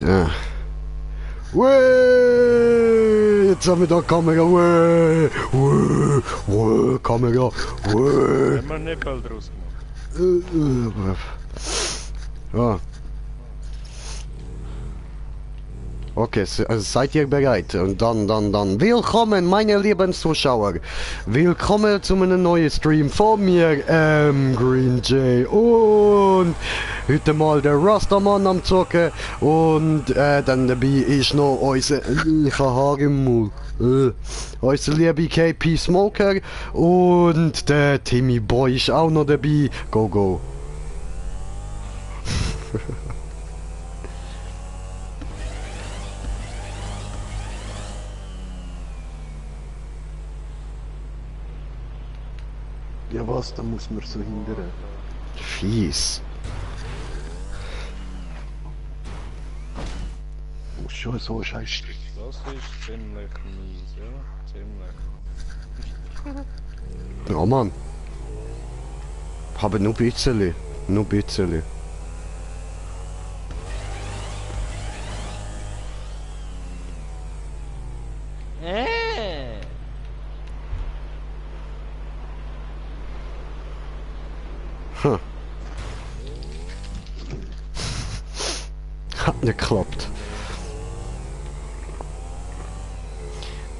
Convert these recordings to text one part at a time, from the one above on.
Ja. Wee! Jetzt haben wir da Kamera. Wee! Wee! Wee! Kamera. Wee! Haben wir Nippel draus gemacht? Ja. Okay, also seid ihr bereit? Und dann. Willkommen, meine lieben Zuschauer. Willkommen zu einem neuen Stream von mir, Green Jay. Und heute mal der Rastaman am Zocken. Und dann dabei ist noch unser... Ich habe Haare im Mund. Unser liebe KP Smoker. Und der Timmy Boy ist auch noch dabei. Go, go. Ja was, da muss man so hindern. Fies. Muss schon so scheiße. Das ist ziemlich mies, ja? Ziemlich. Ja, Mann. Aber nur ein bisschen. Nur ein bisschen. Hm. Hat nicht geklappt.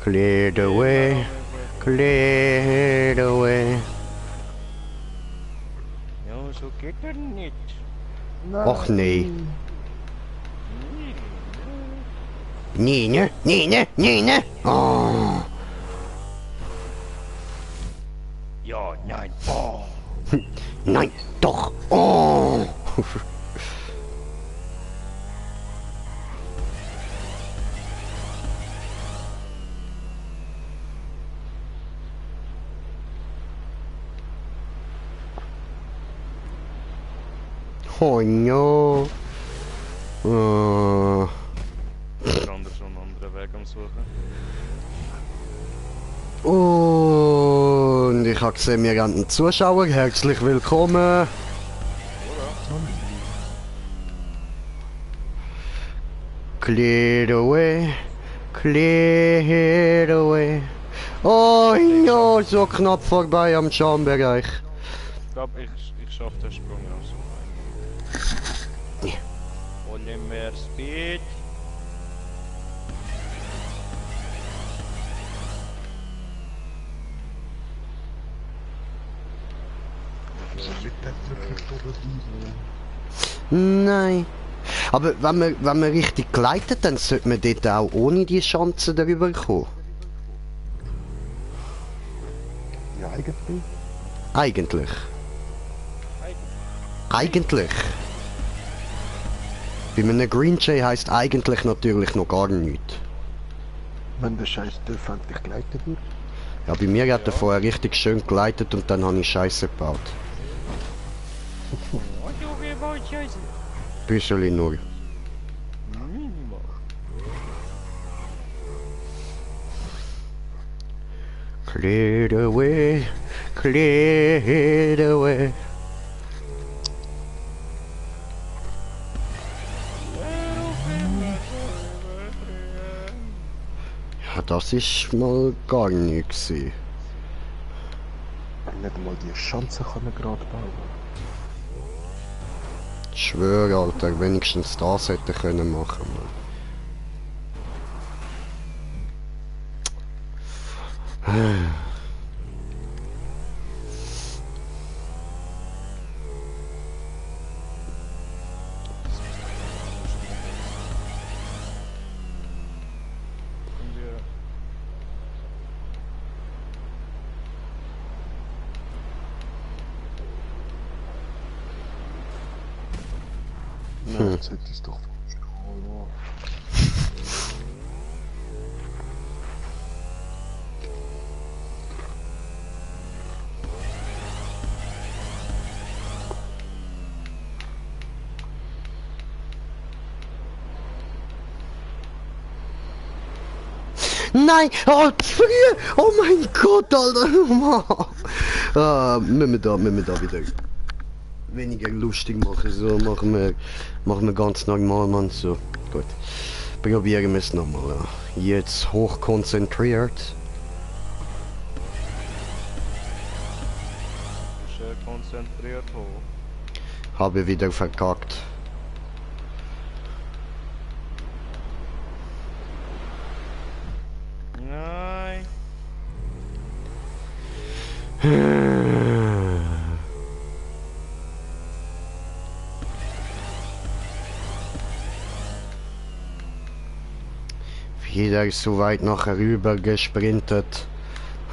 Clear the way. Clear the way. Ja, so geht er nicht. Och nee. Nee, ne? Nee, ne? Nee, ne? Oh. Ja, nein, oh. Nein, doch. Oh. Oh no. Ist anders einen anderen Weg am Suchen. Und ich habe gesehen, wir haben einen Zuschauer. Herzlich willkommen. Clear the way. Clear the way. Oh no, so knapp vorbei am Schambereich. Ich glaube, ich schaffe den Sprung auch so. Ja. Holen mehr Speed. Nein. Aber wenn man richtig gleitet, dann sollte man dort auch ohne die Chancen darüber kommen. Ja, eigentlich. Eigentlich. Eigentlich. Bei einem Green Jay heisst eigentlich natürlich noch gar nichts. Wenn der Scheiß Dörf endlich geleitet wird. Ja, bei mir hat er vorher richtig schön geleitet und dann habe ich Scheiße gebaut. Oh, du gebaut Scheiße. Büscheli nur. Minimal. Clear the way, clear the way. Ja, das ist mal gar nichts gewesen. Nicht einmal die Schanze kann er gerade bauen. Ich schwöre, Alter, wenigstens das hätte ich können machen. Mann. Ja, jetzt hätte ich es doch. Nein! Oh, früh! Oh mein Gott, Alter! Müssen wir da wieder. weniger lustig machen. So machen wir ganz normal, Mann. So, gut. Probieren wir es nochmal. Ja. Jetzt hochkonzentriert. Schön konzentriert hoch. Habe wieder verkackt. Nein. Jeder ist so weit nachher rüber gesprintet.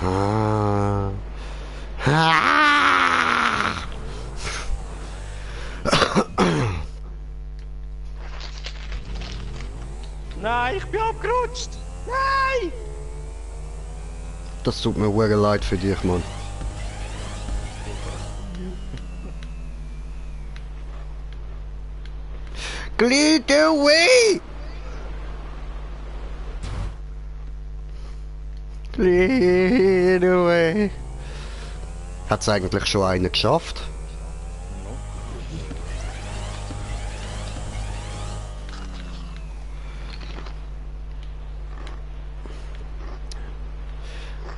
Ah. Ah. Nein, ich bin abgerutscht. Nein. Das tut mir wirklich leid für dich, Mann. Glide away! Glide away! Hat's eigentlich schon einer geschafft?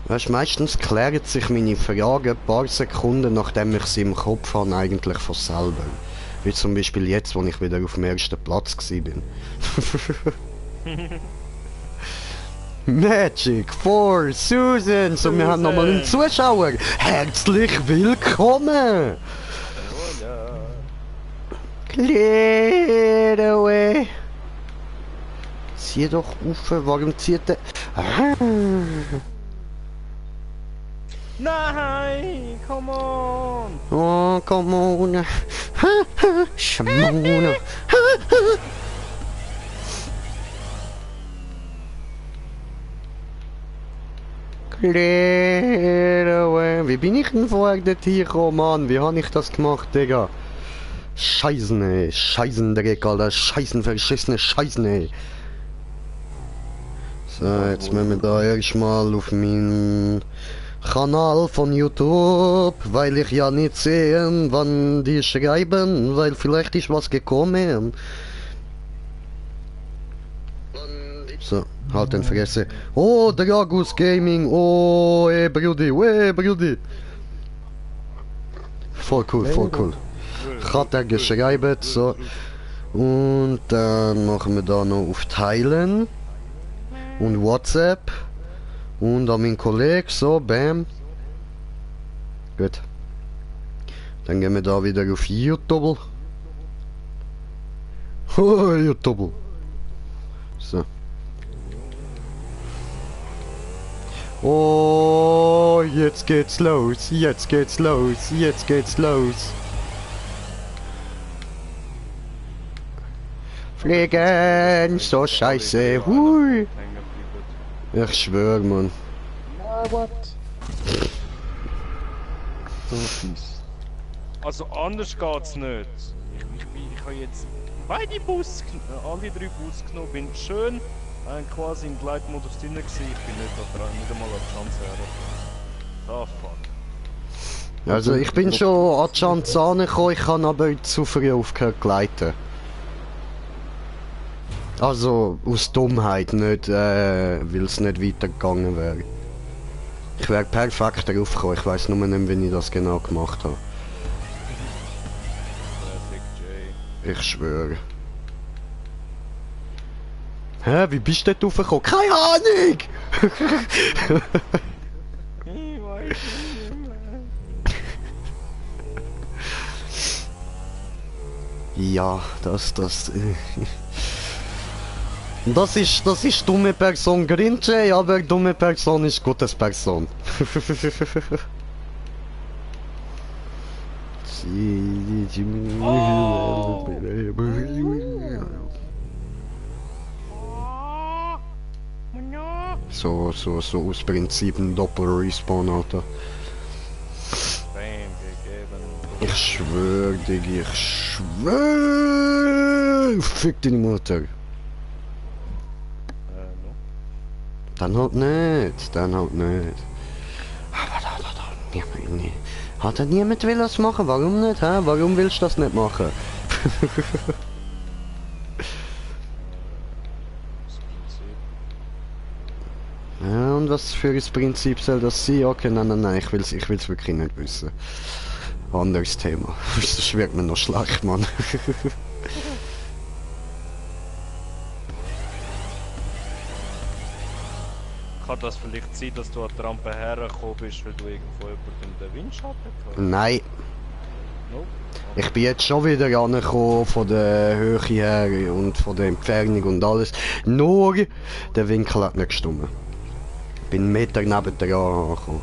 Weißt, meistens klären sich meine Fragen ein paar Sekunden, nachdem ich sie im Kopf habe, eigentlich von selber. Wie zum Beispiel jetzt, wo ich wieder auf dem ersten Platz bin. Magic for Susan! So, wir haben nochmal einen Zuschauer! Herzlich willkommen! Hola. Clear away! Zieh doch auf, warum zieht der... Ah. Nein, come on. Oh, come on! Shamona! Clear away! Wie bin ich denn vorher dort hingekommen, Mann? Wie habe ich das gemacht, Digga? Scheißen, ey. Scheißendreck, Alter. Scheißen, verschissene Scheißen, ey. So, jetzt müssen wir da erstmal auf meinen Kanal von YouTube, weil ich ja nicht sehe, wann die schreiben, weil vielleicht ist was gekommen. So, halt den Fresse. Oh, Dragus Gaming, oh, Brudi, Brudi. Voll cool, voll cool. Ich hatte geschrieben, so. Und dann machen wir da noch auf Teilen. Und WhatsApp. Und an meinen Kollegen, so, bam. Gut. Dann gehen wir da wieder auf YouTube. Oh, YouTube. So. Oh, jetzt geht's los, jetzt geht's los, jetzt geht's los. Fliegen, so scheiße, hui. Hängen bleiben. Ich schwör, Mann. Na, what? So fies. Also anders geht's nicht. Ich habe jetzt alle drei Busse genommen, bin schön quasi im Gleitmodus drin gewesen. Ich bin nicht da dran, nicht einmal an die Chance her. Oh fuck. Also ich bin schon an die Chance angekommen, ich kann aber zu früh aufgehört gleiten. Also aus Dummheit, nicht weil es nicht weitergegangen wäre. Ich wäre perfekt darauf gekommen, ich weiß nur nicht, wie ich das genau gemacht habe. Classic J. Ich schwöre. Hä, wie bist du dort raufgekommen? Keine Ahnung! Ich weiß nicht mehr. Ja, das ist dumme Person Grinche, aber dumme Person ist gutes Person. So aus Prinzip ein Doppel-Respawn, Alter. Bam, gegeben. Ich schwör, Diggi, ich schwör! Fick deine Mutter. No. Dann halt nicht, dann halt nicht. Aber da, nee. Hat er niemand will das machen? Warum nicht, hä? Warum willst du das nicht machen? Das Prinzip. Ja, und was für ein Prinzip soll das sein? Okay, nein, ich will's wirklich nicht wissen. Anderes Thema. Das wird mir noch schlecht, Mann. Kann das vielleicht sein, dass du an die Rampe hergekommen bist, weil du irgendwo über den Windschatten hast? Nein, Nope. ich bin jetzt schon wieder angekommen von der Höhe her und von der Entfernung und alles. Nur der Winkel hat nicht gestimmt. Ich bin einen Meter neben dran angekommen.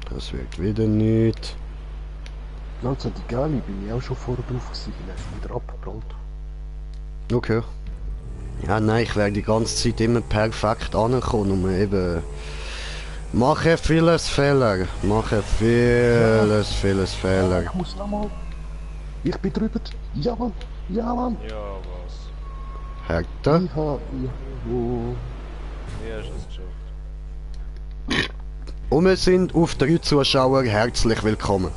Das wird wieder nicht. Also die Gali bin ich auch schon vorher drauf gewesen, dann ist wieder abgebrollt. Okay. Ja, nein, ich wäre die ganze Zeit immer perfekt angekommen, nur eben... Mache vieles Fehler. Vieles Fehler. Ich muss nochmal. Ich bin drüber. Ja Mann, ja Mann. Ja, was? Härter. Ich habe... Wie hast du es geschafft? Und wir sind auf 3 Zuschauer herzlich willkommen.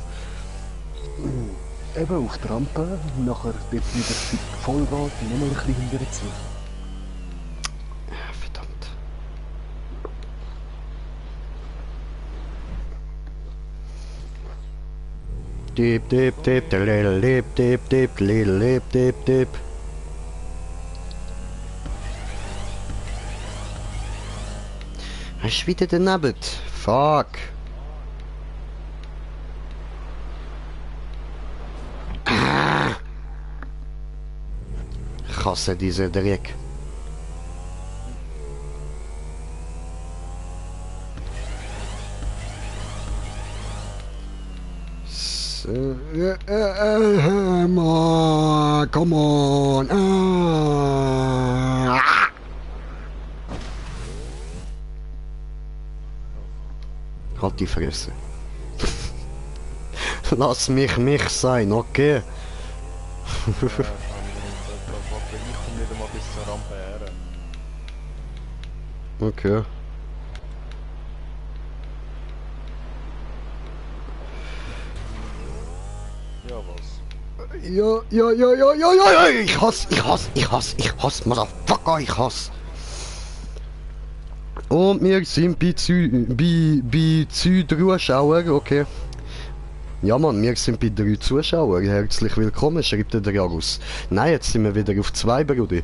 Eben auf der Rampe, nachher dort wieder Vollgas und nochmal ein bisschen hinterziehen. Ja, verdammt. Dip, dip, dip, der little dip, dip, dip, little dip, dip, dip. Hast du wieder daneben? Fuck. Ah. Ich hasse diese Dreck. Come on. Ah. Halt die Fresse. Lass mich sein, okay? Ja, ich komme nicht einmal bis zur Rampe her. Okay. Ja, was? Ja, ich hasse, Motherfucker, ich hasse. Und wir sind bei Zuschauer, okay. Ja Mann, wir sind bei 3 Zuschauer. Herzlich willkommen, schreibt der Dragus. Nein, jetzt sind wir wieder auf 2, Brudi.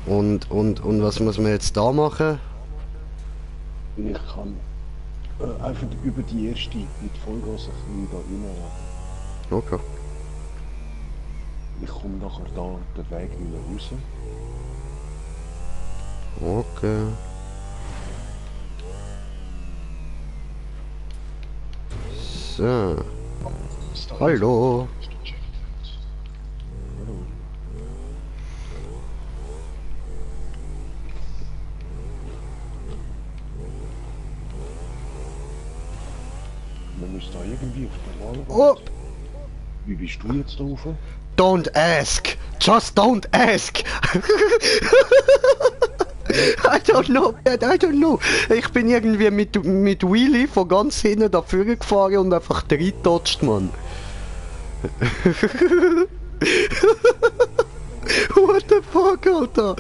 und was muss man jetzt da machen? Ich kann einfach über die erste mit Vollgas ein bisschen da rein. Okay. Ich komme nachher da den Weg wieder raus. Okay. So. Hallo. Man muss da irgendwie auf der Wall. Oh. Wie bist du jetzt da rauf? Don't ask. Just don't ask. I don't know, man, I don't know. Ich bin irgendwie mit Wheelie von ganz hinten da vorne gefahren und einfach reingetotscht, Mann. What the fuck, Alter?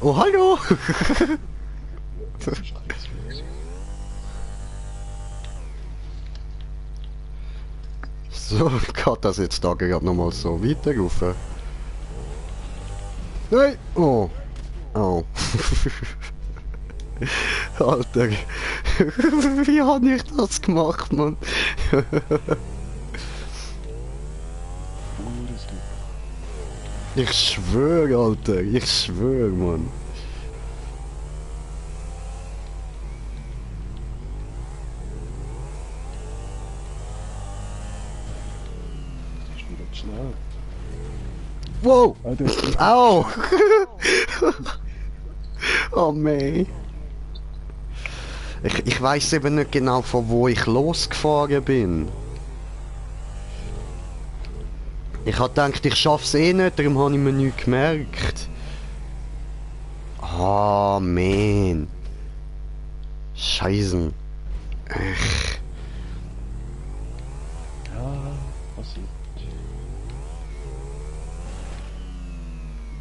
Oh, hallo. So, geht das jetzt da gerade nochmal so weiterrufen? Nein! Oh! Oh! Alter! Wie habe ich das gemacht, Mann? Ich schwöre, Alter! Ich schwöre, Mann! Schnell. Wow! Alter, Au! Oh mei. Ich weiß eben nicht genau, von wo ich losgefahren bin. Ich hab gedacht, ich schaff's eh nicht, darum habe ich mir nichts gemerkt. Ah, man. Scheißen. Ech. Ja, passiert.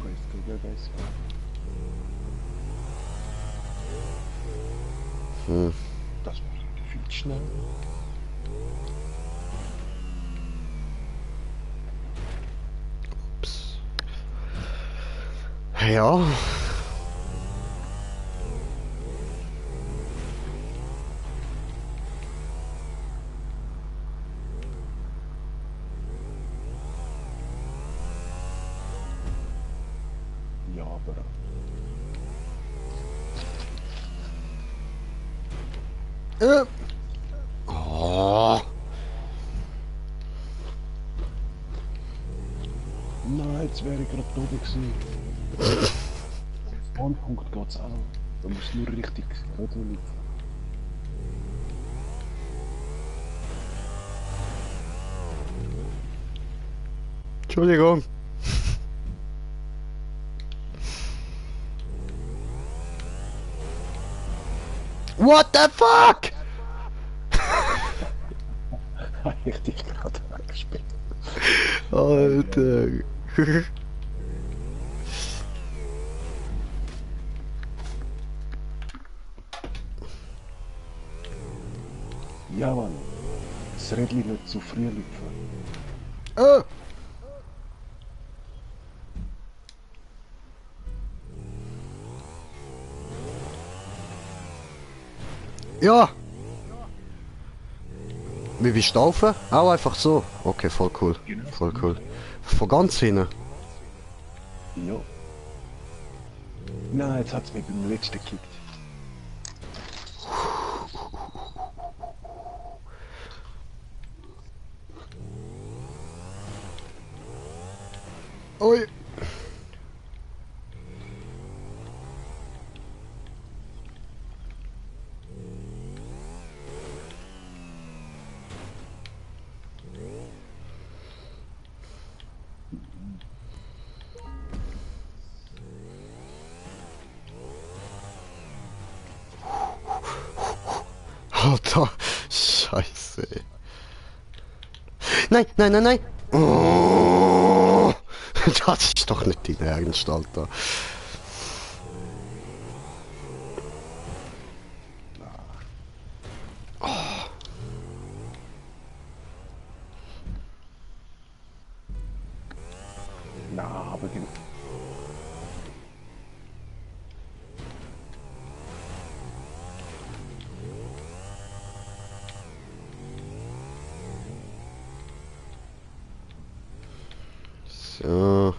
Weiß gar nicht, Das war viel zu schnell. Ups. Ja. Ja, aber Oh. nein, jetzt wäre ich gerade oben gewesen. Spawnpunkt geht's auch. Da muss nur richtig Auto liegen. Entschuldigung. What the fuck? Habe ich dich gerade angespielt. Alter. Ja, Mann. Das Rädchen nicht zu früh lüpfen. Oh. Ja. Wie bist du laufen? Auch einfach so. Okay, voll cool. Genau. Voll cool. Von ganz hinten. Ja. Nein, jetzt hat es mich beim letzten gekickt. Ui. Alter, Scheiße. Nein, nein, nein, nein. Oh, das ist doch nicht dein Ernst, Alter. Na, aber genug. So.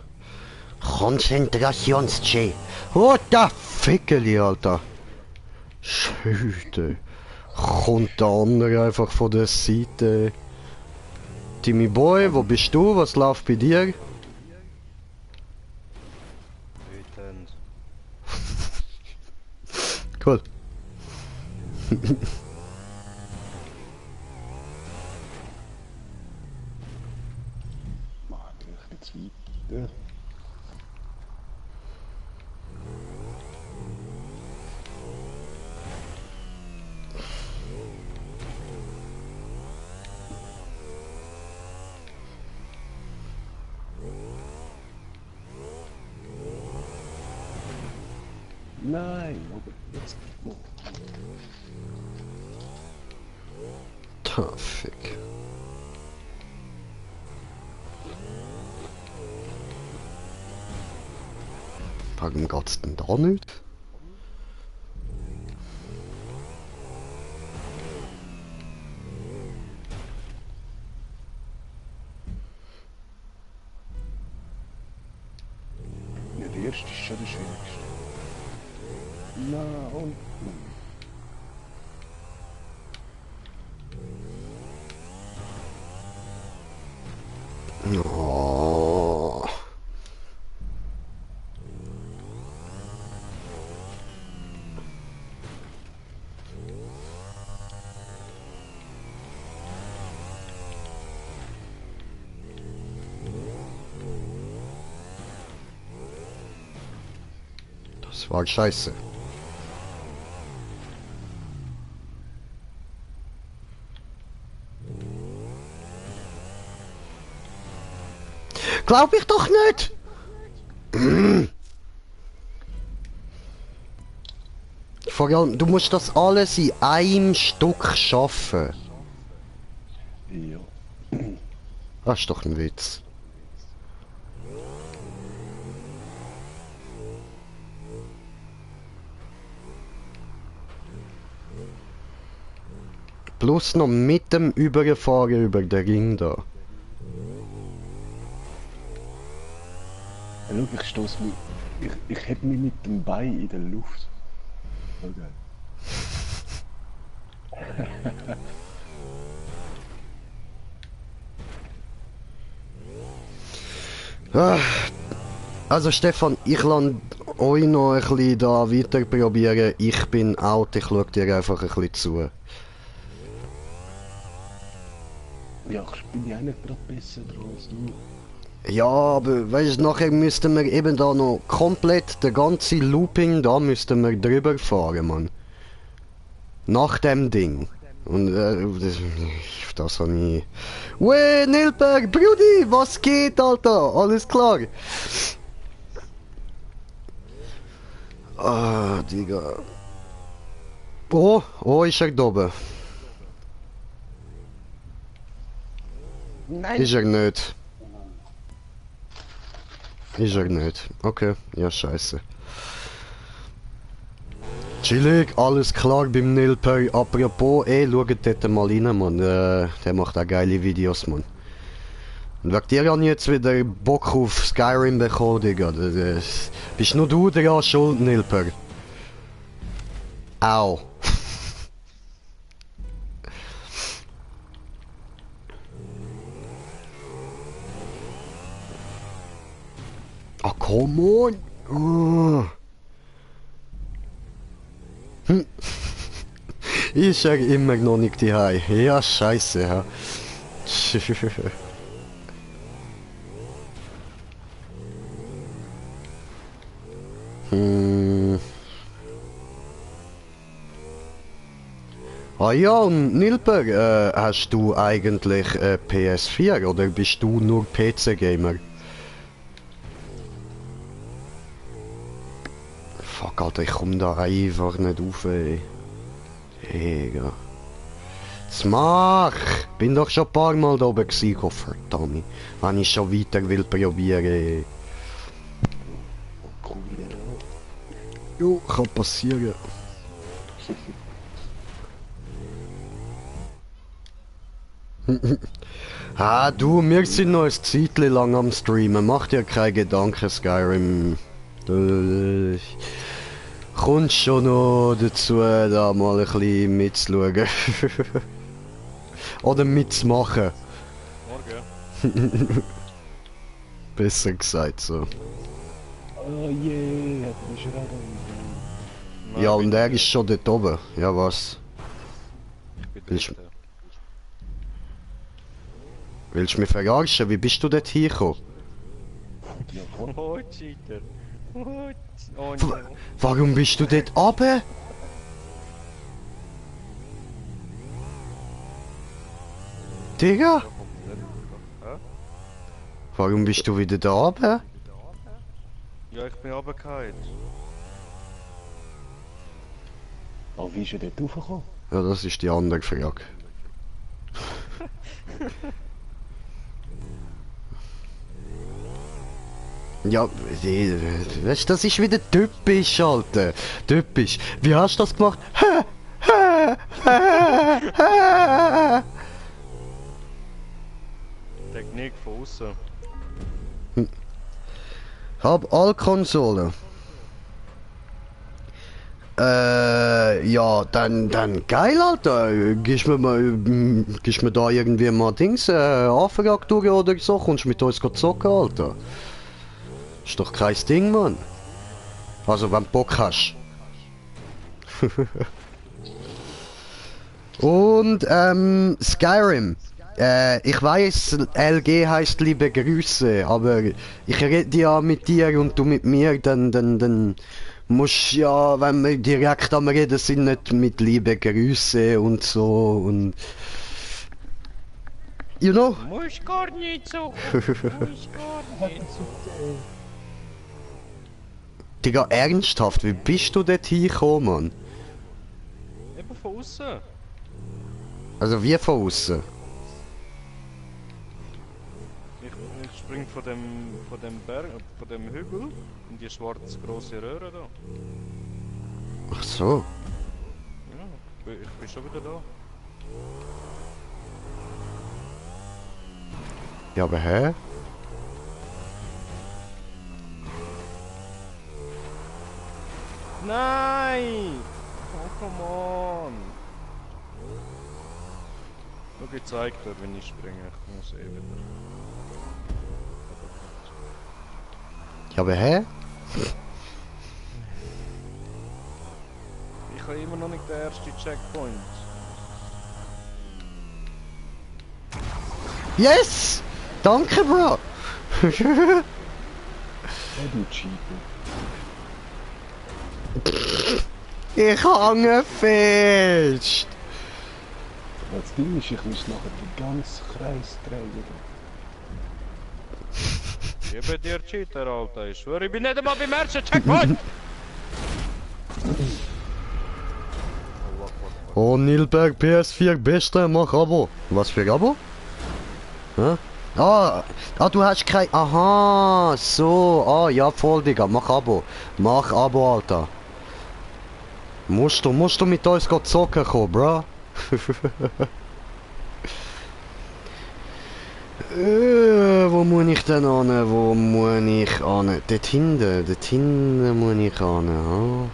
Konzentrations-G. What the Fickeli, Alter. Schüte. Kommt der andere einfach von der Seite. Timmy Boy, wo bist du? Was läuft bei dir? Wütend. Cool. Mann, ich bin zu weit. Nein, aber jetzt. Oh. Da, Fick. Warum geht's denn da nicht? Ja, der erste ist schon der schwierigste. Na und. Oh. Das war scheiße. Glaub ich doch nicht! Vor allem, du musst das alles in einem Stück schaffen. Ja. Das ist doch ein Witz. Plus noch mit dem Überfahren über den Ring da. Ja, schau, ich stoß mich. Ich heb mich mit dem Bein in der Luft. So geil. Ah, also Stefan, ich lasse euch noch ein bisschen da weiter probieren. Ich bin out, ich schaue dir einfach ein bisschen zu. Ja, ich bin ja nicht gerade besser dran als du. Ja, aber weißt du, nachher müssten wir eben da noch komplett der ganze Looping, da müssten wir drüber fahren, Mann. Nach dem Ding. Und das habe ich... Weh, Nilberg, Brudi, was geht, Alter? Alles klar? Ah, Digga. Oh, ist er da oben? Nein! Ist er nicht. Ist er nicht. Okay, ja, scheiße. Chillig, alles klar beim Nilper. Apropos, schaut dort mal rein, Mann. Der macht auch geile Videos, Mann. Und wegen dir habe ich jetzt wieder Bock auf Skyrim bekommen, Digga. Bist nur du daran schuld, Nilper. Au. Ah, come on! Oh. Ist er immer noch nicht daheim? Ja, scheiße, ja. Ah ja, und Nilper, hast du eigentlich PS4 oder bist du nur PC-Gamer? Fuck, Alter, ich komm da einfach nicht rauf, ey. Digga. Was mach? Bin doch schon ein paar Mal da oben gewesen, verdammt. Wenn ich schon weiter will probieren, ey. Jo, kann passieren. Ah, du, wir sind noch ein Zeitchen lang am Streamen. Mach dir keine Gedanken, Skyrim. Du kommst schon noch dazu, da mal ein bisschen mitzuschauen. Oder mitzumachen. Morgen. Besser gesagt so. Oh je, hat mich gerade. Ja, und er ist schon dort oben. Ja, was? Ich bin Willst du mich verarschen? Wie bist du dort hingekommen? Ja, voll. Oh, Cheater. Oh, Warum bist du dort runter? Digga? Warum bist du wieder da oben? Ja, ich bin runtergefallen. Oh, wie ist er dort raufgekommen? Ja, das ist die andere Frage. Ja, weißt du, das ist wieder typisch, Alter. Typisch. Wie hast du das gemacht? Technik von außen. Hab alle Konsolen. Ja, dann geil, Alter. Gibst mir da irgendwie mal Dings, Anfrage durch oder so, kommst mit uns zocken, Alter. Ist doch kein Ding, Mann. Also, wenn du Bock hast. Und, Skyrim. Ich weiß, LG heißt liebe Grüße, aber ich rede ja mit dir und du mit mir, dann Musst ja, wenn wir direkt am Reden sind, nicht mit liebe Grüße und so und... You know? Muss gar nicht so. Muss gar nicht so. Digga, ernsthaft, wie bist du dort hingekommen, Mann? Eben von außen. Also wie von außen? Ich spring von dem Berg, von dem Hügel in die schwarze große Röhre da. Ach so. Ja, ich bin schon wieder da. Ja, aber hä? Nein! Oh, come on! Schau, ich zeig dir, wenn ich springe. Ich muss eh wieder. Ja, aber hä? Ich habe immer noch nicht den ersten Checkpoint. Yes! Danke, Bro! Ja, du Cheater. Ich hange fest! Das Ding ist, ich muss nachher den ganzen Kreis drehen. Gebe dir Cheater, Alter. Ich schwöre, ich bin nicht einmal beim ersten Checkpoint! Oh, Nilberg PS4 Beste, mach Abo. Was für Abo? Hä? Du hast kein... Aha, so. Ja, voll, Digga. Mach Abo. Mach Abo, Alter. Musst du mit uns zocken kommen, bro? Wo muss ich denn an? Wo muss ich an? Dort hinten muss ich an. Ha?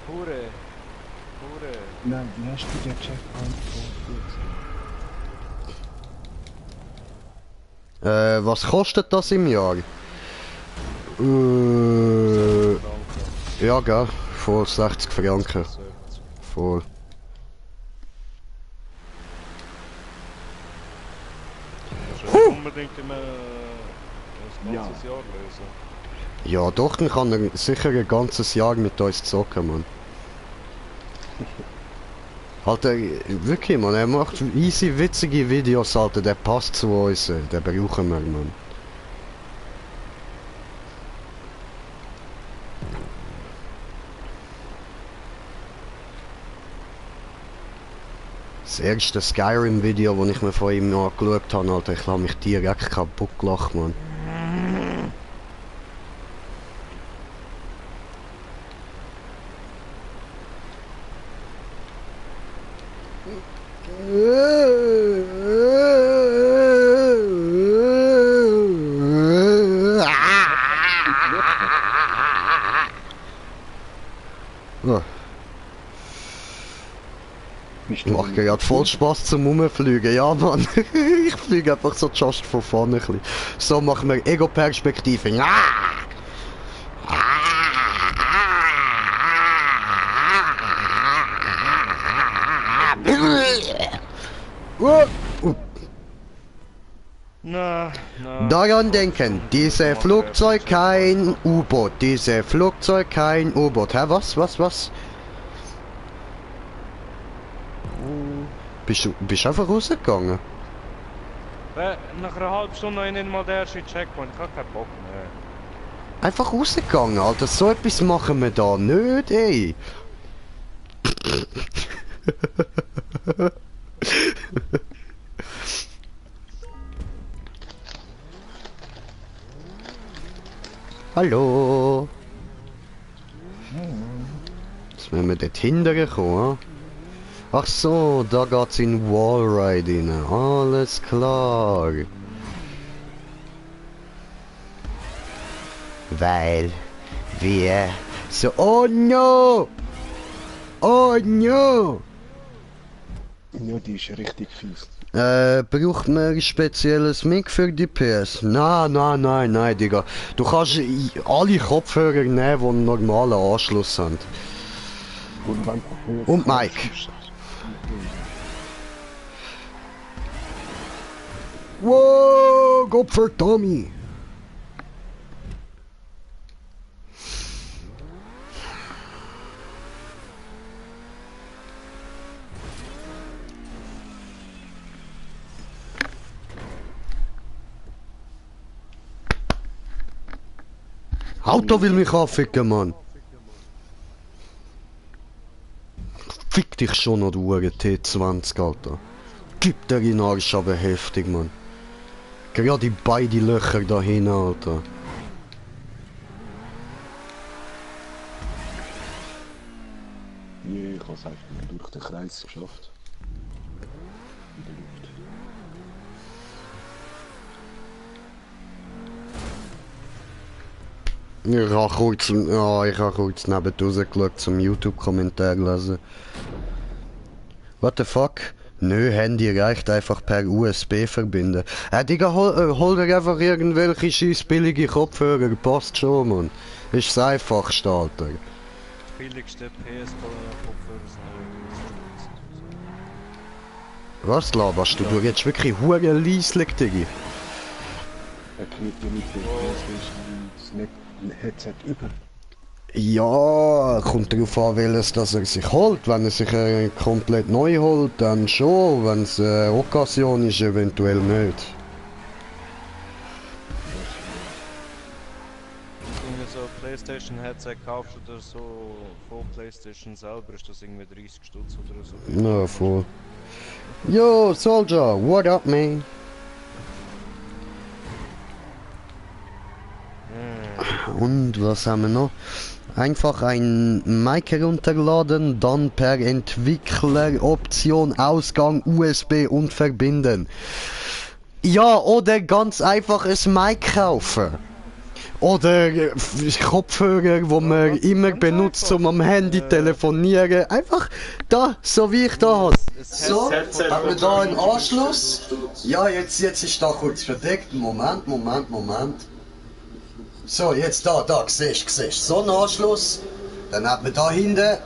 Hure. Nein, wie hast du den Checkpoint Was kostet das im Jahr? Ja, gell? Voll 60 Franken. Voll. Das ist unbedingt immer ein ganzes Jahr lösen. Ja, doch, dann kann er sicher ein ganzes Jahr mit uns zocken, Mann. Alter, wirklich, Mann, er macht easy, witzige Videos, Alter, der passt zu uns, den brauchen wir, Mann. Das erste Skyrim-Video, das ich mir von ihm angeschaut habe, Alter, ich habe mich direkt kaputt gelacht, Mann. Ja. Macht gerade voll Spaß zum Rumfliegen, ja Mann. Ich fliege einfach so just for fun ein bisschen. So machen wir Ego-Perspektive. Ja! Na. Daran denken, diese Flugzeug kein U-Boot, diese Flugzeug kein U-Boot. Hä, was? Bist du einfach rausgegangen? Nach einer halben Stunde habe ich nicht mal den ersten Checkpoint. Ich habe keinen Bock mehr. Einfach rausgegangen, Alter. So etwas machen wir da nicht, ey. Hallo. Jetzt müssen wir dort hinten kommen. Ach so, da geht's in Wallride rein. Alles klar. Weil wir so... Oh no! Oh no! Ja, die ist richtig fies. Braucht man ein spezielles Mic für die PS? Nein, Digga. Du kannst alle Kopfhörer nehmen, die einen normalen Anschluss haben. Und Mike. Wow, Gott für Tommy. Auto will mich anficken, Mann. Fick dich schon noch, du Uhr T20, Alter. Gib dir in den Arsch, aber heftig, Mann. Gerade die beiden Löcher da hinten, Alter. Nee, ich habe es einfach nur durch den Kreis geschafft. In der Luft. Ich habe kurz neben rausgeschaut zum YouTube-Kommentar lesen. What the fuck? Nö, Handy reicht einfach per USB verbinden. Digga, hol dir einfach irgendwelche scheiß billige Kopfhörer, passt schon, Mann. Ist das einfachste, Alter. Billigste PS-Kopfhörer sind Was laberst du? Du redest wirklich hure leislich, Diggi. Er kriegt ja nicht das Headset über. Ja, kommt darauf an, welches das er sich holt. Wenn er sich komplett neu holt, dann schon. Wenn es Occasion ist, eventuell nicht. Wenn du so ein PlayStation-Headset kaufst oder so von PlayStation selber, ist das irgendwie 30 Stutz oder so. Na, voll. Yo, Soldier, what up, man? Und was haben wir noch? Einfach ein Mic herunterladen, dann per Entwickler, Option, Ausgang, USB und verbinden. Ja, oder ganz einfach ein Mic kaufen. Oder Kopfhörer, wo man immer benutzt, um am Handy telefonieren. Einfach da, so wie ich da habe. So, haben wir da einen Anschluss? Ja, jetzt ist da kurz verdeckt. Moment. So, jetzt da, siehst. So ein Anschluss. Dann hat man da hinten,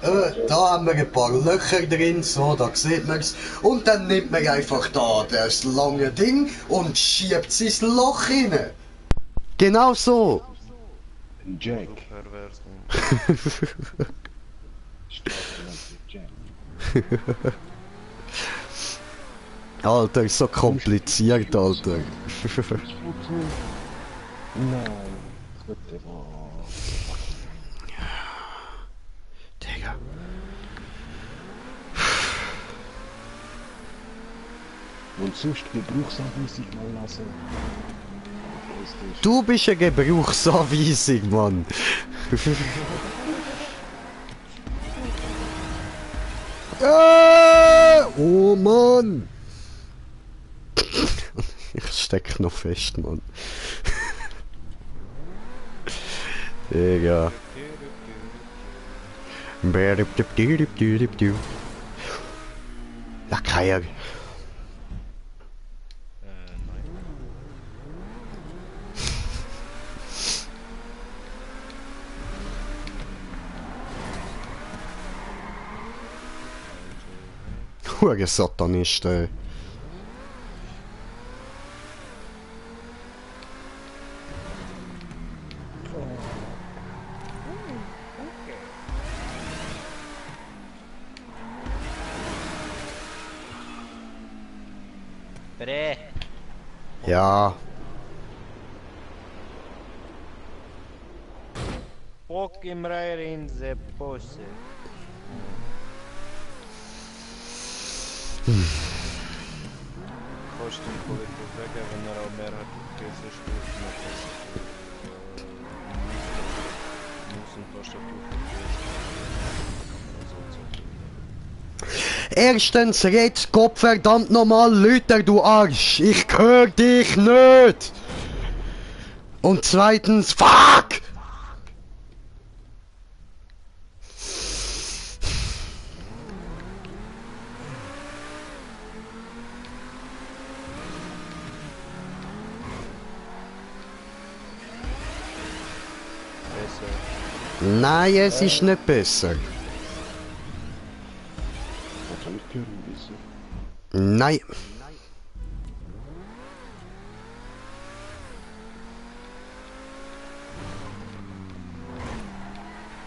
da haben wir ein paar Löcher drin, so, da sieht man's. Und dann nimmt man einfach da das lange Ding und schiebt es ins Loch rein. Genau so. Ein Jack. Pervers. Jack. Alter, ist so kompliziert, Alter. Nein, das wird immer. Digga. Und sonst Gebrauchsanweisung mal lassen. Du bist eine Gebrauchsanweisung, Mann. Oh Mann! Ich steck noch fest, Mann. Digga. Lackeier. Nein. Hure Satanist, ey. Bre. Ja. Bock im Reiher in der Posse. Kostet den Kollegen weg, wenn auch mehr hat, Käse spielt. Muss ein Tastatur Erstens, red Gott verdammt nochmal, Lüter, du Arsch. Ich hör dich nicht. Und zweitens, fuck! Nein, es ist nicht besser. Was soll ich hören wissen? Nein.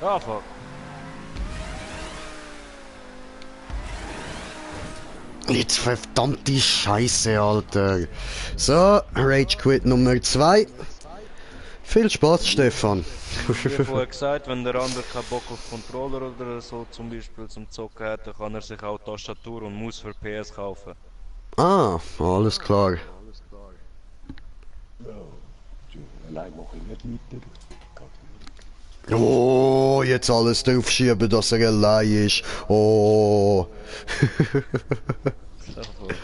Ah, fuck. Jetzt verdammte Scheiße, Alter. So, Rage Quit Nummer 2. Viel Spaß, Stefan. Wie vorher gesagt, wenn der andere keinen Bock auf Controller oder so zum Beispiel zum Zocken hat, dann kann er sich auch Tastatur und Maus für PS kaufen. Ah, alles klar. Ja, allein mache ich nicht weiter. Oh, jetzt alles draufschieben, dass er allein ist. Oh. Jawohl.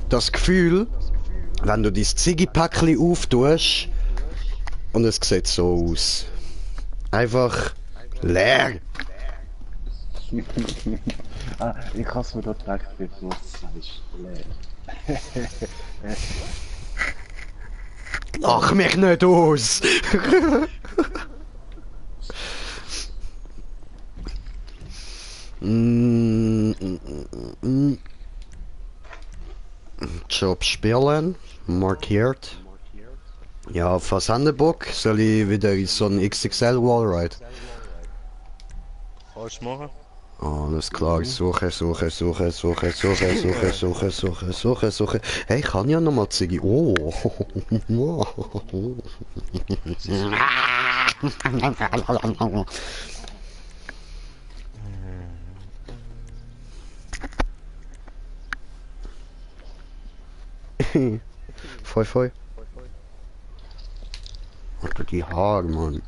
Das Gefühl, wenn du dein Ziggy-Päckchen auftust und es sieht so aus. Einfach leer. Ah, ich habe es mir dort gedacht, bevor du es sagst. Lach mich nicht aus. Job spielen, markiert. Ja, Versandebock, soll ich wieder in so ein XXL Wallride? Kannst du machen? Alles klar, suche. Hey, ich kann ja nochmal Ziggy. Oh. Voll. Alter, die Haare, Mann.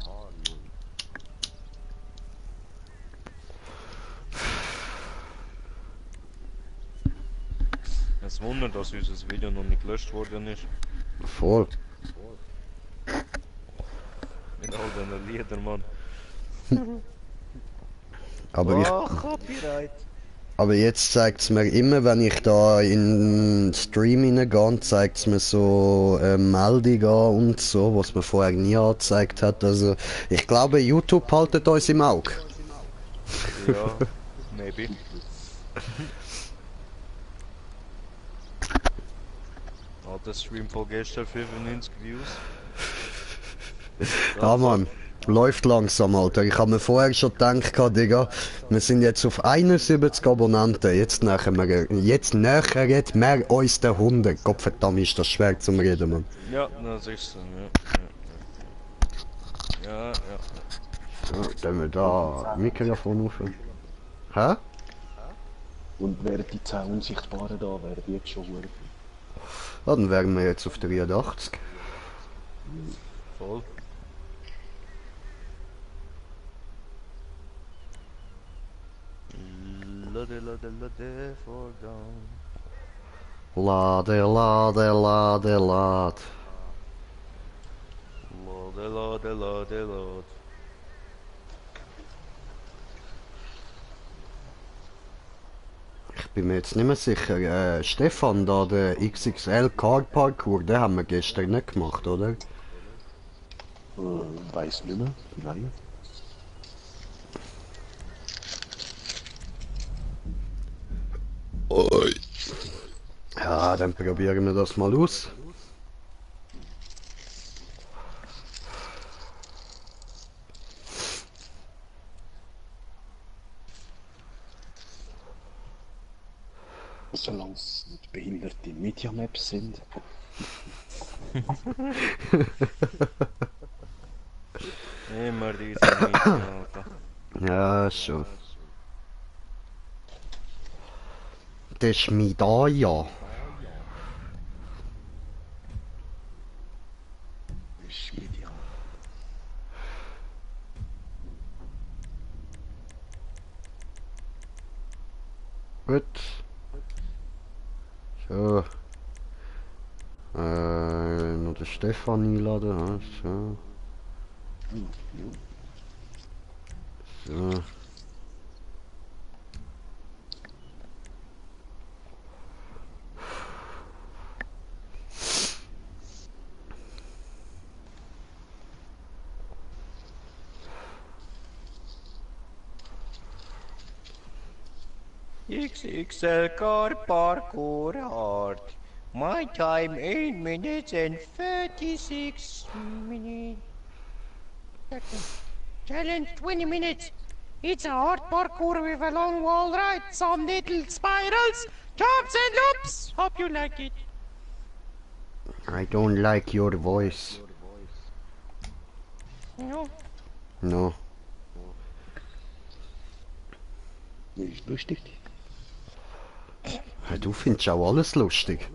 Es wundert, dass unser Video noch nicht gelöscht worden ist. Voll. Mit all diesen Liedern, Mann. Aber Copyright! aber jetzt zeigt es mir immer, wenn ich da in den Stream hineingehe, zeigt es mir so Meldungen an und so, was mir vorher nie angezeigt hat. Also ich glaube, YouTube haltet uns im Auge. Ja, maybe. Alter Stream von gestern 95 Views. Ja, Mann. Läuft langsam, Alter. Ich habe mir vorher schon gedacht, Digga, wir sind jetzt auf 71 Abonnenten. Jetzt nähern wir uns den 100. Gottverdammt, ist das schwer zum Reden, Mann. Ja, das ist so, ja. Ja, dann wir da Mikrofon auf. Hä? Und wären die 10 Unsichtbaren da, wären die jetzt schon gut. Ja, dann wären wir jetzt auf 83. Voll. Lade, for down. Lade. Lade. Ich bin mir jetzt nicht mehr sicher. Stefan, da der XXL Card Parkour, den haben wir gestern nicht gemacht, oder? Weiß nicht mehr, nein. Ja, dann probieren wir das mal aus. Solange es nicht behinderte Media-Maps sind. Immer diese Mädchen, Alter. Ja, schon. Das ist Medaille. Ist Media. Gut. So. Noch den Stefan einladen. Ja, so. So. XXL Car Parkour Hard. My time 8 minutes and 36 minutes. Challenge 20 minutes. It's a hard parkour with a long wall ride, some little spirals, jumps and loops. Hope you like it. I don't like your voice. No. No. Ist lustig. Ja, du findest auch alles lustig.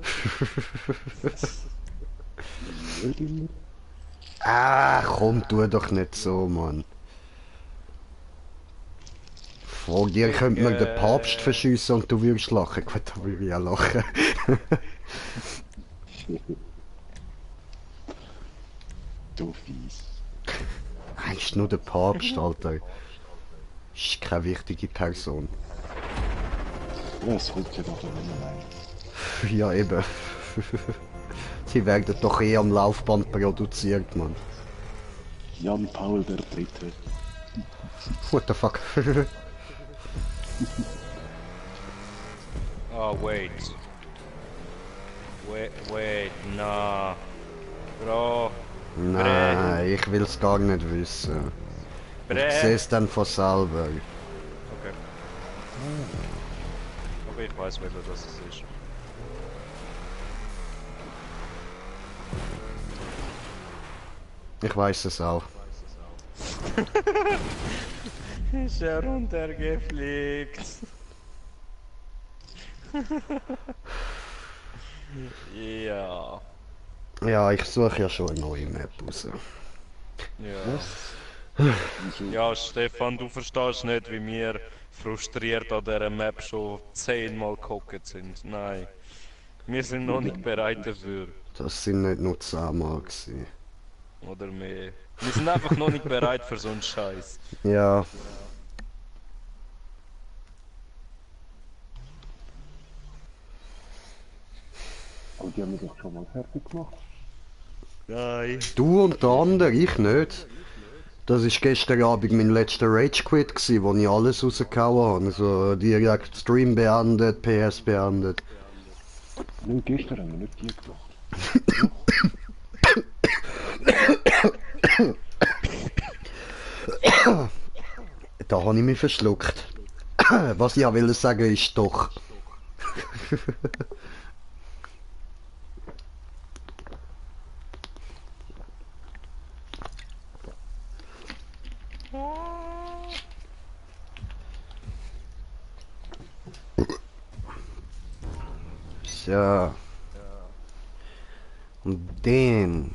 Ah, komm, tu doch nicht so, Mann. Vor dir könnte man den Papst verschiessen und du würdest lachen. Gut, da würde ich ja lachen. Du fies. Ist nur der Papst, Alter. Ist keine wichtige Person. Ja, es kommt ja doch allein. Ja, eben. Sie werden doch eh am Laufband produziert, Mann. Jan Paul der Dritte. What the fuck? Oh, wait. Wait, nah. Bro. Nein, ich will's gar nicht wissen. Ich seh's dann von selber. Okay. Aber ich weiß, welcher das ist. Ich weiß es auch. Ist er runtergefliegt? Ja. Ja, ich suche ja schon eine neue Map raus. Ja. Ja, Stefan, du verstehst nicht, wie wir frustriert an dieser Map schon 10-mal gehockt sind. Nein. Wir sind noch nicht bereit dafür. Das sind nicht nur 10 Mal gewesen. Oder mehr. Wir sind einfach noch nicht bereit für so einen Scheiß. Ja. Aber die haben wir doch schon mal fertig gemacht. Nein. Du und der andere, ich nicht. Das war gestern Abend mein letzter Rage Quit, wo ich alles rausgehauen habe. Also direkt Stream beendet, PS beendet. Nein, gestern haben wir nicht die gemacht. Da habe ich mich verschluckt. Was ich ja will sagen ist doch. So. Und den.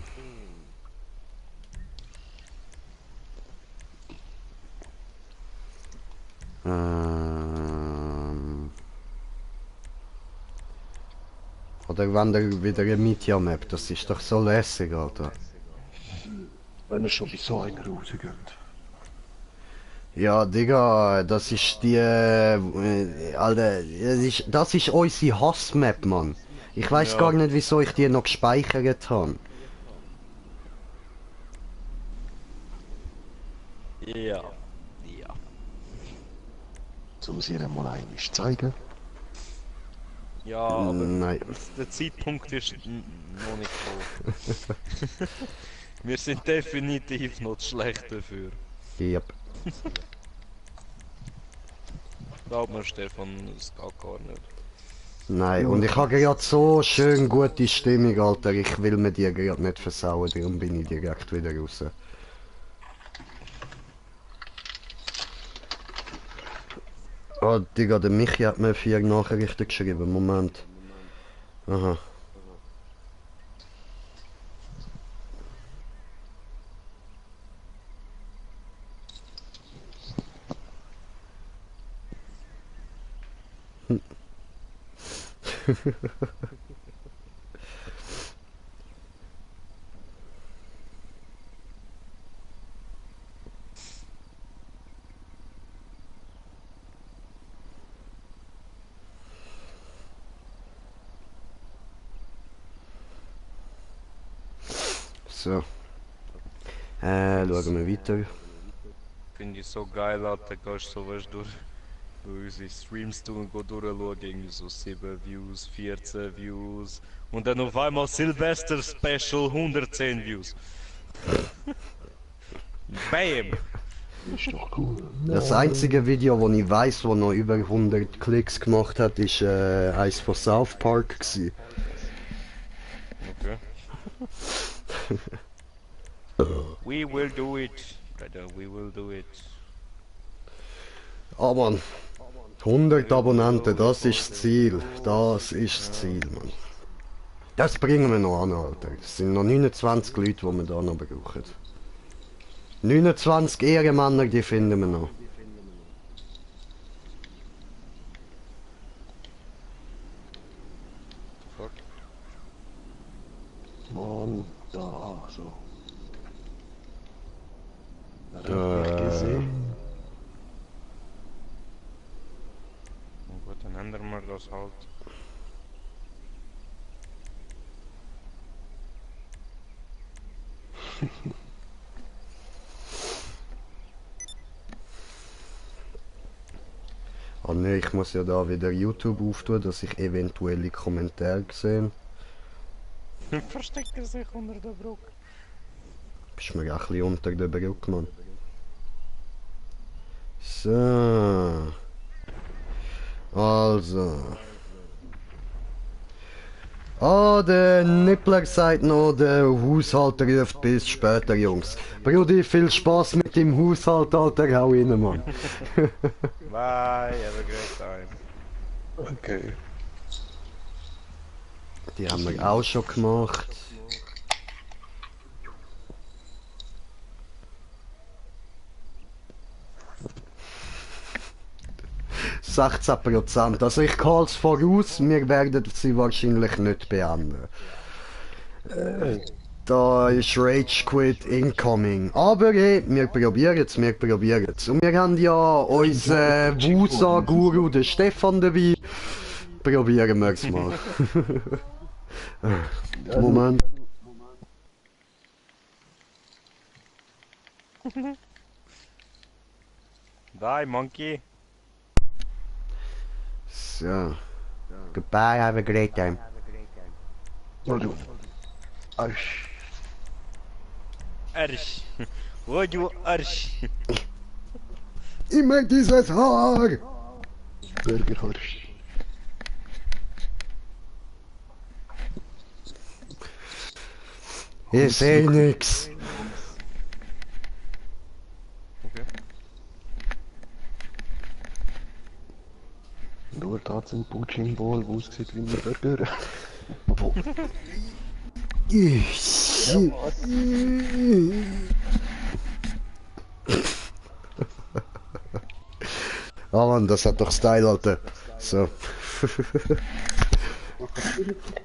Oder wenn der wieder eine Media-Map, das ist doch so lässig, Alter. Wenn er schon bei so einer rausgeht. Ja, Digga, das ist die, Alter, das ist unsere Hassmap, Mann. Ich weiß Ja. gar nicht, wieso ich die noch gespeichert habe. Ja. Ja. Soll sie ihr mal einmal zeigen? Ja, aber Nein. der Zeitpunkt ist noch nicht gekommen. Wir sind definitiv noch zu schlecht dafür. Yep. Glaub mir, Stefan, es geht gar nicht. Nein, und ich habe gerade so schön gute Stimmung, Alter. Ich will mir die gerade nicht versauen, darum bin ich direkt wieder raus. Oh, Digga, der Michi hat mir 4 Nachrichten geschrieben. Moment. Aha. So. Schauen wir weiter. Finde ich so geil, Alter, gehst so weißt durch unsere Streams tun und durchschauen, irgendwie so 7 Views, 14 Views und dann auf einmal Silvester Special 110 Views. Bam! Ist doch cool. Das einzige Video, wo ich weiß, wo noch über 100 Klicks gemacht hat, ist eins von South Park gsi. Okay. We will do it, brother, we will do it. Ah Mann, 100 Abonnenten, das ist das Ziel. Das ist das Ziel, Mann. Das bringen wir noch an, Alter. Es sind noch 29 Leute, die wir da noch brauchen. 29 Ehrenmänner, die finden wir noch. Fuck. Mann, da, so. Da. Gesehen. Na gut, dann ändern wir das halt. Ah ne, ich muss ja da wieder YouTube auftun, dass ich eventuelle Kommentare sehe. Versteckt er sich unter der Brücke? Bist mir auch ein bisschen unter der Brücke, Mann. So. Also. Ah, der Nippler sagt noch, der Haushalter ruft bis später, Jungs. Brudi, viel Spaß mit dem Haushalt, Alter, hau rein, Mann. Bye, have a great time. Okay. Die haben wir auch schon gemacht. %. Also ich halte es voraus, wir werden sie wahrscheinlich nicht beenden. Da ist Rage Quit incoming. Aber hey, wir probieren es. Und wir haben ja unseren Wusa-Guru, den Stefan, dabei. Probieren wir es mal. Moment. Bye, monkey. So. Goodbye, have a great time. Also. Arsch. Arsch. Oh, du Arsch. Immer dieses Haar! Burgerarsch. Ich seh nix. Okay. Nur da zum Pudding-Ball, wo es sieht wie ein Burger. Ah Mann, das hat doch Style, Alter. So.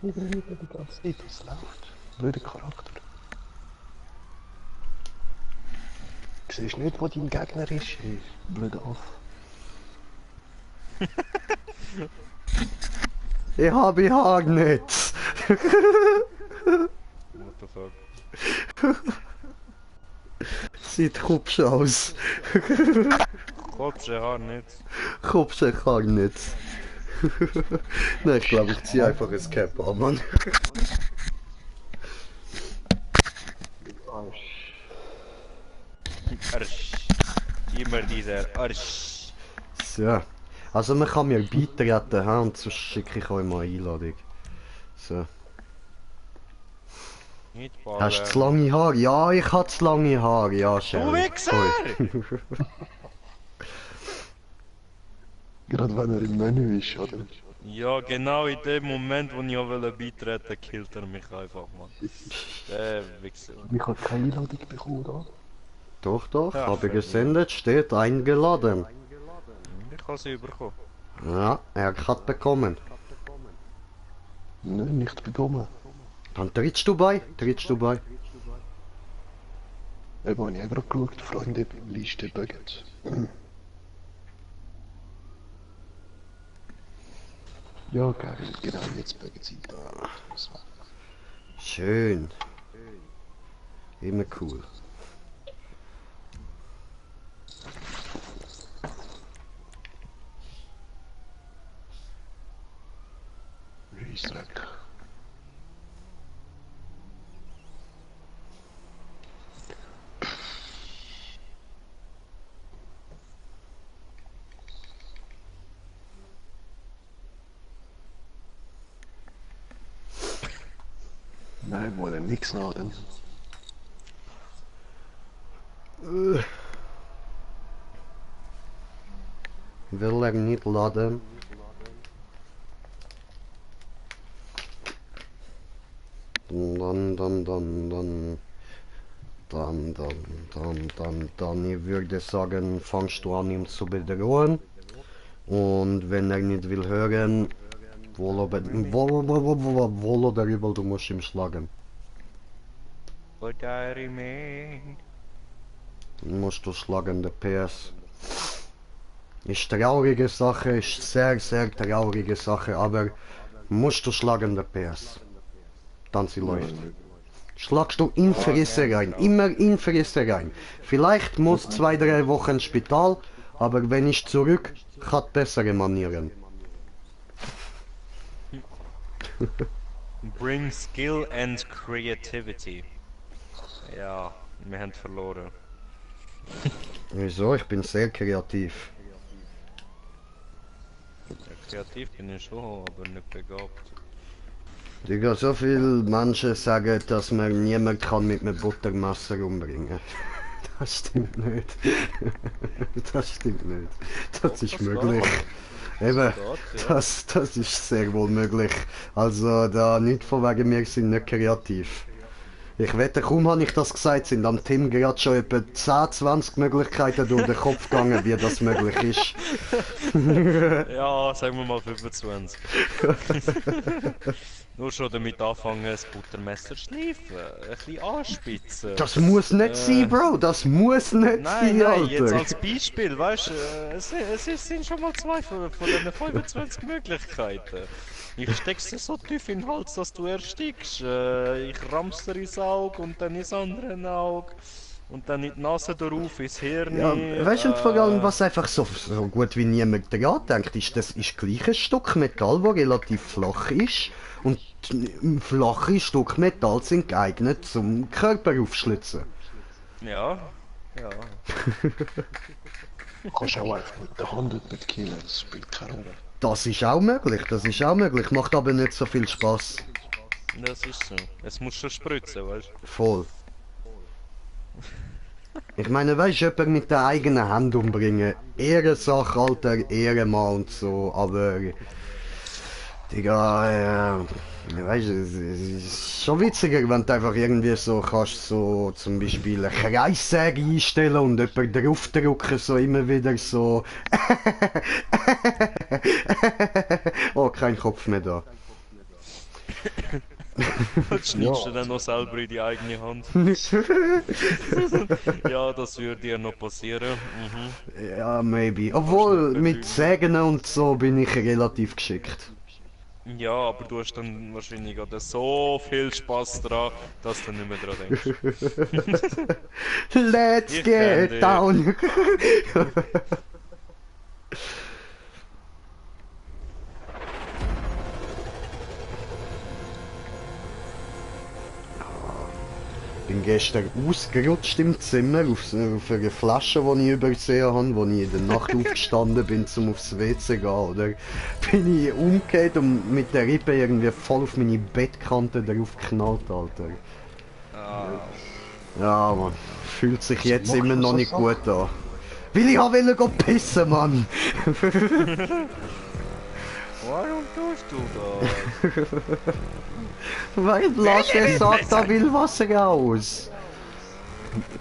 Die ganze Zeit, was läuft. Blöder Charakter. Du siehst nicht, wo dein Gegner ist. Blöder Aff. Ich habe Haar nicht. What the fuck? Sieht hübsch aus. Kopfsche Haar nicht. Hübsch Haar nicht. Nein, ich glaube, ich ziehe einfach ein Cap an, Mann. Arsch. Arsch. Immer dieser Arsch. So. Also man kann mir beitreten, ha, und sonst schicke ich euch mal eine Einladung. So. Nicht Hast du zu lange Haare? Ja, ich habe zu lange Haare, ja, Du Sherry. Wichser! Gerade wenn er im Menü ist, oder? Ja, genau in dem Moment, wo ich auch beitreten wollte, killt er mich einfach, Mann. Der Wichser. Ich habe keine Einladung bekommen, da. Doch, doch, Ja, habe fair. gesendet, steht eingeladen. Ich habe sie bekommen. Ja, er hat bekommen. Nein, nicht bekommen. Dann trittst du bei? Eben, habe ich auch gerade geschaut, Freunde, Liste Buggets. Ja, geil, genau, jetzt Buggets sind da. Schön. Immer cool. Scheissdreck. Nein, wir wollen nichts laden. Will er nicht laden? Dann, ich würde sagen, fangst du an, ihn zu bedrohen. Und wenn er nicht will hören, wohl oder übel, du musst ihn schlagen. But I remain. Musst du schlagen, der PS. Ist traurige Sache, ist sehr, sehr traurige Sache, aber musst du schlagen, der PS. Dann sie läuft. Schlagst du in Fresse rein, immer in Fresse rein. Vielleicht muss 2-3 Wochen ins Spital, aber wenn ich zurück, hat bessere Manieren. Bring skill and creativity. Ja, wir haben verloren. Wieso? Ich bin sehr kreativ. Ja, kreativ bin ich schon, aber nicht begabt. Digga, so viele Menschen sagen, dass man niemand kann mit einem Buttermesser umbringen. Das stimmt nicht. Das stimmt nicht. Das ist möglich. Eben, das ist sehr wohl möglich. Also da nicht von wegen wir sind nicht kreativ. Ich wette, kaum habe ich das gesagt, sind am Tim gerade schon etwa 10, 20 Möglichkeiten durch den Kopf gegangen, wie das möglich ist. Ja, sagen wir mal 25. Nur schon damit anfangen, das Buttermesser schleifen, ein bisschen anspitzen. Das muss nicht sein, Bro, das muss nicht sein, Nein, Alter. jetzt als Beispiel, weißt du, es sind schon mal 2 von diesen 25 Möglichkeiten. Ich steck's dir so tief in den Hals, dass du erstickst. Ich ramm's dir ins Auge und dann ins andere Auge. Und dann in die Nase drauf, ins Hirn. Ja, weißt du, und vor allem, was einfach so gut wie niemand daran denkt, ist, das ist gleich ein Stück Metall, das relativ flach ist. Und flache Stück Metall sind geeignet zum Körper aufschlitzen. Ja, ja. Du kannst auch einfach mit der Hand jemanden killen, das spielt keine Rolle. Das ist auch möglich, macht aber nicht so viel Spaß. Das ist so. Es muss schon spritzen, weißt du? Voll. Ich meine, weißt du, jemanden mit der eigenen Hand umbringen, Ehrensache, Alter, Ehrenmann und so, aber... Digga, weißt du, es ist schon witziger, wenn du einfach irgendwie so kannst, so zum Beispiel eine Kreissäge einstellen und jemanden draufdrücken, so immer wieder so... Oh, kein Kopf mehr da. Und schneidest du dann noch selber in die eigene Hand. Ja, das würde dir noch passieren. Mhm. Ja, maybe. Obwohl, mit Sägen und so bin ich relativ geschickt. Ja, aber du hast dann wahrscheinlich gerade so viel Spaß dran, dass du nicht mehr dran denkst. Let's Ich kenn dich. get down! Bin gestern ausgerutscht im Zimmer auf eine Flasche, die ich übersehen habe, als ich in der Nacht aufgestanden bin, um aufs WC zu gehen. Oder bin ich umgekehrt und mit der Rippe irgendwie voll auf meine Bettkante drauf geknallt, Alter. Ah, Ja, Mann. Fühlt sich jetzt macht immer man noch so nicht Sachen? gut an. Weil ich wollte gehen pissen, Mann! warum tust du das? Weil Lasche sagt, da will Wasser raus.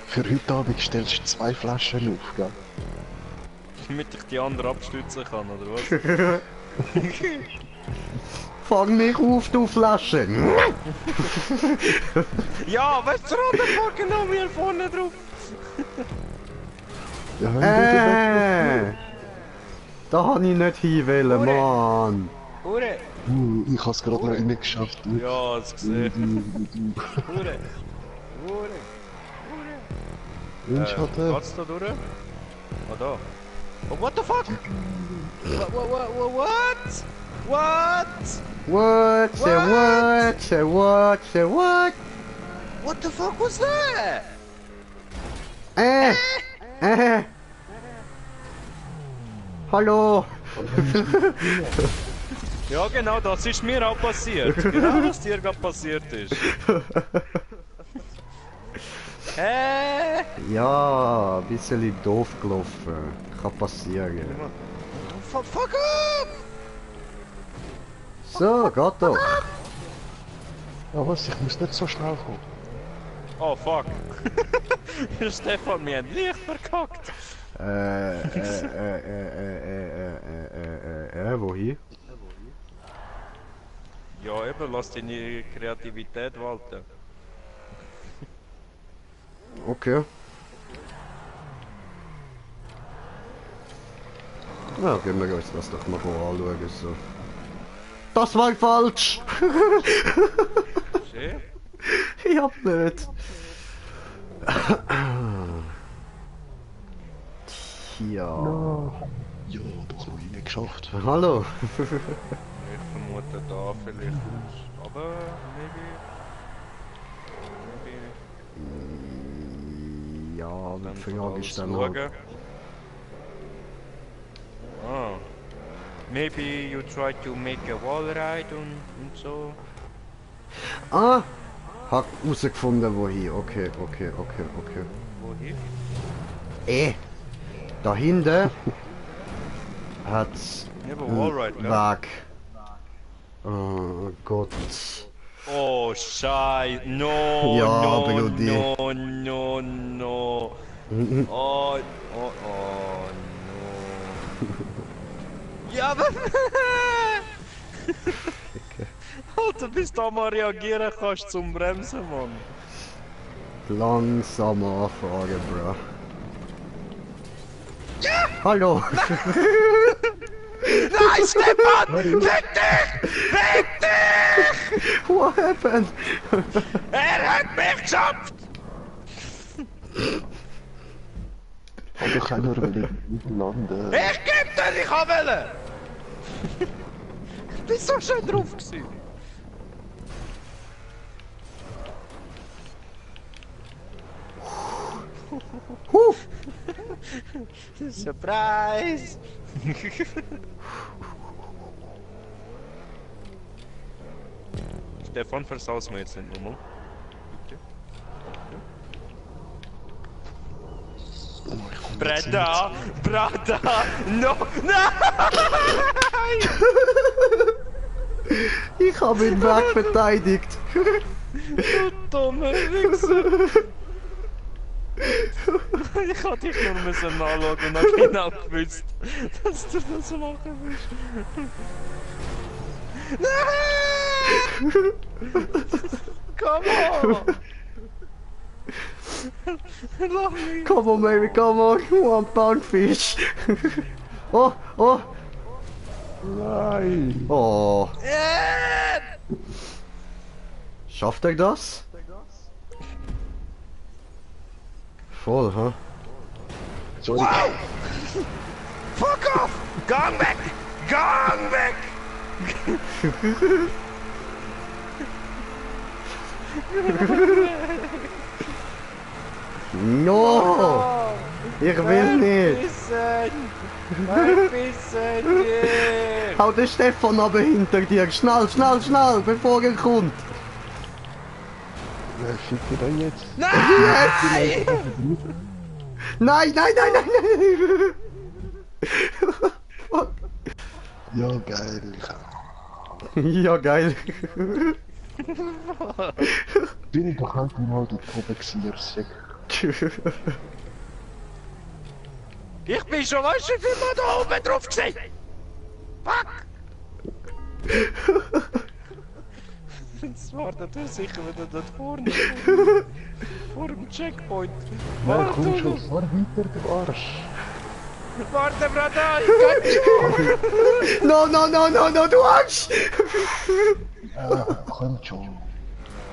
Für heute Abend stellst du 2 Flaschen auf, gell? Damit ich die andere abstützen kann, oder was? Fang mich auf, du Flasche! Ja, weißt du, der fucking noch mir vorne drauf. Ja, Da habe ich nicht hinwählen, Mann! Hure! ich hab's gerade noch nicht geschafft. Ja, das gesehen. Hure! Hure! Windschatten. Geht's da durch? Ah, da. Oh, what the fuck? What? What? What? Say what? Say what? Say what? What the fuck was that? Hallo! Ja genau, das ist mir auch passiert. Genau was dir gerade passiert ist. Hä? Ja, ein bisschen doof gelaufen. Kann passieren. Fuck up! So, geht doch. Ja was, ich muss nicht so schnell kommen. Oh fuck. Stefan, mir ein Licht verkackt. Wohin? Ja eben, lass deine Kreativität walten. Okay. Na, gehen wir uns das doch mal anschauen. So. Das war falsch! Schön. Ich hab nicht. Tja. Ja, doch noch nicht geschafft. Hallo. Ich vermute da vielleicht aus. Aber maybe. Ja, Dann die von Frage alles ist dann schauen. halt. Ah. Maybe you try to make a wall ride und so. Ah! Hab rausgefunden, wohin. Okay. Wohin? Da hinten hat's Ja, aber Wallride, gell? Weg. Oh Gott. Oh, Scheiße. No, Ja, no, Brudi. no, no, no. Oh, no. Ja, aber... Alter, bis du da mal reagieren kannst zum Bremsen, Mann. Langsam anfahren, bro. Ja! Hallo! Nein, Stefan! Weg dich! Weg dich! What happened? Er hat mich geschafft! Aber ich kann nur landen. Ich geb dir, ich kann wollen! Ich bin so schön drauf gewesen. Surprise! Stefan, versaus mir jetzt nicht nochmal. Bitte. Oh, ich komm Breda! Breda! No! Nein! Ich habe ihn Weg verteidigt. Du dummer Wichser! Ich hab dich nur müssen nachschauen und hab genau gewusst, dass du das machen willst. Nein! Come on! Lass mich! Come on, baby, come on. 1 pound fish. Oh. Nein! Oh. Yeah! Schafft er das? Voll, hä? Sorry. Wow! Fuck off! Gang weg! Gang weg! No! Ich will nicht! Ein bisschen dir! Hau den Stefan aber hinter dir! Schnell, bevor er kommt! Wer schickt ihr denn jetzt? Nein! Nein! Fuck. Ja, geil. Ja, geil. Bin ich doch halt mal die Kobexier-Sek. Ich bin schon, weißt du, wie viel Mal da oben drauf gesehen? Fuck! Jetzt wartet er sicher wieder dort vorne. Vor dem Checkpoint. Nein, komm Warte, schon, fahr weiter, du Arsch. warte, Brada, ich kann schon! No, du Arsch! Komm schon.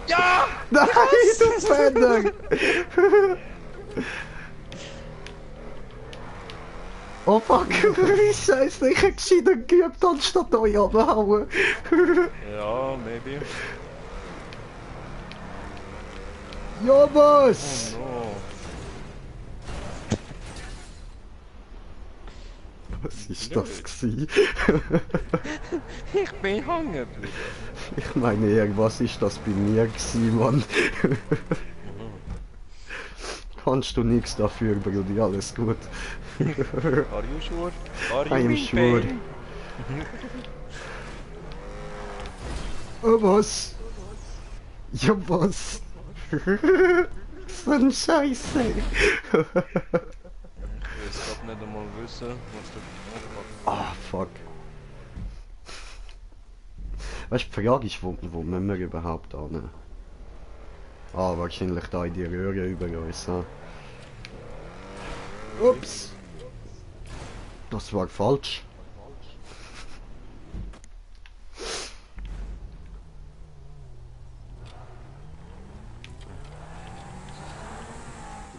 Ja! Nein, du Penner! Oh fuck, Scheiße, ich hätte gescheiter geübt, anstatt euch abhauen. Ja, maybe. Ja, Oh was? no. Was ist das gsi? Ich bin hängen geblieben. Ich meine eher, was ist das bei mir gsi, Mann? Kannst du nichts dafür, Brudi, alles gut. Are you sure? Are you I am in sure. pain? Oh, was? Ja, was? So ein Scheiße. Ich will es gerade nicht einmal wissen, was der... Oh, Ah, fuck. Weißt du, die Frage ist, wo müssen wir überhaupt hin? Ah, wahrscheinlich da in die Röhre über uns. Ha? Ups! Das war falsch.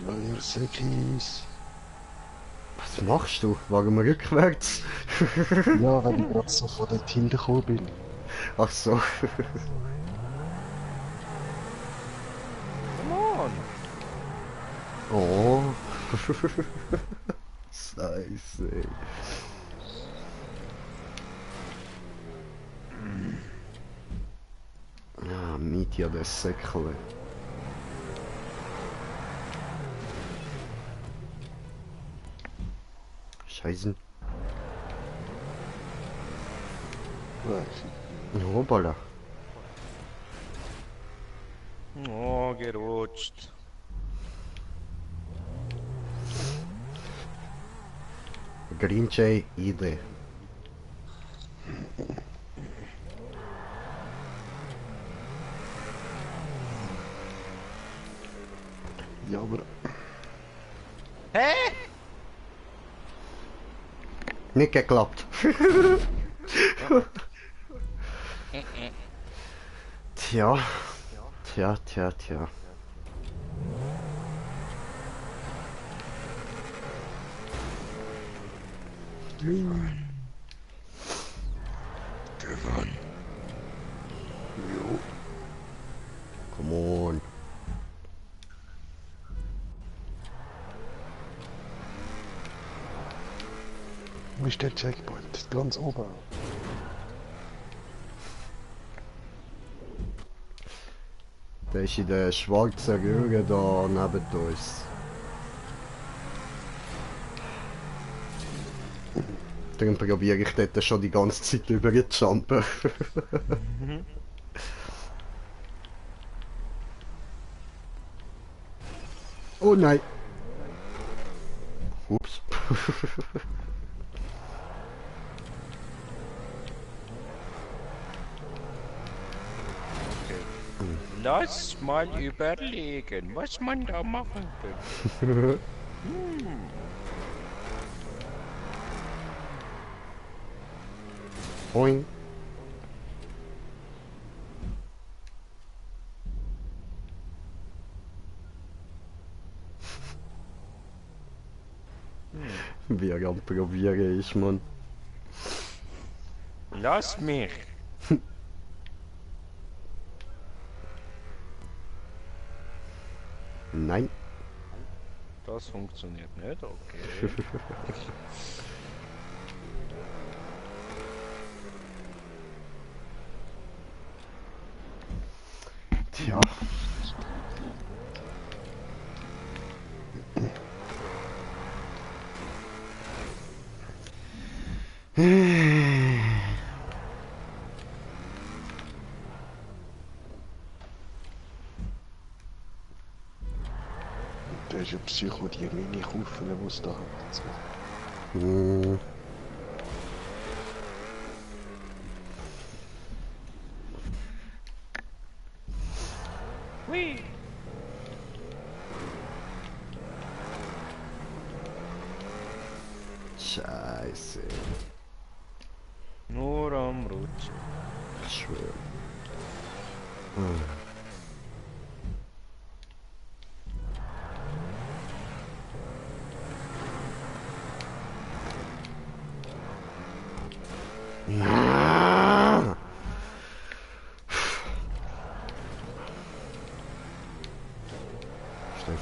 Neuer Säckis. Was machst du? Warum rückwärts? Ja, weil ich gerade so von der Tilde gekommen bin. Ach so. come on! Oh. Scheiße. Ja, Mietja das Säckle. Scheiße. Hoppala. Oh, gerutscht. Green Jay ide. Ja, aber Hä? Nicht geklappt. Tja. Tja. gewonnen. Jo. Come on. Wo ist der Checkpoint? Ganz oben. Der ist in der schwarzen Röhre da neben uns. Darum probiere ich dort schon die ganze Zeit über zu jumpen. Oh nein! Ups. Lass mal überlegen, was man da machen könnte. Boing. Wie er am Probieren ist, Mann. Lass mich. Nein. Das funktioniert nicht, okay. Tja. Der ist ein Psycho, die Mini kaufen, die es da hat. Hm. Hui. Scheiße. Nur am Rutschen. Ich schwöre.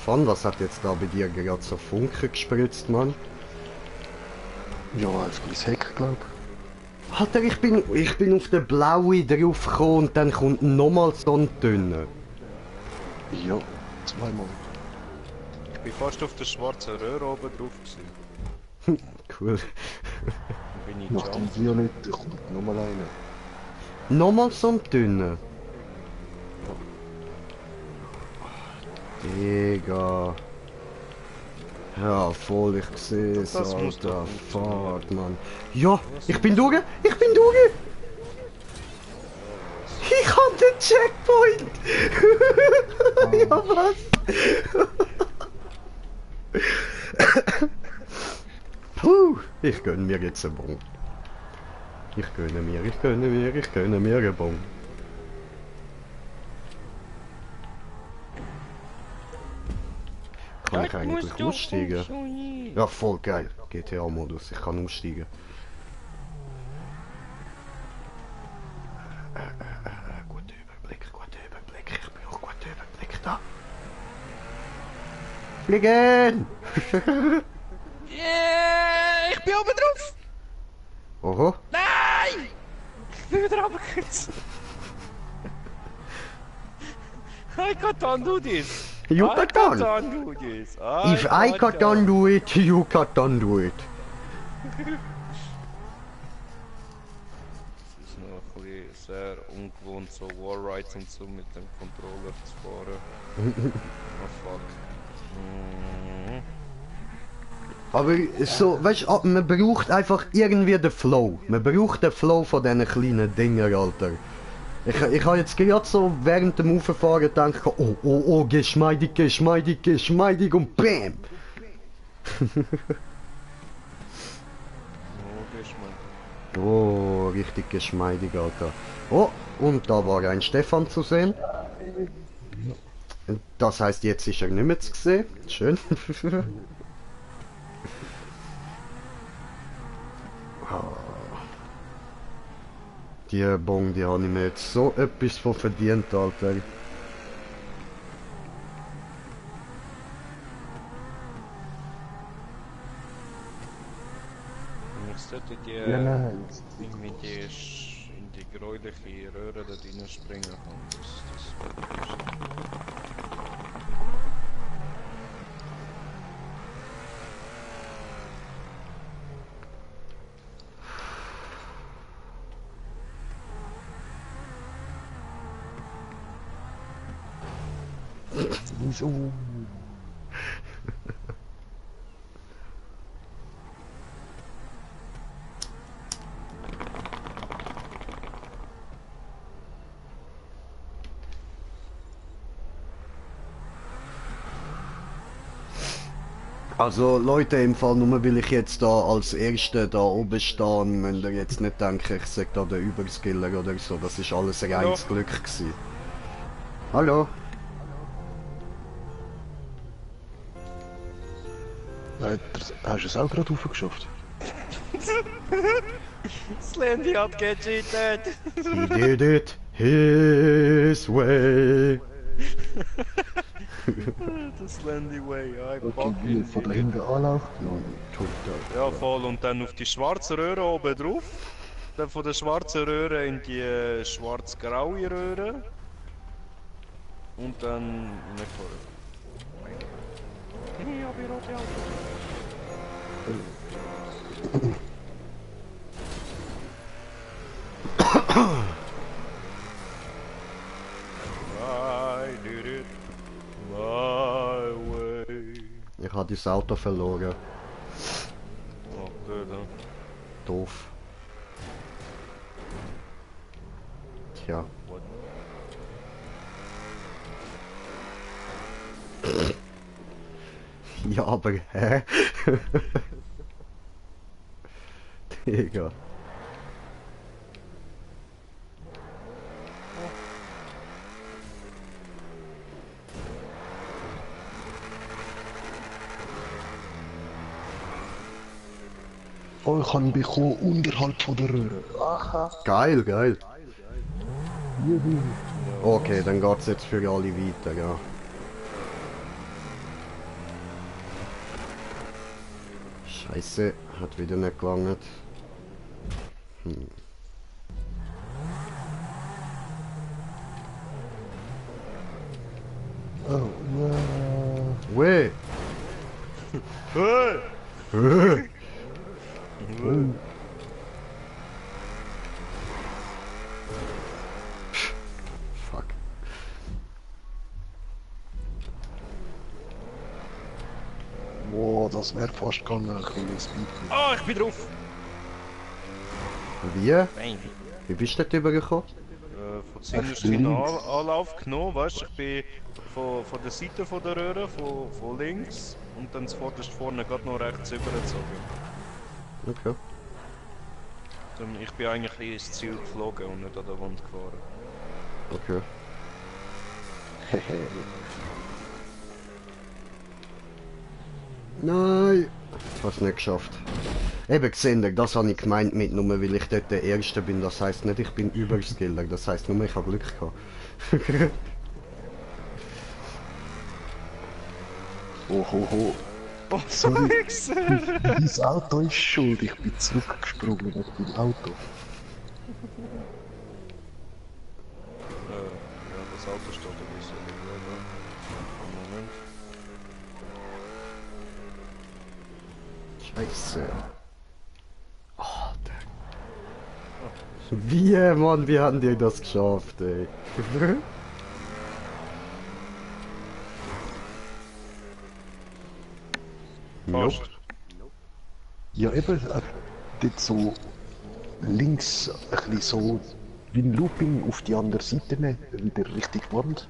Stefan, was hat jetzt da bei dir gerade so Funke gespritzt, Mann? Ja, einfach ins Heck, glaub. Alter, ich bin auf den blauen draufgekommen und dann kommt nochmal so ein dünner. Ja, zweimal. Ich bin fast auf der schwarzen Röhre oben drauf gewesen. Cool. Dann bin ich Nach dem jump. Violetten kommt nochmal einer. Nochmal so ein dünner. Digga. Ja, voll, ich seh's, Das muss Alter. doch Fuck, funktionieren. Mann. Ja, ich bin durch! Ich bin durch! Ich hab den Checkpoint! Ja, was? Puh, ich gönn mir jetzt einen Bon. Ich gönne mir einen Bon. Kann ich eigentlich aussteigen? Ja, voll geil. GTA-Modus, ich kann aussteigen. Guter Überblick. Ich bin auch guter Überblick da. Fliegen! Yeah, ich bin oben drauf! Oho. Nein! Ich bin wieder runtergekürzt. I can't do this! You I can. can't do this! If I can do it, you can do it. Es ist noch ein bisschen sehr ungewohnt, so Warrides und so mit dem Controller zu fahren. Oh fuck. Mhm. Aber so, weißt du, man braucht einfach irgendwie den Flow. Man braucht den Flow von diesen kleinen Dingen, Alter. Ich habe jetzt gerade so während dem Auffahren gedacht, oh, geschmeidig und BAM! Logisch, man. Oh, richtig geschmeidig, Alter. Oh, und da war ein Stefan zu sehen. Das heißt, jetzt ist er nicht mehr zu sehen. Schön. Die Bon, die habe ich mir jetzt so etwas von verdient, Alter. Ich sollte die Nein. irgendwie in die gräuliche Röhre da drinnen springen kann. Wieso? Also Leute, im Fall nur weil ich jetzt da als Erster da oben stehe, müsst ihr jetzt nicht denken, ich sag da der Überskiller oder so. Das ist alles reines Glück gewesen. Hallo? Hast du es auch gerade hochgeschafft? Slendy hat gecheatet! He did it his way. The Slendy way, I Okay, fucking von da did it. hinten anläuft. Ja, voll. Und dann auf die schwarze Röhre oben drauf. Dann von der schwarzen Röhre in die schwarz-graue Röhre. Und dann reingefahren. Ich hab die rote Auto. I did it my way. Ich habe das Auto verloren. Oh, blöd, hè? Doof. Tja. What? Ja, aber hä? Digga. Oh, ich habe ihn bekommen unterhalb von der Röhre. Aha. Geil, geil. Juhu. Okay, dann geht's jetzt für alle weiter, ja. Scheiße, hat wieder nicht gelangt. Oh, Weh! Fuck. Boah, das wäre fast gegangen, ein kleines Speed. Ah, ich bin drauf! Wie? Nein. Wie bist du dort übergekommen? Von zuerst einen Anlauf genommen, weißt du, ich bin von der Seite von der Röhre, von links und dann zuvorderst vorne gerade noch rechts rübergezogen. Okay. Ich bin eigentlich ins Ziel geflogen und nicht an der Wand gefahren. Okay. Nein! Ich hab's nicht geschafft. Eben gesehen, das habe ich gemeint mit nur weil ich dort der Erste bin. Das heisst nicht, ich bin überskiller. Das heisst nur, ich habe Glück gehabt. Oh, ho, ho. Oh, Sorry. Wichser! Dein Auto ist schuld, ich bin zurückgesprungen auf dein Auto. Ja, das Auto steht ein bisschen irgendwo. Moment. Scheiße. Alter. Wie, Mann, wie haben die das geschafft, ey? Fast. Ja, eben, dort so links ein bisschen so wie ein Looping auf die andere Seite nehmen, wieder richtig Wand.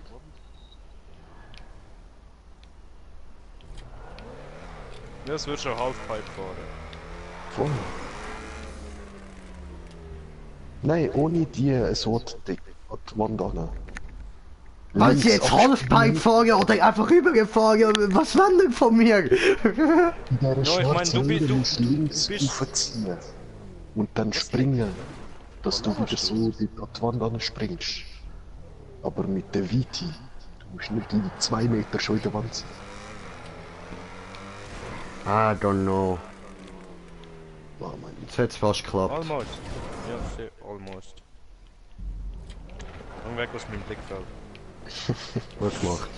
Ja, es wird schon Halfpipe fahren. Voll. Nein, ohne die so an die Wand an. Was jetzt Halfpipe fahren oder einfach rübergefahren? Was wollen denn von mir? In dieser Ja, ich mein, schwarzen du Linie musst links bist- aufziehen und dann springen, dass du wieder so an die Wand anspringst. Aber mit der Weite, du musst nicht 2 Meter schon in der Wand sein. I don't know. Oh Mann. Jetzt hat's fast geklappt. Almost. Ja, sehr almost. Gang weg aus meinem Blickfeld. Gut gemacht.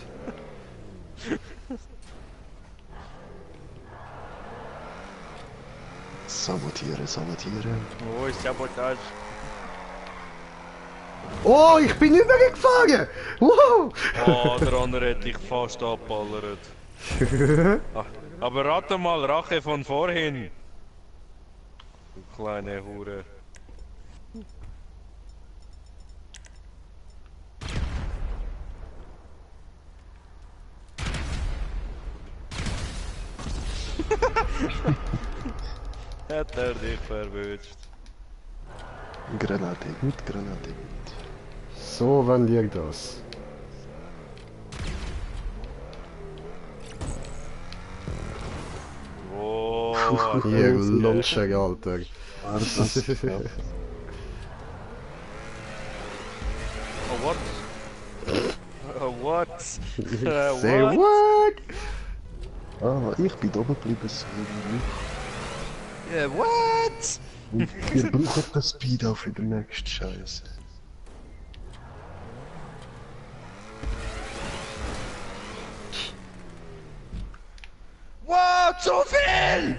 Sabotieren, sabotieren. Wo ist Sabotage? Oh, ich bin übergefahren! Wow! Oh, der andere hätte ich fast abballert. Ah, aber rate mal, Rache von vorhin. Du kleine Hure. Hat er dich verwünscht. Granate, gut, Granate, gut. So, wann dir das? Oh, Ihr Lutscher, Alter. War das? Ja. oh what? What? Say What? what? Ah, ich bin oben geblieben. So Yeah, what? und wir brauchen das Speed auch für den nächsten Scheiß. Wow, zu viel!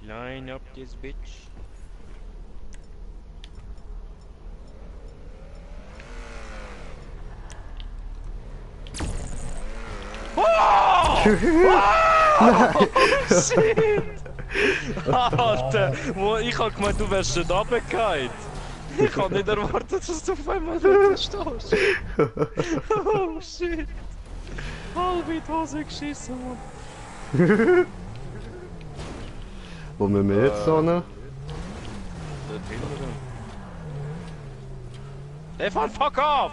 Line up this bitch. Shit! Alter, ich hab gemeint, du wärst schon runtergefallen. Ich hab nicht erwartet, dass du auf einmal dort stehst. Oh shit! Halb in die Hose geschissen, Mann. Wo müssen wir jetzt hin? Dort hinten. Stefan, fuck off!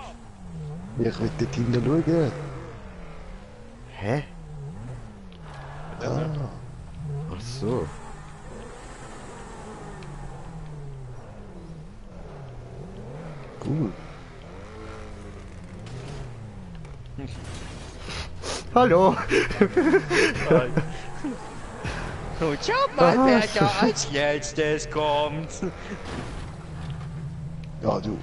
Ich will dort hinten schauen. Hä? Ah, Ach so. Cool. Hallo! Und schau mal, wer da als letztes kommt. Ja, du.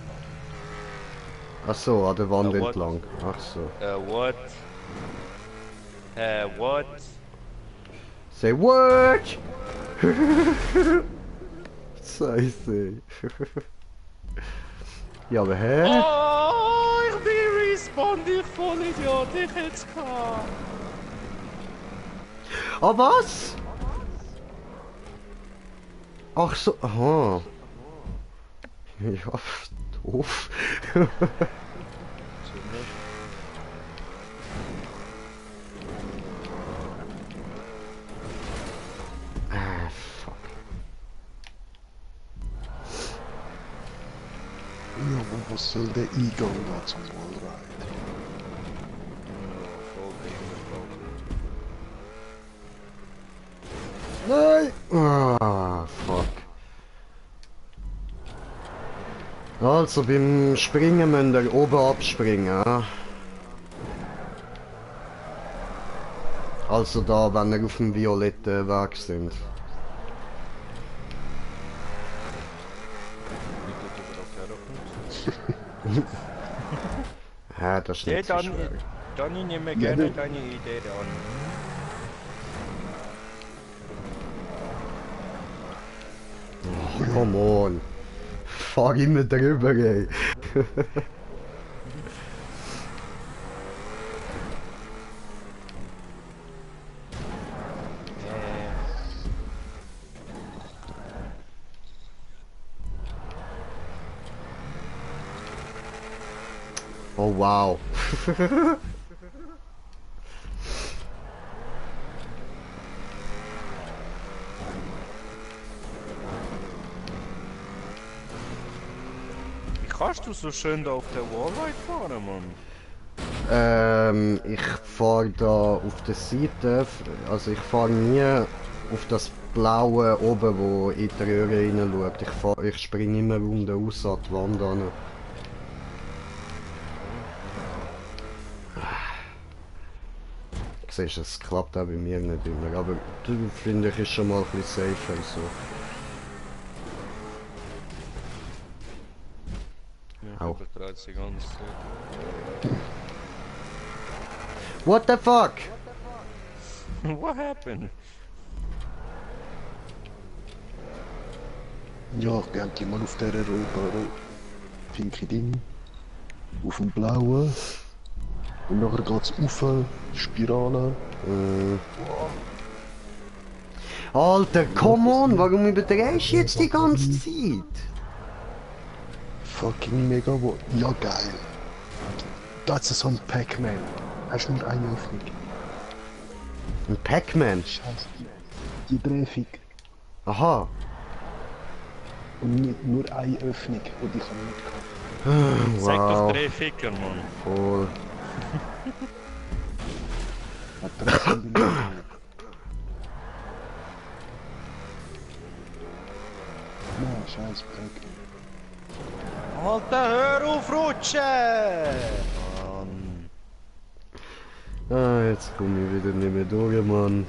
Ach so, an der Wand what? entlang. Ach so. What? What? Say what? Scheiße. Ja, aber hä? Oh, ich bin respawned, ich Vollidiot, ich hätte es gehabt. Ah, was? Ach so, aha. Ja, doof. Ah, fuck. Ja, aber was soll der Eingang da zum Wallride? Nein! Ah, fuck. Also beim Springen müsst ihr oben abspringen. Ja? Also da, wenn ihr auf dem violetten Weg sind. Ja, das ist nicht so schwer. Dann ich nehme gerne deine Idee an. Come on. Fahr immer drüber, ey. Oh wow. Wie kannst du so schön da auf der Wallride fahren, Mann? Ich fahre da auf der Seite, also ich fahre nie auf das blaue oben, wo in die Röhre reinschaut. Ich springe immer runter raus an die Wand an. Siehst du, es klappt auch bei mir nicht immer, aber du finde ich ist schon mal ein bisschen safer so. Ja, Au. ich übertreibe die ganze Zeit. What the fuck? What happened? Ja, ich geh die mal auf der roten pinke Ding. Auf dem blauen. Und nachher geht's rauf, Spirale. Alter, come on, warum überdrehst du jetzt die ganze Zeit? Fucking mega wo. Ja, geil. Das ist so ein Pac-Man. Hast nur eine Öffnung. Ein Pac-Man? Scheiße. Die Drehfig. Aha. Und nicht nur eine Öffnung, und ich kann nicht. Sag doch Wow. drei Ficker, Mann. Voll. Hat trotzdem die Na, scheiß Pac-Man. Alter, hör auf, rutschen! Mann. Ah, jetzt komme ich wieder nicht mehr durch, Mann.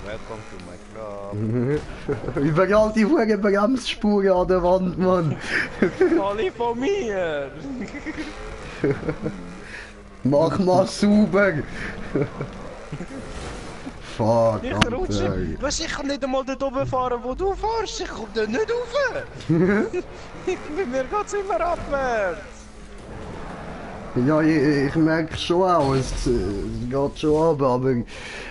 Welcome to my club. Überall die hohen Bremsspuren an der Wand, Mann. Alle von mir! Mach mal sauber. Fuck, Ich Alter. rutsche! Was, ich kann nicht einmal dort oben fahren, wo du fährst! Ich komm dort nicht rauf! Bei mir geht's immer abwärts! Ja, ich merke schon auch, es geht schon ab, aber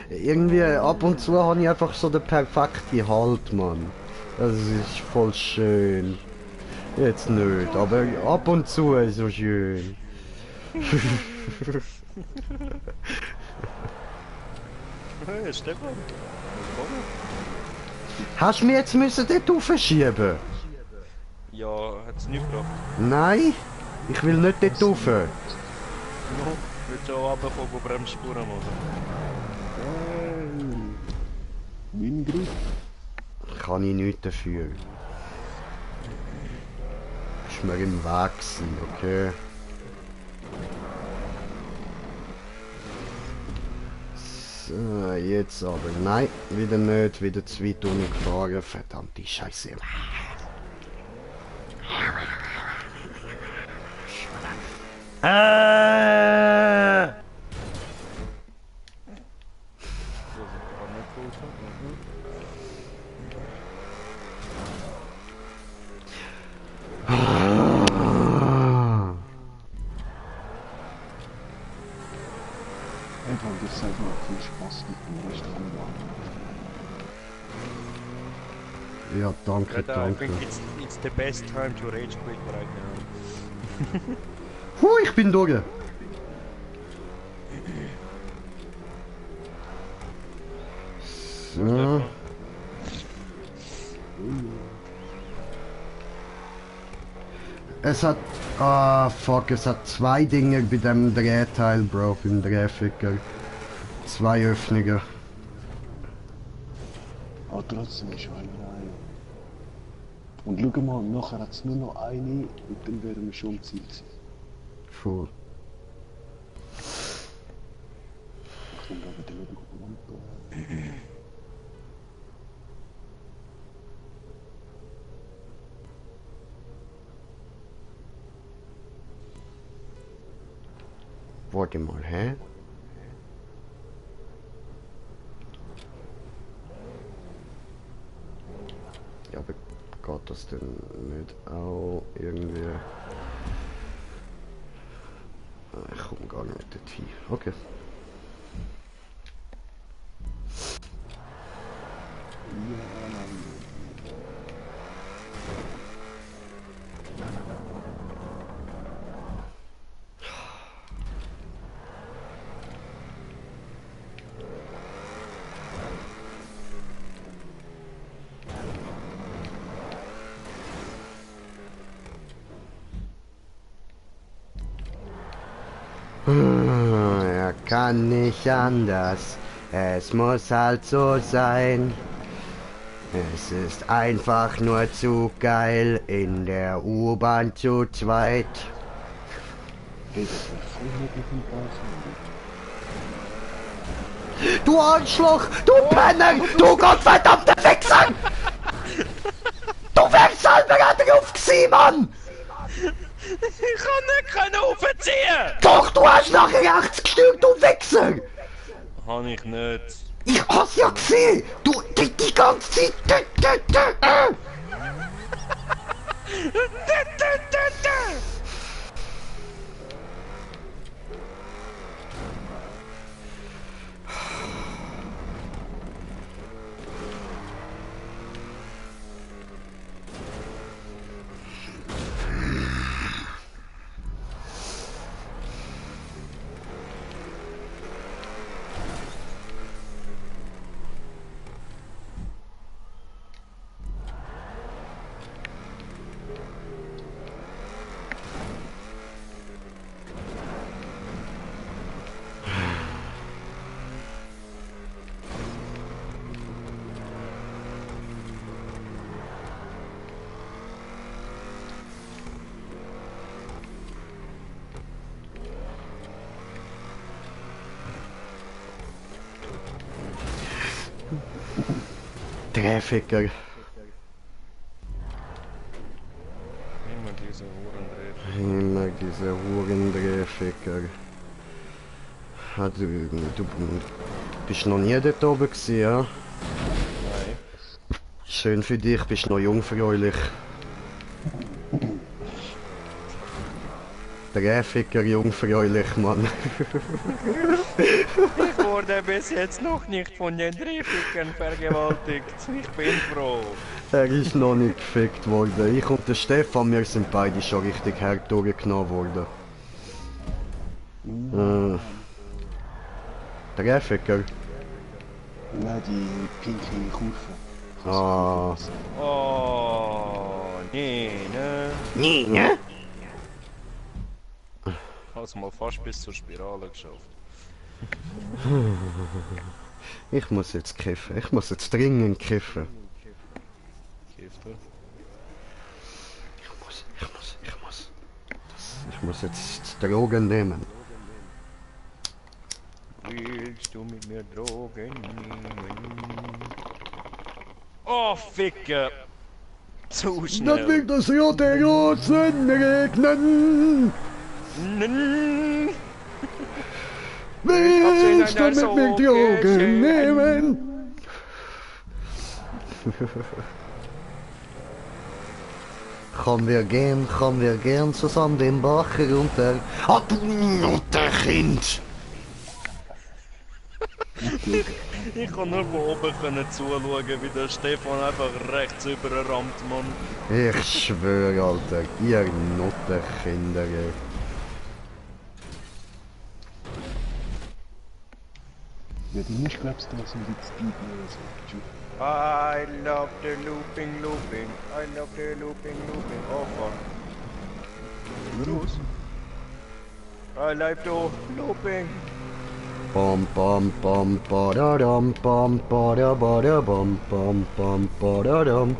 irgendwie ab und zu habe ich einfach so den perfekten Halt, Mann. Das ist voll schön. Jetzt nicht, aber ab und zu ist so schön. Hey, Stefan! Willkommen! Hast du mich jetzt müssen dort aufschieben? Ja, hat's nicht gebracht. Nein, ich will nicht dort rauf. No, willst du auch runterkommen, wo Bremsspuren machen? Wingriff. Kann ich nichts dafür. ist mir im Weg gewesen, okay. So, jetzt aber. Nein, wieder nicht, wieder zu weit gefahren. Verdammte Scheiße. Einfach, das hat noch viel Spaß mit dem Rest vom Jahr. Ja, danke, But I danke. think it's the best time to rage quit right now. Ich bin durch. So. Es hat... Ah, fuck, es hat zwei Dinge bei dem Drehteil, Bro, beim Drehficker. Zwei Öffnungen. Aber trotzdem ist Heilerei. Und schau mal, nachher hat es nur noch eine und dann wären wir schon am Ziel gewesen. Voll. Ich nehme da wieder nicht auf die Lampe. Warte mal, hä? Ja, aber geht das denn nicht auch irgendwie... Ah, ich komme gar nicht dorthin. Okay. Er kann nicht anders, es muss halt so sein. Es ist einfach nur zu geil, in der U-Bahn zu zweit. Geht das nicht voll mit dem Preis? Du Arschloch, du Penner, du gottverdammter Wichser! Du wärst halber drauf gewesen, Mann! Ich kann nicht aufziehen! Doch, du hast nachher rechts gestürmt, du Wichser! Kann ich nicht. Ich hab's ja gesehen! Du, die ganze Zeit! Drehficker. Immer diese Hurendreher. Immer diese Hurendrehficker. Ah, du bist noch nie dort oben gewesen, ja? Nein. Schön für dich, bist noch jungfräulich. Drehficker jungfräulich, Mann. Ich wurde bis jetzt noch nicht von den Drehfickern vergewaltigt. Ich bin froh. Er ist noch nicht gefickt worden. Ich und der Stefan, wir sind beide schon richtig hart durchgenommen worden. Drehficker. Nein, die pinke Kurve. Ah. Oh, nee, ne? Nee, ne? Hast mal fast bis zur Spirale geschafft. Ich muss jetzt kiffen. Ich muss jetzt dringend kiffen. Kifft er? Ich muss. muss jetzt Drogen nehmen. Willst du mit mir Drogen nehmen? Oh, Ficke! Zu Das schnell! wird das rote Rosen regnen! Willst du mit mir Drogen nehmen? Kommen wir gehen zusammen den Bach runter. Ah, du Mutterkind! Ich kann nur von oben zuschauen, wie der Stefan einfach rechts überrammt, Mann. Ich schwöre, Alter, ihr Nutterkinder. Ey. Ja, die nicht glaubst du, dass wir jetzt die so. I love the looping. I love the looping. Oh fuck. Los. I like the looping. Bam bam bam badadam bam bada bada bam bam bam badadam.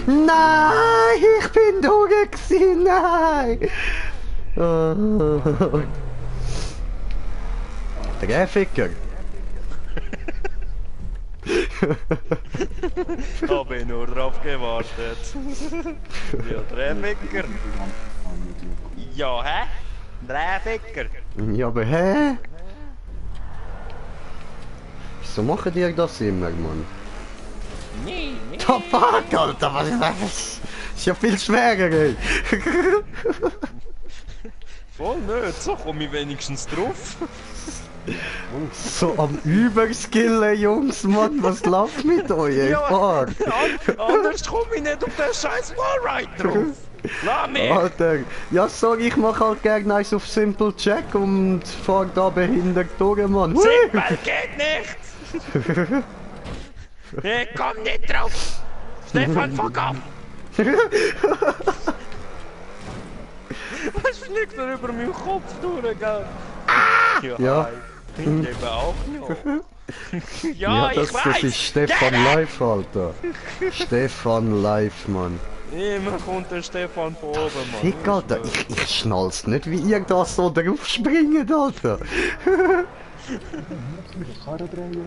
Nein, ich bin da gewesen, nein! Der Ficker! Hab ich nur drauf gewartet. Ja, Drehficker. Ja, hä? Drehficker. Ja, aber hä? Wieso machen die das immer, Mann? Nee. Oh fuck, Alter, was ist das? Ist ja viel schwerer, ey. Voll nicht, so komm ich wenigstens drauf. So am Überskillen, Jungs, Mann, was läuft mit euch, ey? Fuck. Anders komm ich nicht auf den scheiß Wallride drauf. Lass mich! Alter, ja sorry, ich mach halt gerne eins auf Simple Check und fahr da behindert durch, Mann. Hui. Simple geht nicht! Ich komm nicht drauf! Stefan, fuck off! Was fliegt da über meinen Kopf durch, gell? Ja. Ich lebe auch noch. Ja, ja, das, ich weiß! das ist Stefan Live, Alter. Stefan Live, Mann. Immer kommt der Stefan von oben, Mann. Fick, Alter, ich schnall's nicht, wie ihr da so drauf springt, Alter. Karre drehen.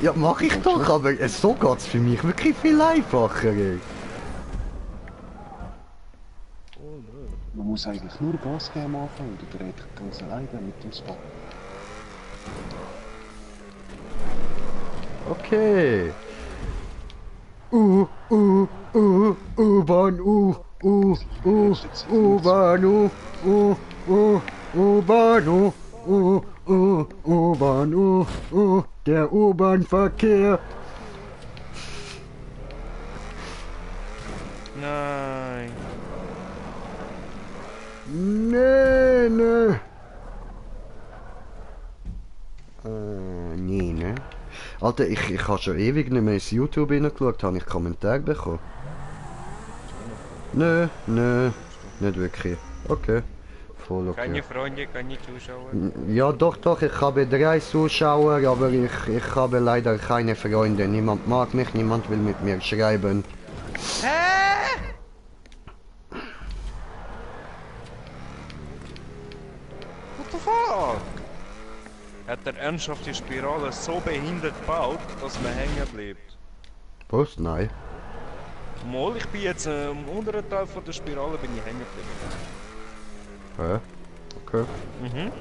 Ja, mach ich doch, aber so geht's für mich wirklich viel einfacher, ey. Man muss eigentlich nur Gas geben am Anfang und du dreht ganz alleine mit dem Spot. Okay. U-Bahn, U-Bahn, U-Bahn, U-Bahn, der U-Bahn-Verkehr. Nein. Nee, ne. Nee, ne. Alter, ich habe schon ewig nicht mehr ins YouTube hineingeschaut, habe ich Kommentare bekommen. Nö, nicht wirklich. Okay, voll okay. Keine Freunde, keine Zuschauer. Ja, doch, ich habe 3 Zuschauer, aber ich habe leider keine Freunde. Niemand mag mich, niemand will mit mir schreiben. Hä? What the fuck? Hat der ernsthaft die Spirale so behindert gebaut, dass man hängen bleibt? Was? Nein. Mal, ich bin jetzt am unteren Teil von der Spirale bin ich hängen geblieben. Hä? Okay. Mhm.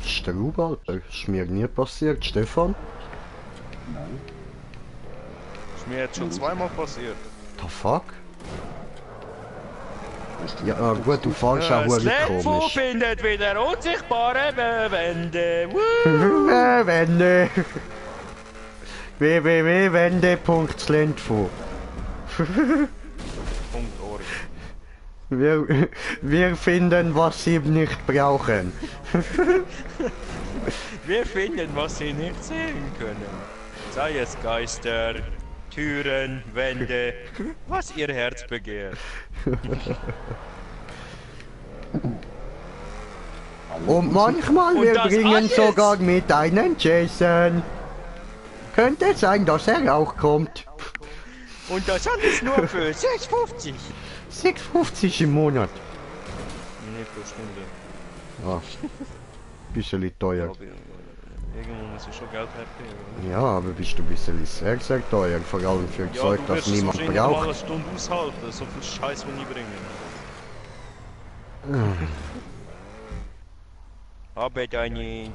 Straub, Alter. Ist mir nie passiert. Stefan? Nein. Ist mir jetzt schon zweimal passiert. The fuck? Ja, gut, du fährst auch Das wirklich Letfo komisch. findet wieder unsichtbare Wände. Wende. www.wende.slentfo. .org. Wir finden, was sie nicht brauchen. Wir finden, was sie nicht sehen können. Sei es Geister, Türen, Wände, was ihr Herz begehrt. Und manchmal Und wir das bringen alles? sogar mit einen Jason. Könnte sein, dass er auch kommt. Und das alles nur für 6,50. 6,50 im Monat. Nee, pro Stunde. Ah, bisschen teuer. Aber irgendwo muss ich schon Geld hergeben. Ja, aber bist du ein bisschen sehr, sehr teuer. Vor allem für Ja, Zeug, du das wirst es niemand wahrscheinlich mal eine braucht. Stunde aushalten, so viel Scheiß, den ich bringe. Habe deine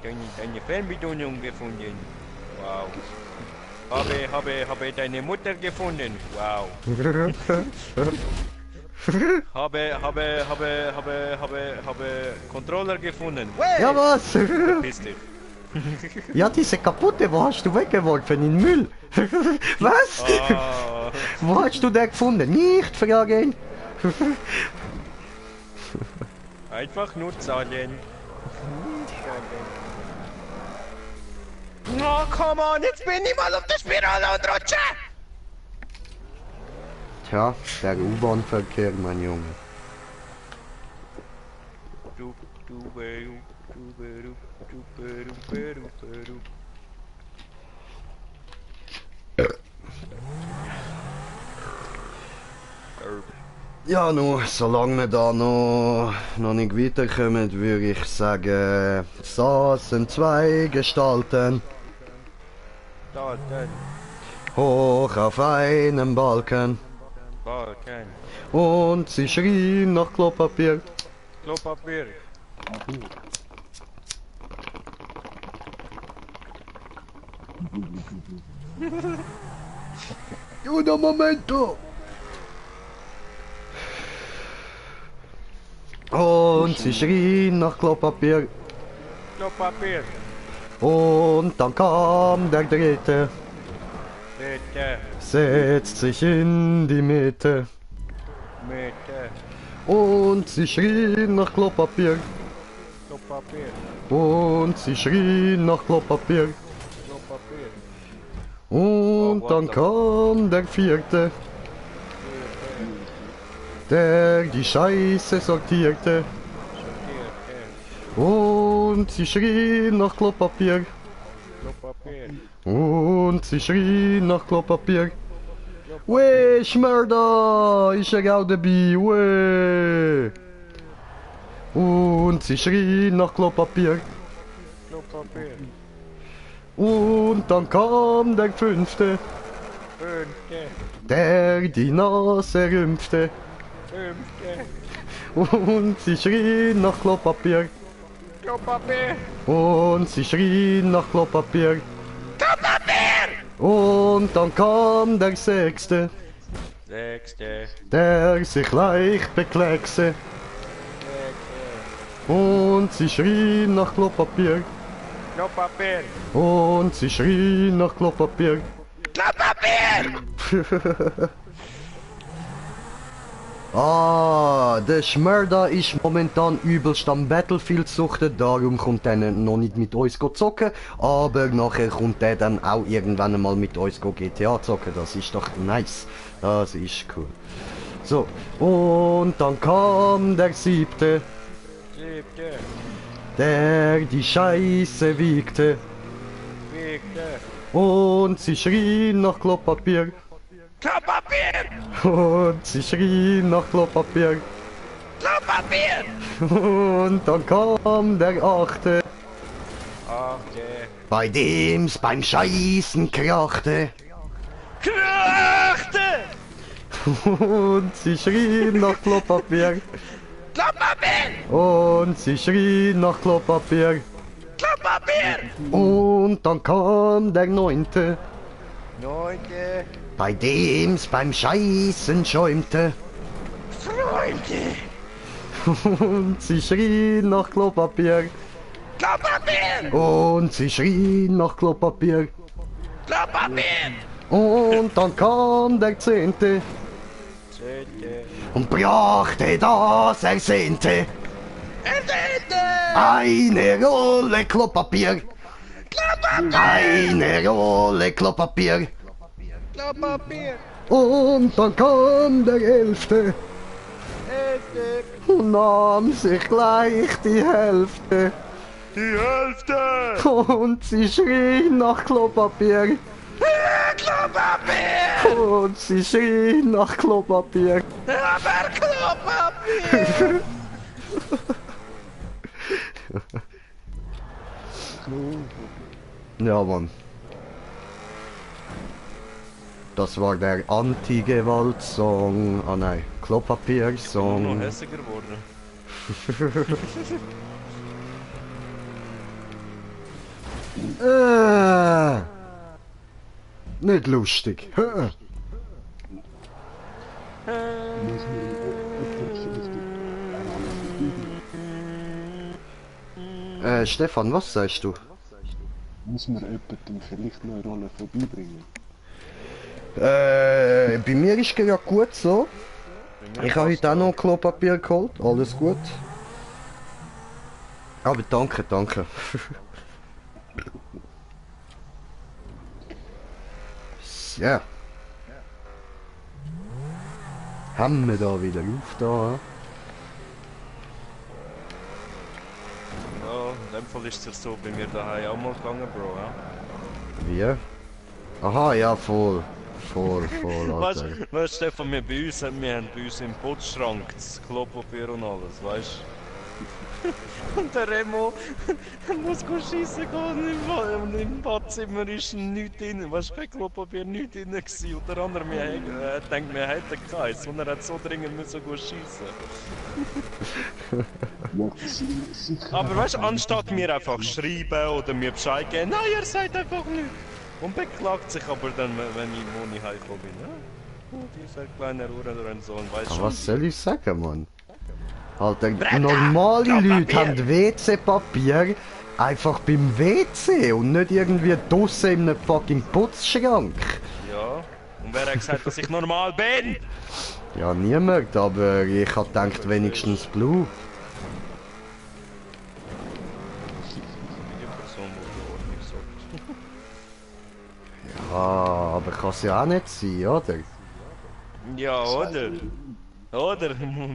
Fernbedienung gefunden. Wow. Habe deine Mutter gefunden. Wow. Habe Controller gefunden. Ja, was? Verpiss dich. Ja, diese kaputte, wo hast du weggeworfen? In den Müll? Was? Ah, Wo hast du den gefunden? Nicht fragen. einfach nur zahlen. Oh, come on, jetzt bin ich mal auf der Spirale und rutsche! Tja, der U-Bahn-Verkehr, mein Junge. Ja, solange wir da noch nicht weiterkommen, würde ich sagen, saßen zwei Gestalten Da, dann, hoch auf einem Balken Balken, und sie schrien nach Klopapier. Klopapier. Un momento! Und sie schrien nach Klopapier. Klopapier. Und dann kam der Dritte, Bitte, setzt sich in die Mitte. bitte, Und sie schrien nach Klopapier. Klopapier, Und sie schrien nach Klopapier. Klopapier. Und dann kam der Vierte, der die Scheiße sortierte. Und sie schrien nach Klopapier. Klopapier, Und sie schrien nach Klopapier. Weh, Schmörder, ist er auch dabei, weh. Und sie schrien nach Klopapier. Klopapier. Und dann kam der Fünfte, Fünfte, der die Nase rümpfte. fünfte, Und sie schrien nach Klopapier. Klopapier, Und sie schrien nach Klopapier. Und dann kam der Sechste, sechste, der sich leicht bekleckste. sechste, Und sie schrien nach Klopapier. Klopapier, Und sie schrien nach Klopapier. Klopapier! Ah, der Schmörder ist momentan übelst am Battlefield suchten, darum kommt er noch nicht mit uns zocken, aber nachher kommt er dann auch irgendwann einmal mit uns GTA zocken, das ist doch nice, das ist cool. So, und dann kam der Siebte, Siebte, der die Scheiße wiegte, wiegte, und sie schrien nach Klopapier, Klopapier, und sie schrien nach Klopapier, Klopapier! und dann kam der Achte, Achte, bei dem's beim Scheißen krachte. Krachte! Und sie schrien nach Klopapier. Klopapier! Und sie schrien nach Klopapier. Klopapier! Und dann kam der Neunte, Neunte, bei dem's beim Scheißen schäumte. Freunde! Und sie schrien nach Klopapier. Klopapier! Und sie schrien nach Klopapier. Klopapier! Und dann kam der Zehnte Zehnte, und brachte das Ersehnte. Ersehnte! Eine Rolle Klopapier. Klopapier! Eine Rolle Klopapier. Klopapier! Und dann kam der Elfte Elfte! und nahm sich gleich die Hälfte. Die Hälfte! Und sie schrien nach Klopapier. Klopapier! Und sie schrien nach Klopapier. Aber Klopapier! Ja, Mann. Das war der Anti-Gewalt-Song. Ah nein, Noch Klopapier-Song. hässiger geworden. Nicht lustig. Stefan, was sagst du? Muss man jemandem vielleicht noch eine Rolle vorbeibringen? Bei mir ist es ja gut so. Ich habe heute auch noch Klopapier geholt, alles gut. Aber danke, danke. Ja. Haben wir da wieder auf da? Ja, in dem Fall ist es so bei mir daheim auch mal gegangen, Bro. Ja? Wie? Aha, ja, voll. Voll, Weißt Alter. du, Stefan, wir haben bei uns im Putzschrank das Klopapier und alles, weißt du? Und der Remo muss schiessen gehen und im Badzimmer ist nichts drin. Weißt du, kein Klopapier, nichts drin gewesen. Unter anderem, wir denkt, wir hätten keins. Und er hat so dringend müssen schiessen. Ja, sicher. Aber weißt du, anstatt mir einfach schreiben oder mir Bescheid geben, nein, er sagt einfach nichts. Und beklagt sich aber dann, wenn ich Moni heimgekommen bin. Ja? Oh, dieser kleine Uhrensohn, weißt Aber schon. was soll ich sagen, Mann? Alter, normale Leute haben WC-Papier einfach beim WC und nicht irgendwie draussen in einem fucking Putzschrank. Ja, und wer hat gesagt, dass ich normal bin? Ja, niemand, aber ich hab gedacht, wenigstens Blue. Die Person, die Ordnung sagt. Ja, aber kann es ja auch nicht sein, oder? Ja, oder? Oder?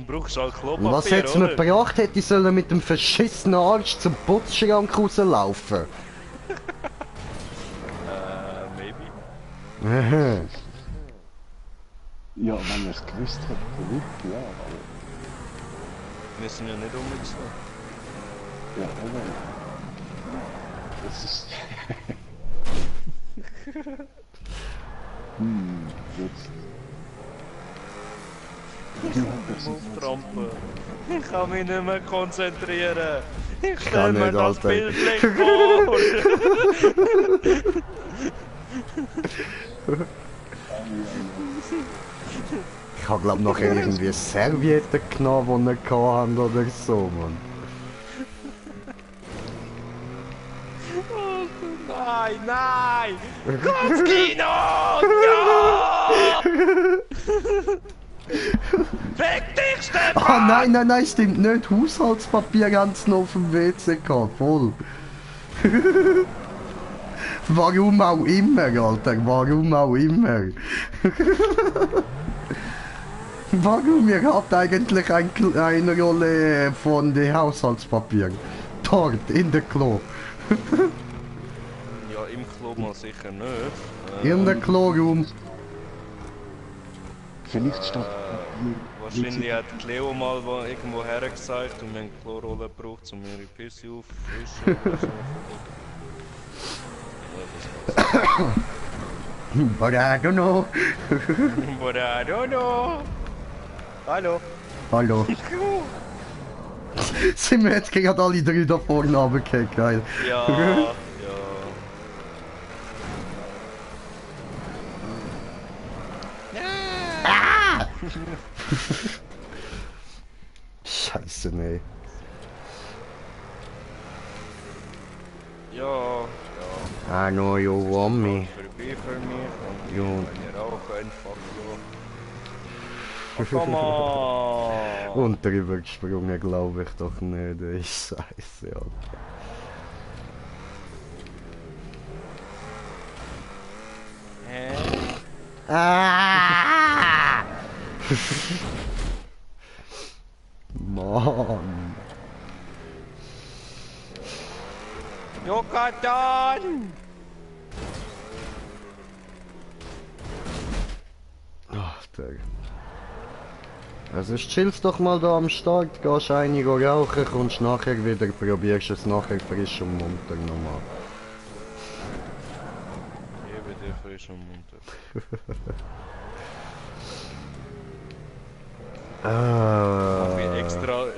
Brauchst halt Klopapier, Und was hätte es mir oder? gebracht, hätte ich sollen mit dem verschissenen Arsch zum Putzschrank rauslaufen? Maybe. Ja, wenn er es gewusst hat, verrückt, ja. Aber, Wir sind ja nicht unbedingt so. ja, aber. Das ist. Jetzt. Trampen. Ich kann mich nicht mehr konzentrieren. Ich kann stell mir nicht, das Alter. Bild nicht vor. Ich hab glaub nachher irgendwie Servietten genommen, die wir hatten oder so, Mann. Nein, nein! Kopfkino! Ja! Fick dich, Stefan! Ah nein, stimmt nicht. Haushaltspapier ganz noch auf dem WC gehabt, voll. Warum auch immer, Alter, warum auch immer. Warum? Ihr habt eigentlich eine Rolle von den Haushaltspapier. Dort, in der Klo. Ja, im Klo mal sicher nicht. In der Kloraum. Vielleicht statt Wahrscheinlich hat Cleo mal irgendwo hergezeigt und wir haben Chlorrolle gebraucht, um ihre Pisse auffrischen. But I don't know. But I don't know. Hallo. Hallo. Sind wir jetzt gerade alle drei da vorne runtergefallen, geil. Ja, ja. Scheiße, nee. Ja, ja. I know you want me. Vorbei für mich und Ja. wenn ihr auch einfach so. Oh, come on! Und drüber gesprungen, glaube ich doch nicht. Ey, Scheiße, Alter. Hä? Ah! Mann. Jokatan! Alter. Also chillst doch mal da am Start, gehst einige rauchen, kommst nachher wieder, probierst es nachher frisch und munter nochmal. Eben dir frisch und munter.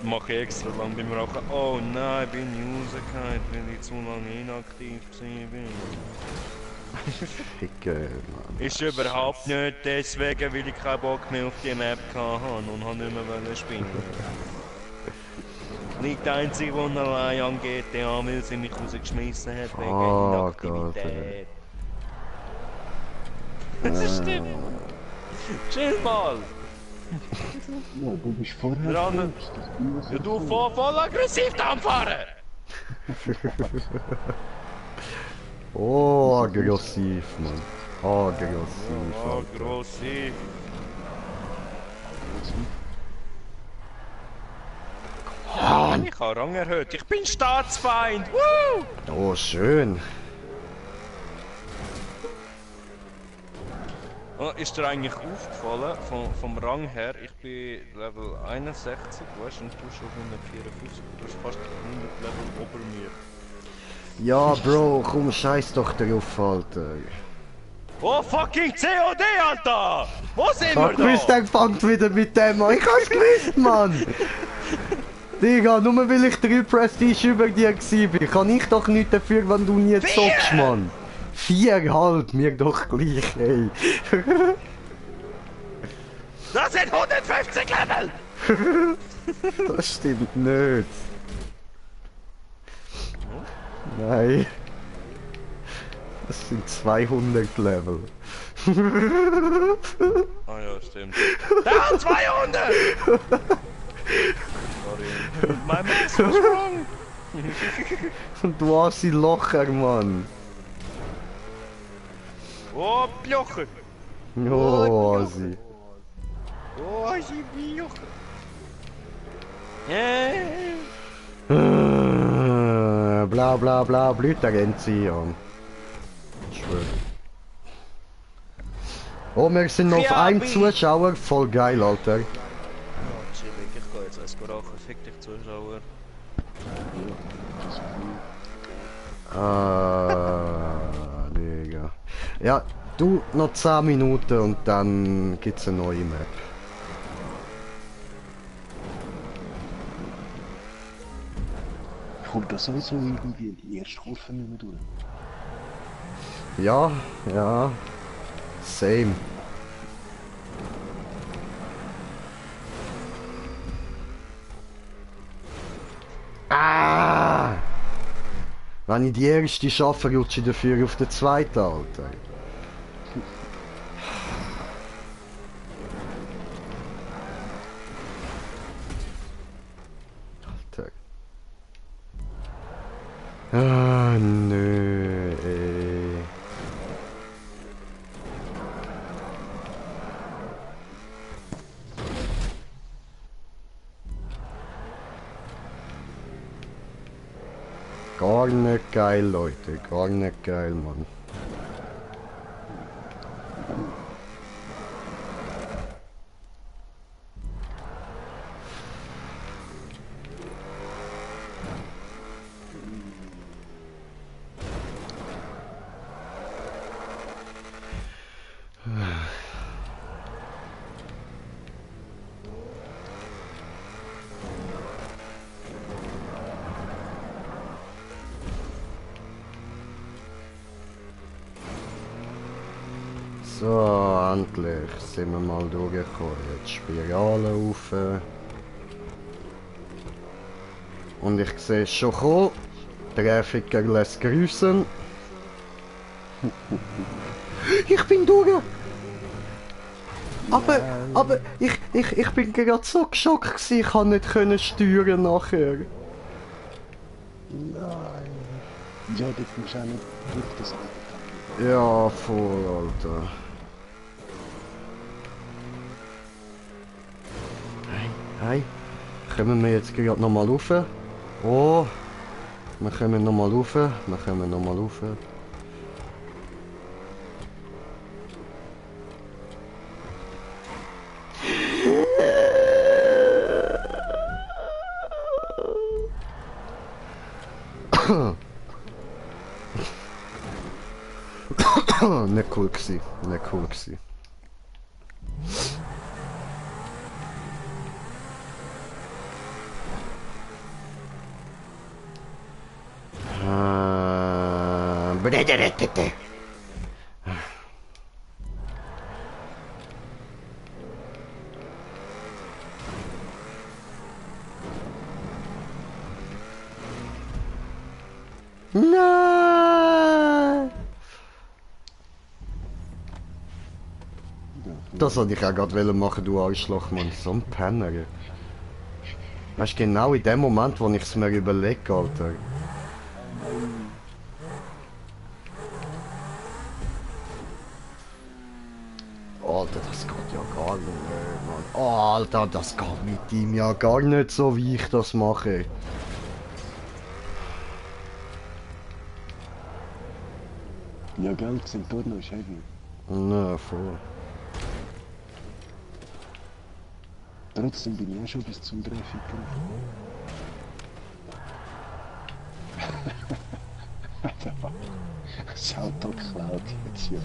Mach ich extra lang beim Rauchen. Oh nein, bin ich rausgefallen, weil ich zu lange inaktiv bin. Ficke, Mann. Ist überhaupt nicht deswegen, weil ich keinen Bock mehr auf die Map hatte und habe nicht mehr spielen. Liegt einzig und allein an GTA, weil sie mich rausgeschmissen hat wegen Inaktivität. Das stimmt. Chill mal! Ja, du bist vorher. Der andere- Ja, du voll aggressiv da am Fahren! Oh, aggressiv, Mann. Aggressiv, Alter. Aggressiv! Mann, ich habe Rang erhöht. Ich bin Staatsfeind! Woo! Oh, schön. Oh, ist dir eigentlich aufgefallen, vom Rang her, ich bin Level 61, weißt du, und du schon 154, du bist fast 100 Level ober mir. Ja, Bro, komm, scheiß doch drauf, Alter. Oh fucking COD, Alter! Wo sind Ich wir hab gewusst, da? er fängt wieder mit dem an. Ich hab's gewusst, Mann! Digga, nur weil ich 3 Prestige über dir war, kann ich doch nicht dafür, wenn du nie zockst, Mann. 4 halt, mir doch gleich, ey. Das sind 150 Level! Das stimmt nicht. Nein. Das sind 200 Level. Ah ja, stimmt. Down 200! Sorry. Mein Max was wrong! Und du hast die Locher, Mann. Oh, Bjoche! Oh, Asi. Oh, ich Bjoche! Bla bla bla, Blüterenziehung. Schwör. Oh, wir sind auf Ja, einen wie? Zuschauer, voll geil, Alter. Oh, chillig, ich geh jetzt erst rauchen. Fick dich, Zuschauer. Digga. Ja, du, noch 10 Minuten und dann gibt's eine neue Map. Kommt das sowieso irgendwie in die erste Kurve nicht mehr durch? Ja, ja. Same. Ah! Wenn ich die erste schaffe, rutsche ich dafür auf den zweiten, Alter. Alter. Ah, nö, ey. Gar nicht geil, Leute. Gar nicht geil, Mann. So, endlich sind wir mal durchgekommen. Jetzt Spirale rauf. Und ich sehe es schon kommen. Traffiker lässt grüßen. Ich bin durch! Aber ich bin gerade so geschockt gewesen, ich konnte nicht können steuern nachher. Nein. Ja, das ist auch nicht durch das Auto. Ja, voll, Alter. Hey, kommen wir jetzt gerade nochmal rauf? Oh, wir kommen nochmal rauf, wir kommen nochmal rauf. Nicht cool gsi, nicht cool gsi. Bitte. Nein! Das wollte ich auch gerade machen, du Arschloch, Mann. So ein Penner. Weißt du, genau in dem Moment, wo ich es mir überlege, Alter. Alter, das geht ja gar nicht, Mann. Alter, das geht mit ihm ja gar nicht so, wie ich das mache. Ja, Geld sind dort noch heavy. Na, voll. Trotzdem bin ich auch schon bis zum Treffer gekommen. Das Auto geklaut jetzt hier.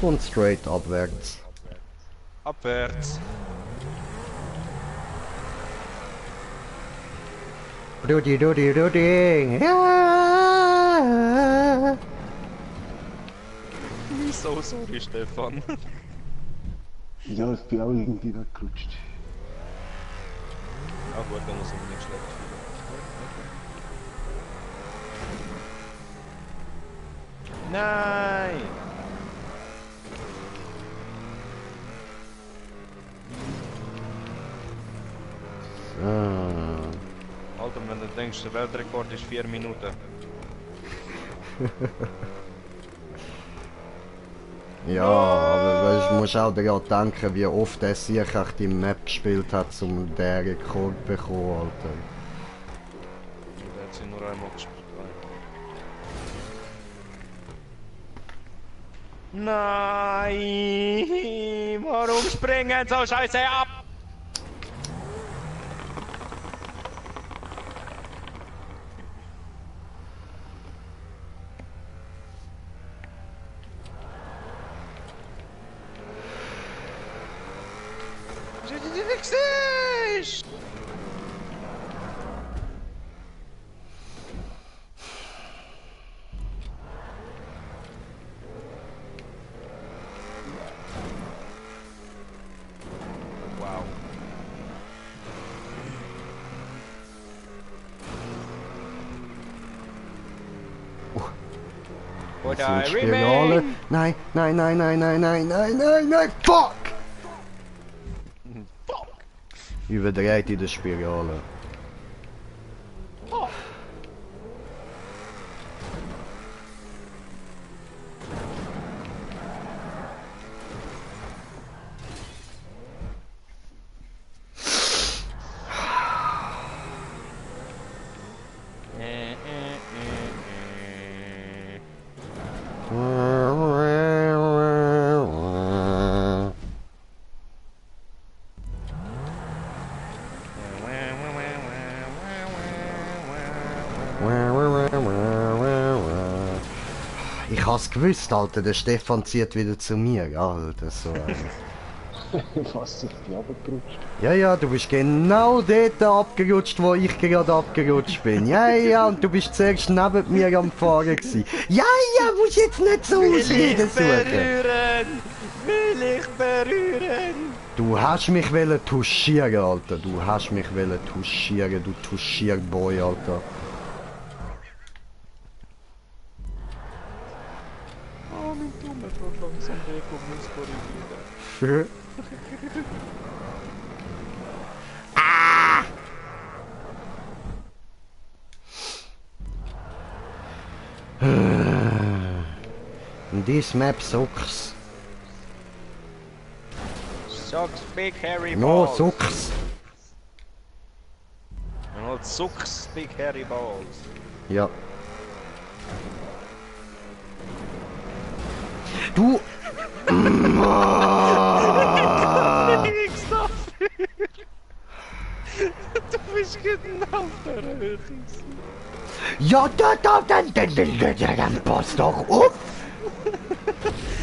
Und straight abwärts. Abwärts. Rudi. Ja. So sorry, Stefan. Ja, ich bin auch irgendwie weggerutscht. Ah gut, dann muss ich mich nicht schlecht fühlen. Nein! Alter, wenn du denkst, der Weltrekord ist 4 Minuten. Ja, aber weißt, du musst auch daran denken, wie oft er sich echt die Map gespielt hat, um den Rekord zu bekommen, Alter. Der hat sie nur einmal gespielt. Nein! Warum springen so scheiße ab? Siehst! Wow. Would I Spirale. remain? Nein, fuck! Fuck! Überdreht in der Spirale. Oh. Ich hab's gewusst, Alter, der Stefan zieht wieder zu mir, Alter, so. Was, ich bin runtergerutscht. Ja, du bist genau dort abgerutscht, wo ich gerade abgerutscht bin. Ja, und du bist zuerst neben mir am Fahren gewesen. Ja, musst jetzt nicht so Ausreden suchen. Will ich berühren? Du hast mich wollen touchieren, Alter. Du hast mich wollen touchieren, du Touchierboy, Alter. Oh, mein Daumen tut langsam weg und muss korrigieren. This map sucks. Sucks big hairy No, balls. sucks. No, it sucks big hairy balls. Ja. Du... Nix dafür! Du bist genau auf der Höhe. Ja, dann pass doch auf!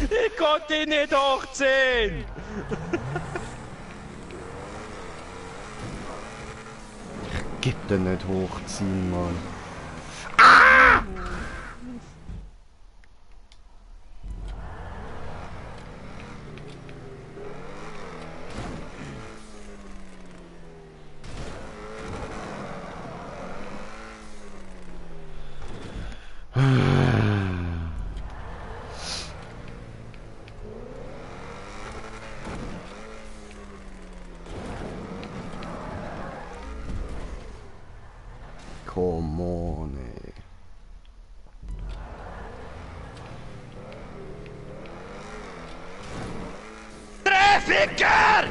Ich konnte nicht hochziehen! Gib dir nicht hochziehen, Mann. Come on, ey. Ficker!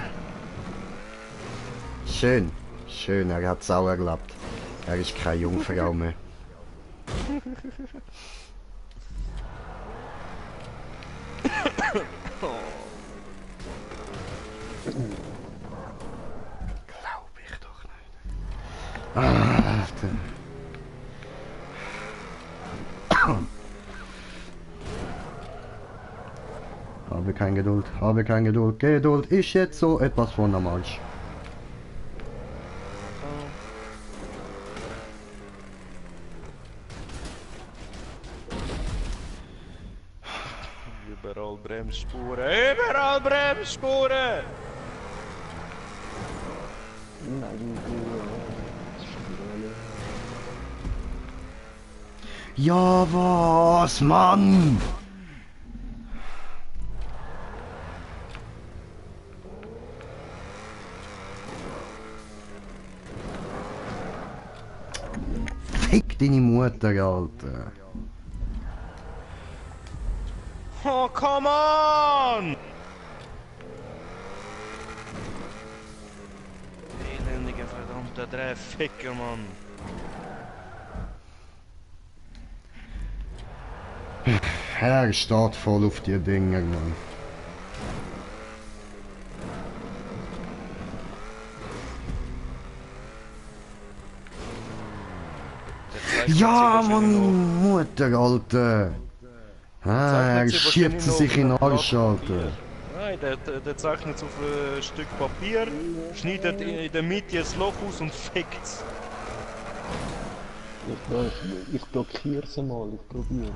Schön, schön, er hat sauer geklappt. Er ist keine Jungfrau mehr. Glaube ich doch nicht. Alter. Habe keine Geduld, habe keine Geduld. Geduld ist jetzt so etwas von am Arsch. Überall Bremsspuren, überall Bremsspuren! Ja, was, Mann? Fick deine Mutter, Alter. Oh, come on! Elendiger verdammter Drehficker, Mann. Er steht voll auf die Dinger, Mann. Ja, Mann, Mutter, Alter. Ah, er schiebt sie sich in den Arsch, Alter. Nein, der zeichnet es auf ein Stück Papier, schneidet in der Mitte ein Loch aus und fickt's. Ich blockiere sie mal, ich probiere.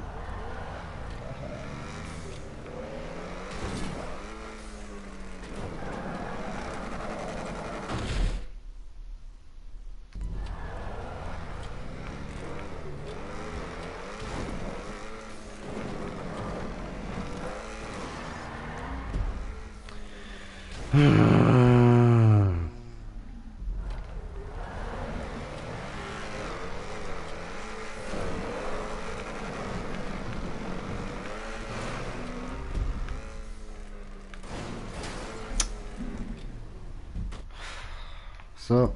So,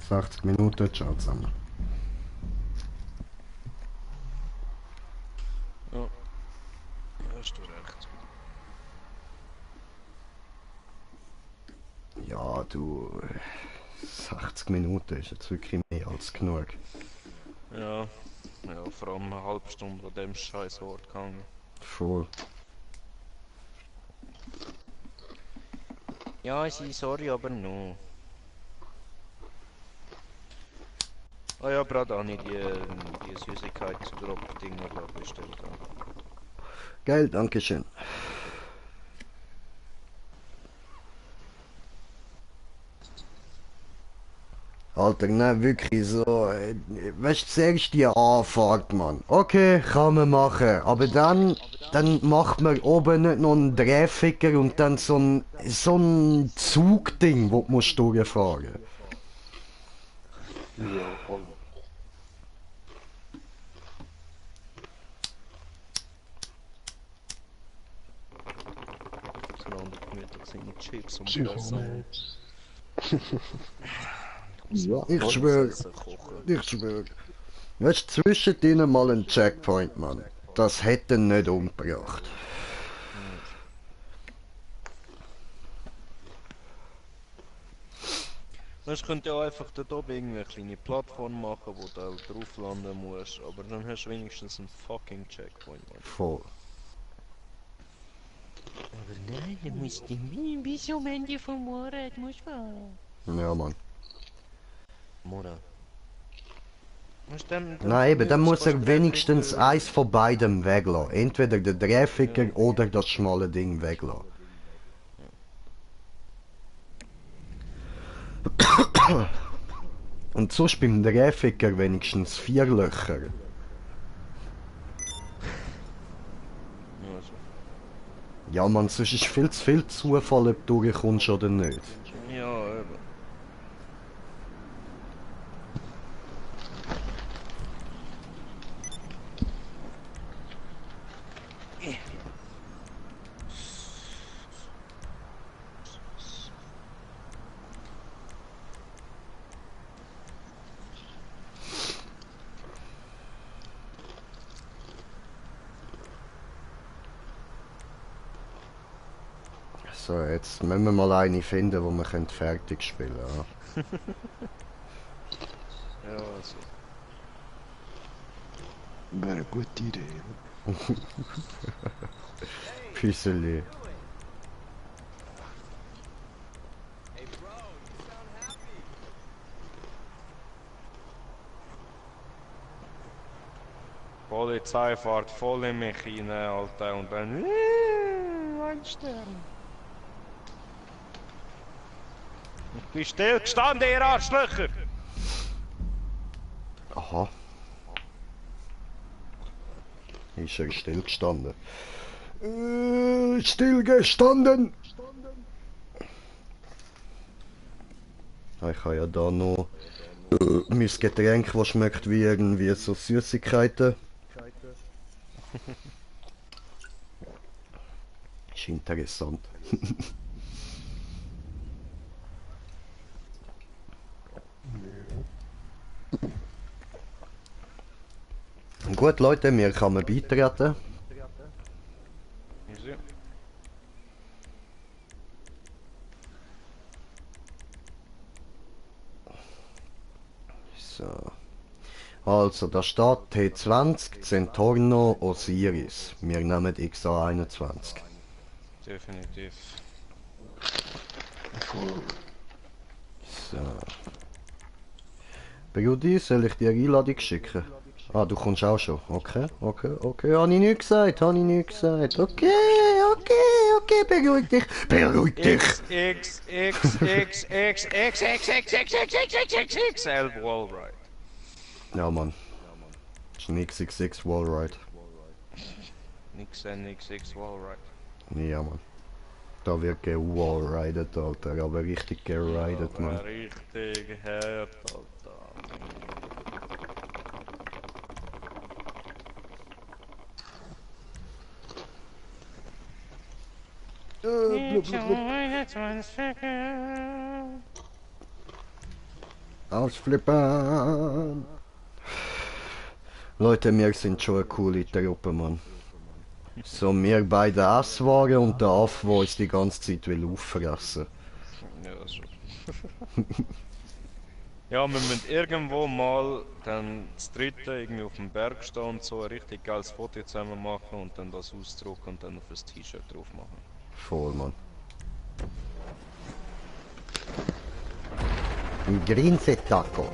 60 Minuten, ciao zusammen. Ja, hast du recht. Ja, du... 60 Minuten ist jetzt wirklich mehr als genug. Ja, vor allem eine halbe Stunde an dem scheiß Ort gegangen. Voll. Ja, sorry, aber no. Ah ja, gerade habe ich die Süßigkeiten zu Drop-Dinger bestellt. Geil, danke schön. Alter, ne, wirklich so, weißt du, zuerst die Anfahrt, Mann. Okay, kann man machen, aber dann macht man oben nicht noch einen Drehficker und dann so ein Zugding, wo du musst durchfahren. Ja, voll. Das landet gemütlich seine Chips und Psychonet. Ja, ich schwöre, ich schwöre. Weißt du, zwischen denen mal ein Checkpoint, Mann. Das hätte ihn nicht umgebracht. Sonst könnt ihr auch einfach dort oben irgendwie eine kleine Plattform machen, wo du halt drauf landen musst. Aber dann hast du wenigstens einen fucking Checkpoint, Mann. Voll. Aber nein, du musst bis zum Ende vom Moorrad fahren. Ja, Mann. Mora. Dann Nein, eben, dann muss er wenigstens eins von beidem weglassen. Entweder den Dreificker oder das schmale Ding weglassen. Und sonst beim Dreificker wenigstens 4 Löcher. Also. Ja, Mann, sonst ist viel zu viel Zufall, ob du durchkommst oder nicht. Ja, eben. So, jetzt müssen wir mal eine finden, wo wir fertig spielen können. Ja, also. Wäre eine gute Idee. Füßeli. Polizei fährt voll in mich rein, Alter, und dann... Ein Stern. Ich bin still gestanden, ihr Arschlöcher! Aha. Ist er stillgestanden? Stillgestanden! Ich habe ja da noch mein Getränk, das schmeckt wie irgendwie so Süßigkeiten. Ist interessant. Gut, Leute, mir kann man beitreten. Easy. So. Also, da steht T20, Centorno, Osiris. Wir nehmen XA21. Definitiv. So. Brudi, soll ich dir eine Einladung schicken? Ah, du kommst auch schon. Okay, okay, okay. Habe ich nicht gesagt, habe ich nicht gesagt. Okay, okay, okay, beruhig dich. Beruhig dich. XXXXXXXXXXXXL Wallride. Ja, Mann. Das ist ein XXX Wallride. Nix NXX Wallride. Ja, Mann. Da wird gewallridet, Alter. Aber richtig geridet, Mann. Richtig hart, Alter. Ausflippen! Leute, wir sind schon eine coole Truppe, Mann. So, wir beide Esswaren und der Affe, der uns die ganze Zeit will auffressen. Ja, schon. Ja, wir müssen irgendwo mal dann das dritte irgendwie auf dem Berg stehen und so ein richtig geiles Foto zusammen machen und dann das ausdrucken und dann auf das T-Shirt drauf machen. Voll, Mann. Ein Grinse-Taco.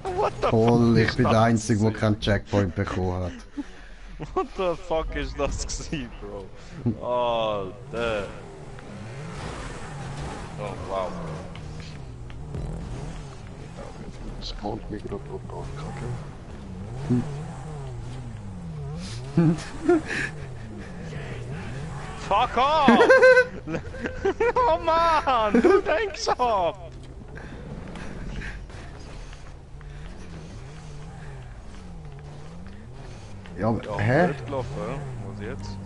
What the Voll, fuck ich ist bin der das Einzige, der gewesen? keinen Checkpoint bekommen hat. What the fuck ist das gewesen, Bro? Alter. Oh, wow. Spawnt mir gerade auf Kacke. Fuck off! Oh man, du denkst ab! Ja, aber, Ja, hä? blöd gelaufen, was jetzt?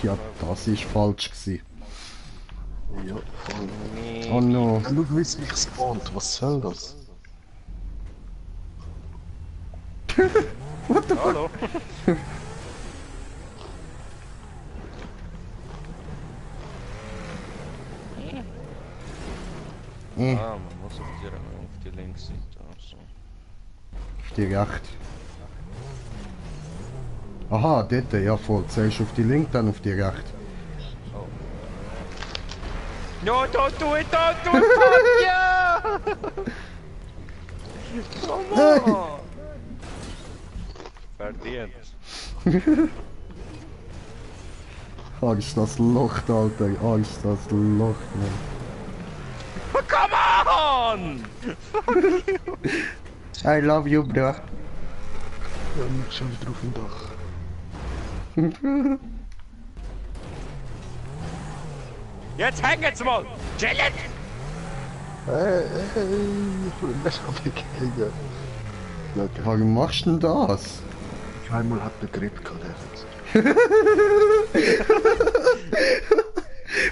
Ja, das ist falsch gewesen. Ja, voll. Oh no. Schau, wie es mich spawnt. Was soll das? Hallo? Ah, man muss auf die Linksseite. Also. Auf die rechte. Aha, dort, ja voll. Zuerst auf die linke, dann auf die rechte. No, don't do it, fuck yeah! Come on! Verdient. Angst, das Loch, Alter. Angst, das Loch, Mann. Come on! I love you, bro. Ja, ich schon wieder auf dem Dach. Jetzt hängen's mal! Chillen! Hey, ich will nicht auf die Gegend. Ja, Warum machst du denn das? einmal hat der Grip gehabt.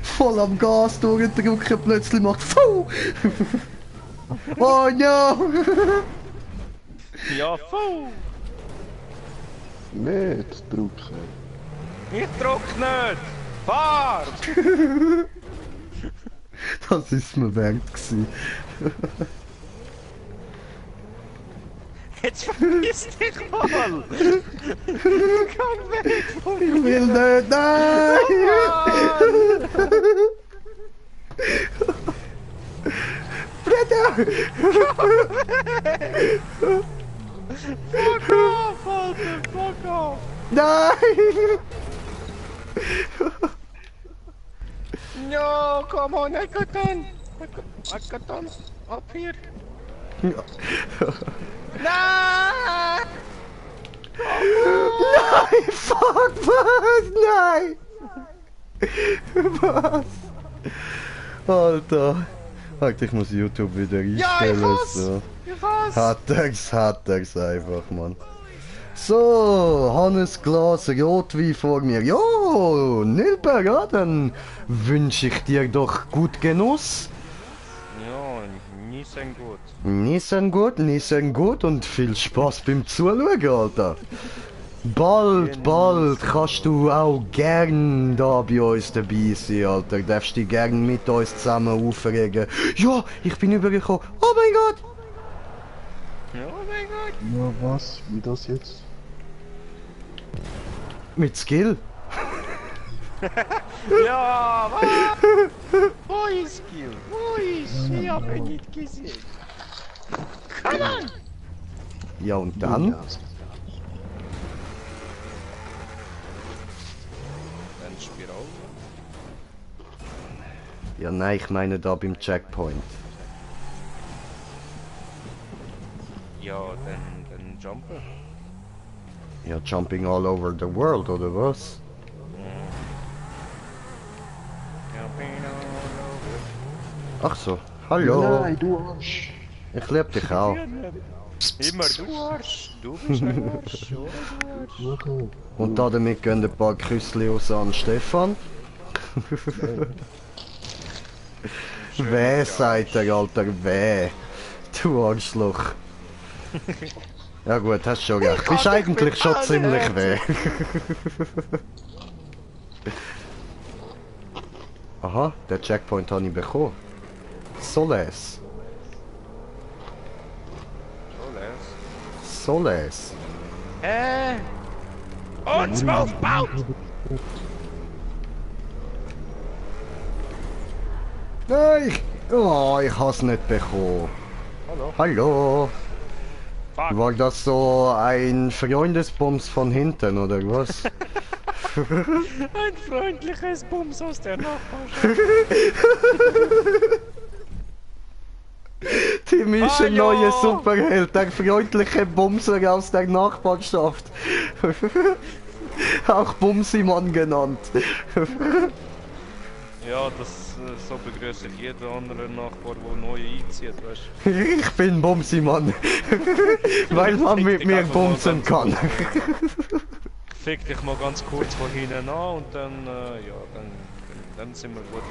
Voll am Gas durchdrücken, plötzlich macht Fuh! Oh no! Ja, fu! Nicht drücken. Ich druck nicht! Fahr! Das ist mir wert gewesen. Jetzt verpiss dich mal! Komm weg von Ich will nicht, nein! Bruder! Fuck off, Alter! Fuck off! Nein! No, come on, I got on! I got on! Up here! Nein! Nein! Fuck, was? Nein! Was? Alter! Alter, ich muss YouTube wieder Ja, einstellen. ich hasse! So. Ich hasse! Hat er's einfach, Mann. So, Hannes Glas Rotwein vor mir. Jo, Nilber, ja, dann wünsche ich dir doch gut Genuss. Ja, nie sein gut. Niesen gut und viel Spaß beim Zuschauen, Alter. Bald kannst du auch gern da bei uns dabei sein, Alter. Darfst dich gern mit uns zusammen aufregen. Ja, ich bin übergekommen. Oh mein Gott! Oh mein Gott! Ja, was? Wie das jetzt? Mit Skill. Ja, was? Wo ist Kill? Wo ist? Ich hab ihn nicht gesehen. Come on! Ja, und dann? Ja, Dann Spiral. Ja, nein, ich meine da beim Checkpoint. Ja, dann jumpen. Ja, jumping all over the world, oder was? Jumping all over. Ach so, hallo. Nein, du Arsch! Ich lieb dich auch. Immer du Arsch. Du bist ein Arsch. Oder du Arsch. Und damit gehen ein paar Küssli raus an Stefan. Weh, sagt er, Alter, weh. Du Arschloch. Ja gut, hast schon recht. Bist eigentlich schon ziemlich weh. Aha, den Checkpoint habe ich bekommen. Soles. Soles. Und 12 baut! Nein, ich has nicht bekommen. Hallo. Hallo. Fuck. War das so ein Freundesbums von hinten, oder was? Ein freundliches Bums aus der Nachbarschaft. Tim ist ein Hallo. neuer Superheld, der freundliche Bumser aus der Nachbarschaft. Auch Bumsimann genannt. Ja, so begrüßt jeder andere Nachbar, der neu einzieht, weißt du. Ich bin Bumsimann. Weil man mit mir bumsen kann. fick dich mal ganz kurz von hinten an und dann, ja, dann sind wir gut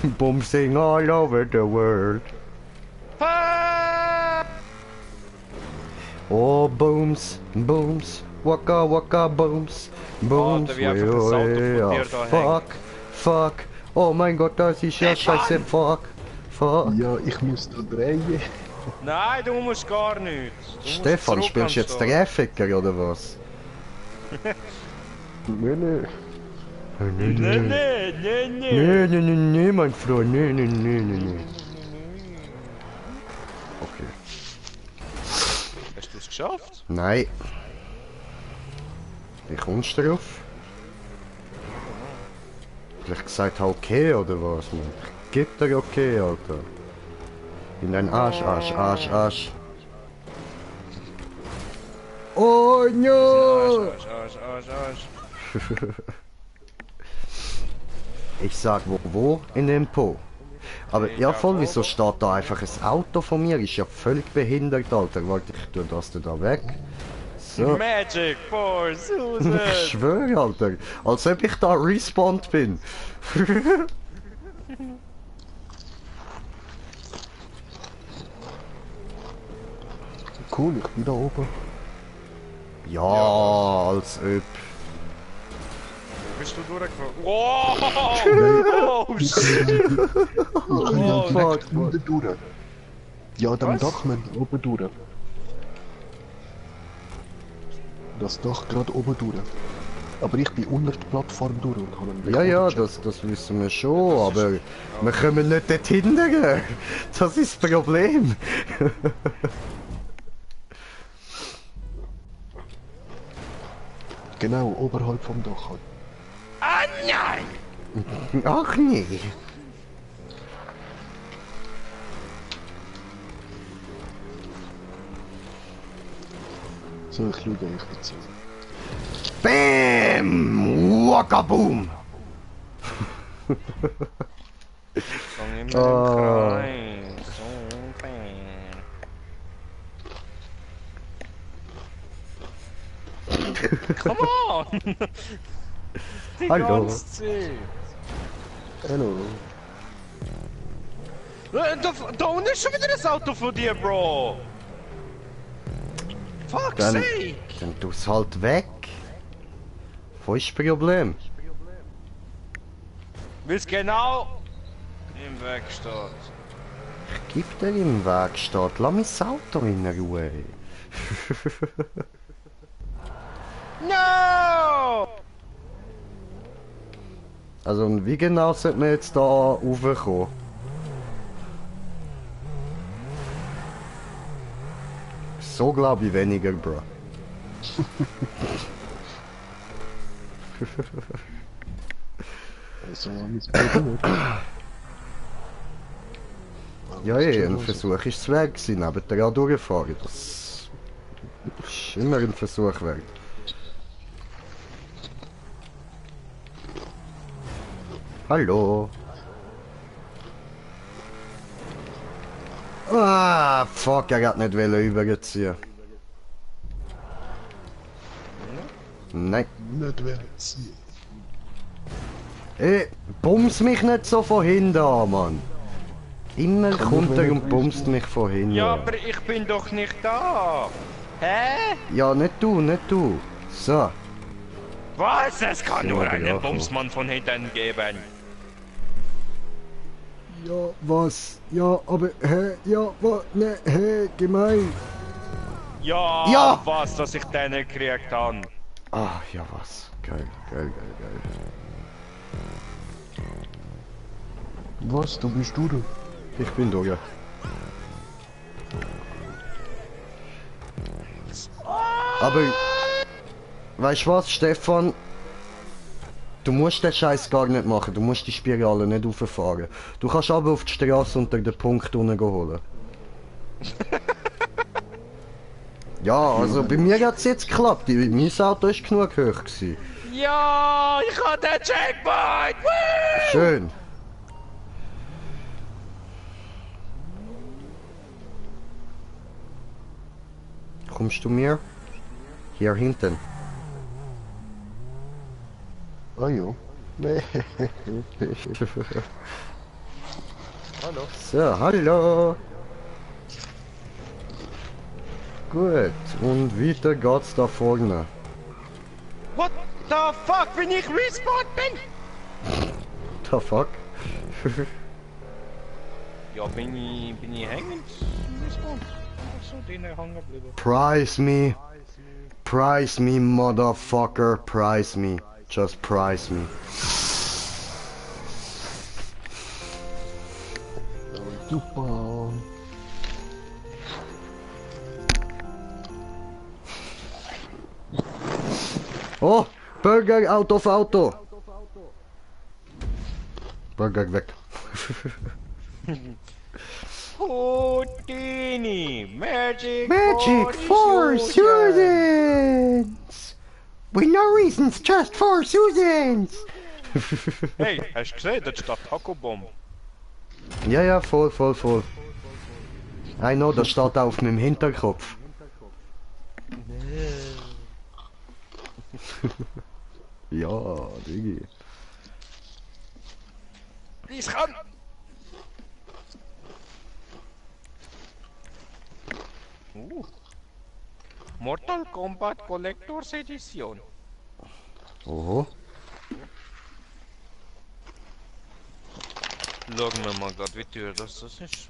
in Bumsing all over the world. Oh, booms, booms, waka waka booms, booms, wie einfach das Auto von dir da fuck, fuck. Oh mein Gott, das ist ja scheiße, fuck, fuck. Ja, ich muss da drehen. Nein, du musst gar nicht. Du musst Stefan, zurück spielst du jetzt anstehen. Trefficker oder was? Nee. Nee, mein Freund, nee. Okay. Hast du es geschafft? Nein. Wie kommst du drauf? Vielleicht gesagt okay oder was, man? Gibt er okay, Alter. In dein Arsch. Oh no! Arsch. Ich sag wo? In dem Po. Aber ja voll, wieso steht da einfach ein Auto von mir? Ist ja völlig behindert, Alter. Warte, ich tue das da weg. So. Magic Force, Ich Susan! schwöre, Alter. Als ob ich da respawned bin. Cool, ich bin da oben. Ja, als ob. Bist du durchgefahren? Wow! Oh shit! Oh, fuck, direkt unten durch. Ja, dem Was? Dach müssen wir oben durch. Das Dach gerade oben durch. Aber ich bin unter der Plattform durch und habe einen Ja, Rekorder das wissen wir schon, aber wir können nicht dort hindern. Das ist das Problem. gecheckt. Genau, oberhalb vom Dach halt. Ah nein! Ach nee. So, ich schaue euch dazu. Bam! Wakaboom! Fang immer im Kreis. So, bam. Come on! Die Hallo. ganze Zeit. Hallo. Da unten ist schon wieder ein Auto von dir, Bro! Fuck's Dann, sake! dann tu's halt weg. Wo ist das Problem? Weil es genau im Weg steht. Gib dir im Weg steht. Lass mein Auto in Ruhe. No! Also und wie genau sollte man jetzt da raufkommen? So glaube ich weniger, Bro. Also, alles Problem. Ja, ein Versuch ist es wert gewesen, neben der durchfahren. Das ist immer ein Versuch wert. Hallo. Ah, fuck, er hat nicht überziehen. Nein. Nicht werden sie. Ey, bums mich nicht so von hinten an, Mann. Immer Kann kommt ich er mir und nicht bumst mich von hinten. Ja, aber ich bin doch nicht da! Hä? Ja, nicht du. So. Was? Es kann Ja, nur aber einen ja, Bumsmann von hinten geben. Ja, was? Ja, aber, ja, was? Ne, gemein. Ja, Ja! was, dass ich den nicht gekriegt habe. Ah, ja, was? Geil. Was? Du bist durch? Ich bin durch. Aber, weißt du was, Stefan? Du musst den Scheiß gar nicht machen, du musst die Spirale nicht rauffahren. Du kannst aber auf die Straße unter den Punkt unten holen. Ja, also bei mir hat es jetzt geklappt. Mein Auto ist genug hoch gewesen. Ja, ich habe den Checkpoint! Woo! Schön. Kommst du mir? Hier hinten. Ah ja. Nee. Hallo. So, hallo. Gut, und weiter geht's da vorne. What the fuck, wenn ich respawned bin? The fuck? Ja, bin ich hängend respawned? Ach so, den hängen geblieben. Price me. Price me, motherfucker. Price me. Just price me. Super. Oh, Burger out of Auto. Burger weg. Houdini! Magic for Susans! With no reasons, just for Susans! Hey, hast du gesehen, das ist der Taco Bomb. Ja, ja, voll. I know, das steht auf meinem Hinterkopf. Ja, Digi. Ich kann! Mortal Kombat Collectors Edition. Oho. Schauen wir mal grad, wie teuer das ist.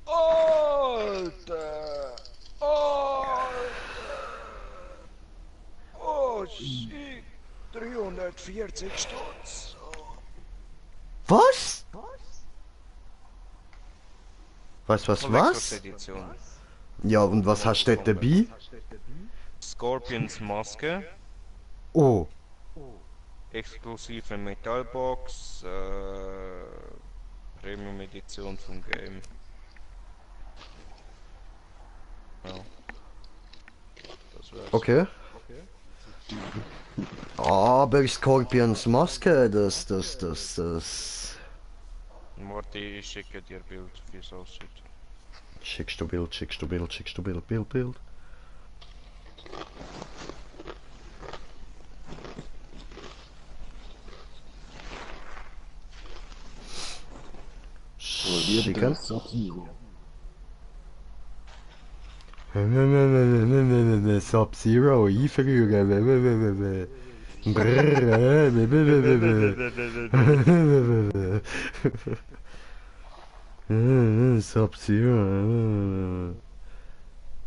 Alter! Oh shit! 340 Stutz! Was? Was? Collectors Edition. Ja, und was hast du dort dabei? Scorpions Maske, Oh. exklusive Metallbox, Premium Edition vom Game. Ja. Das wär's. Okay. Aber Scorpions Maske, das. Warte, ich schicke dir Bild, wie es aussieht. Schickst du Bild. Schicken. Sub-Zero, einfrieren. Sub-Zero.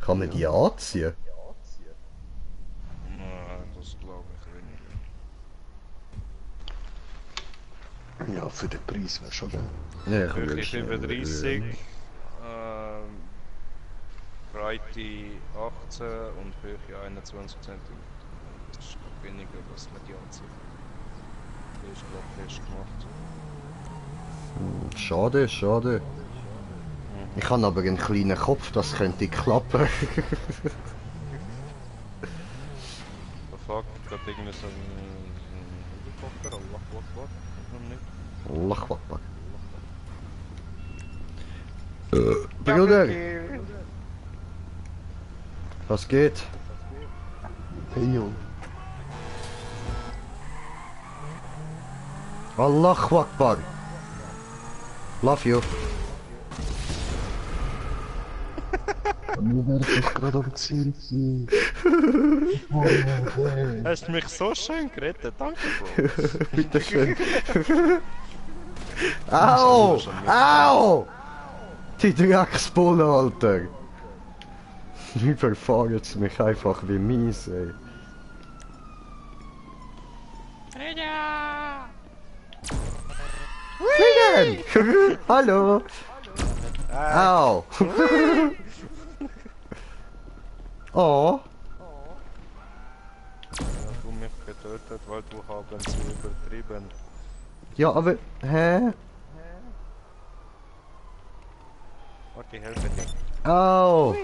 Kann man die anziehen? Das glaube ich nicht. Ja, für den Preis wäre schon geil. Ja, ich will Höhe schnell. 35, Breite 18 und Höhe 21 cm. Das ist glaub weniger, was man die anzieht. Die ist glaube ich fest gemacht. Schade. Ich habe aber einen kleinen Kopf, das könnte klappen. The fuck, da irgendwie so ein Helikopter, Allah Akbar, nicht. Allah Akbar. Bruder, was geht? Hey, Junge. Allah Akbar. Love you. Wir werden doch gerade am Ziel sein. Oh, hey. Hast du mich so schön gerettet, danke Bro. Bitte schön. Au! Au! Die Drecksbulle, Alter. Die verfahren jetzt mich einfach wie mies, ey. Frieden! Hallo! Au! Oh! Du mich getötet, weil du haben sie übertrieben. Ja, aber... Hä? Warte, ich helfe dir. Au!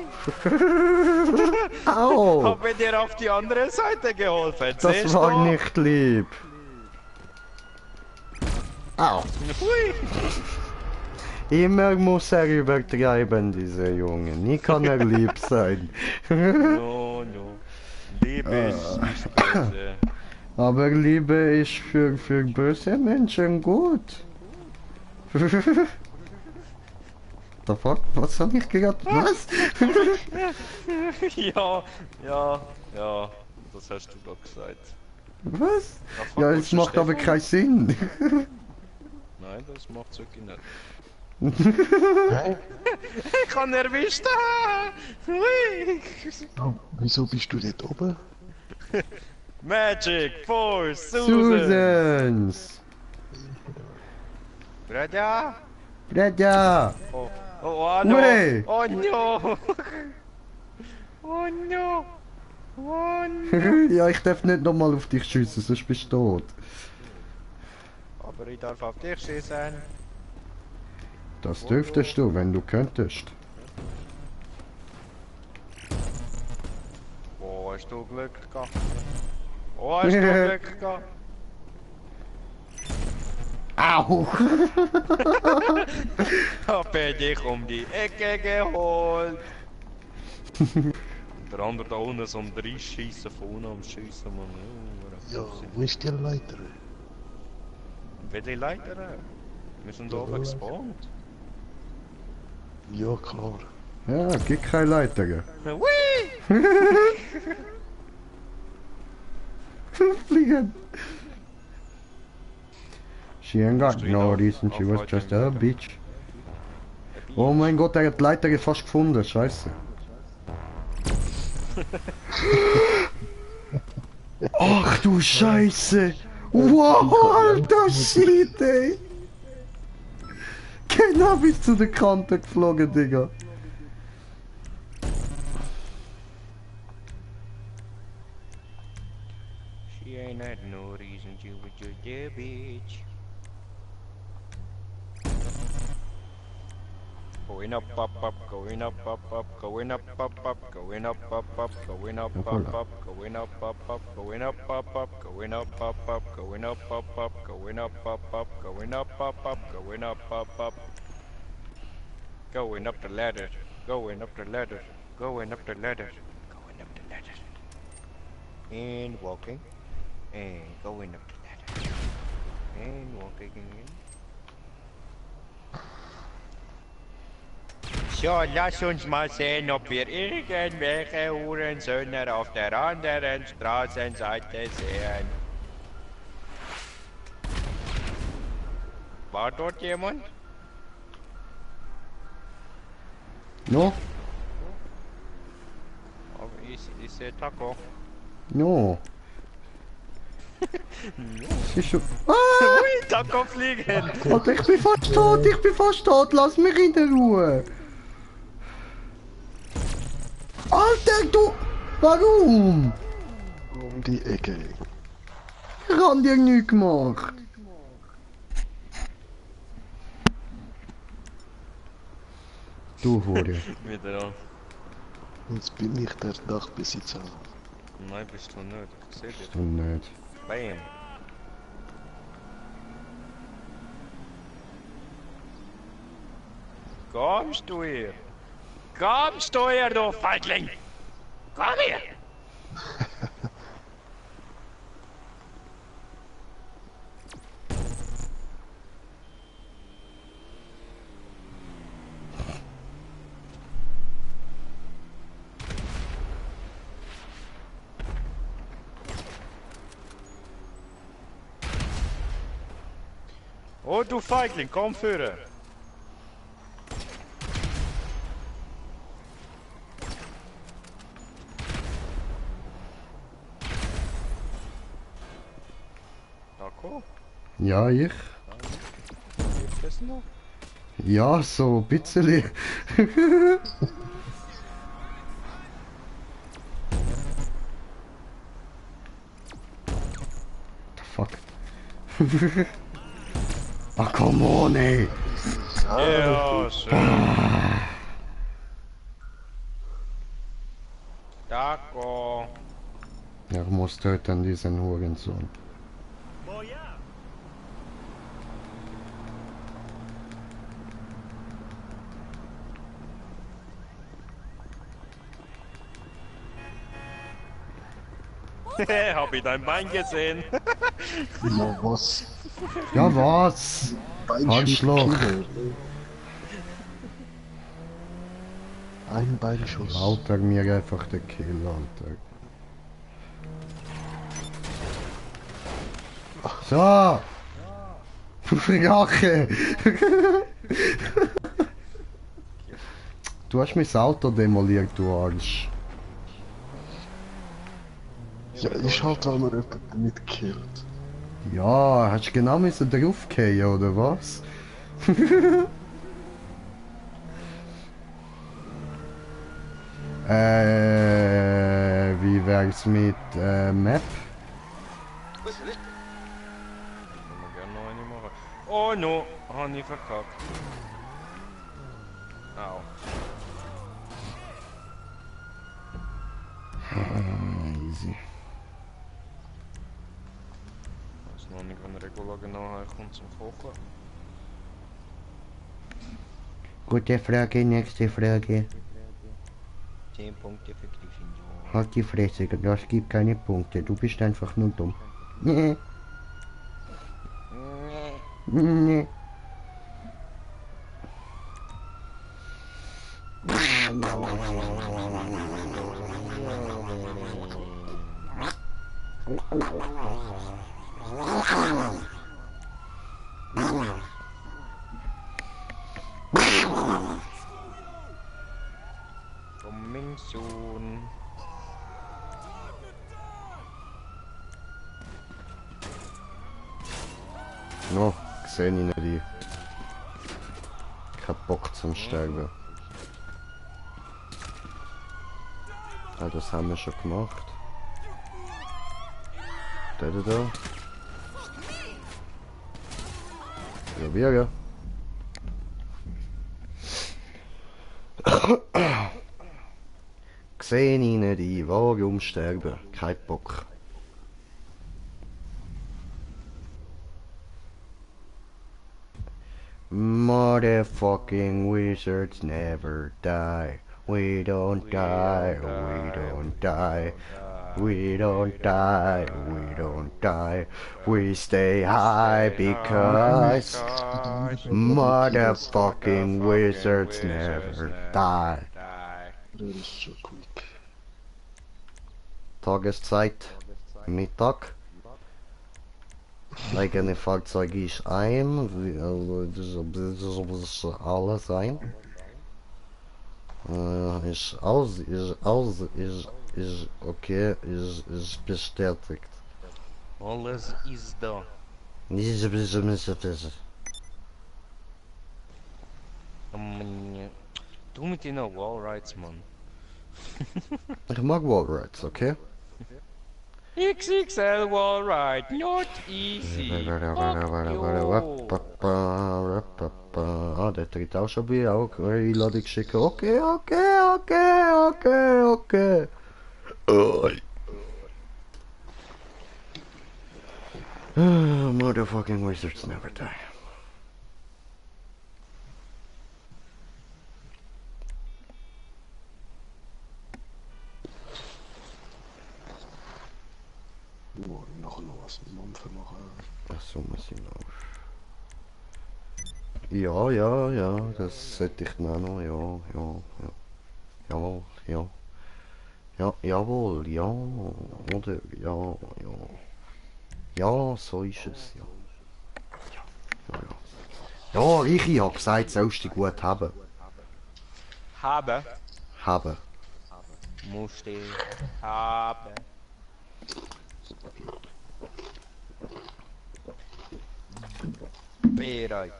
Au! Habe dir auf die andere Seite geholfen, Das siehst war du? nicht lieb. Au! Hui. Immer muss er übertreiben, dieser Junge. Nie kann er lieb sein. No, no. Liebe ist nicht böse. Aber Liebe ist für böse Menschen gut. The fuck? Was hab ich gerade? Was? Ja, ja, ja. Das hast du doch gesagt. Was? Ja, fuck, Ja, wo es ist der macht aber Stefan? keinen Sinn. Nein, das macht's wirklich nicht. Hä? Ich kann erwischt! Hui. Oh, wieso bist du dort oben? Magic Force Susan! Susans! Braja! Braja! Oh, oh no! Ui. Oh no! Oh no! Oh no! Ja, ich darf nicht nochmal auf dich schiessen, sonst bist du tot. Aber ich darf auf dich schießen. Das dürftest du, wenn du könntest. Oh, hast du Glück gehabt? Oh, hast du Glück gehabt? Au! Hab ich dich um die Ecke geholt! Der andere da unten so am Schiessen von unten am Schiessen, Mann. Ja, wo ist die Leiter? Welche Leiter? Wir sind da oben gespawnt. Ja, klar. Ja, gibt keine Leiter. Hui! Fliegen! She ain't got no reason, she was just a bitch. Oh mein Gott, er hat die Leiter fast gefunden, scheiße. Ach du Scheiße! Wow, alter Shit, ey! Genau bis zu der Kante geflogen, Digga. She ain't had no reason to be just a bitch. Going up, up, up, going up, up, up, going up, up, up, going up, up, up, going up, up, up, going up, up, up, going up, up, up, going up, up, up, going up, up, up, going up, up, up, going up, up, up, going up, up, up. Going up the ladder, going up the ladder, going up the ladder, going up the ladder. And walking, and going up the ladder. And walking again. So, lass uns mal sehen, ob wir irgendwelche Hurensöhne auf der anderen Straßenseite sehen. War dort jemand? No? Aber ich sehe Taco. No. Sie ist schon... Ah! Ui, Taco fliegen! Alter, ich bin fast tot, ich bin fast tot, lass mich in der Ruhe! Alter, du... Warum? Um die Ecke. Ich hab dir nichts gemacht. Du Hure. Wieder an. Jetzt bin ich der Dachbesitzer. Nein, bist du nicht. Ich seh dich. Du nicht. Bam. Kommst du hier? Kommst du hier, du Feigling? Komm hier! Oh, du Feigling, komm führen! Taco? Ja, ich? Gibt es noch? Ja, so ein bisschen. The fuck? Ach, come on, ey. Ja, schön. Danke. Er muss töten diesen Hurensohn. Hab ich dein Bein gesehen? Ja, was? Ja, was? Handschlag. Ein Beinschuss. Alter, mir einfach den Kill, Alter. So! Rache! Du hast mein Auto demoliert, du Arsch. Ja, ist halt, weil man jemanden nicht killt. Ja, hast du genau müssen draufgehen, oder was? Wie wär's mit Map? Können wir gerne noch eine machen. Oh no, hab ich verkackt. Au. Easy. Ich weiß noch nicht, wenn Regula genau herkommt zum Kochen. Gute Frage, nächste Frage. 10 Punkte für Gryffindor. Halt die Fresse, das gibt keine Punkte. Du bist einfach nur dumm. Nee, nee. Coming soon. No, sehe ich nicht ein. Ich hab Bock zum Sterben. Ah, das haben wir schon gemacht. Da. Probieren. Sehe ich nicht ein. Warum sterben? Kein Bock. Motherfucking wizards never die. We don't die, we don't die. We don't die, we don't die. We stay high because motherfucking wizards never die. Das ist schon quick. Tageszeit, Mittag. Eigene Fahrzeug ist ein, das ist alles ein. Ist okay, ist bestätigt. Alles ist da. Du mit deinen Wallrides, Mann. Ich mag Wallrides, okay? XXL Wallride, not easy. Ah, der tritt auch schon bei, auch Einladung schicken. Okay. Motherfucking wizards never die. Morgen noch was mit Mampfen machen. Ach so, muss ich noch. Ja, das sollte ich dann auch noch, jawohl, ja, oder, ja, so ist es, ja. Ja, ich hab gesagt, sollst du gut haben. Haben. Haben. Musst du haben. Bereit.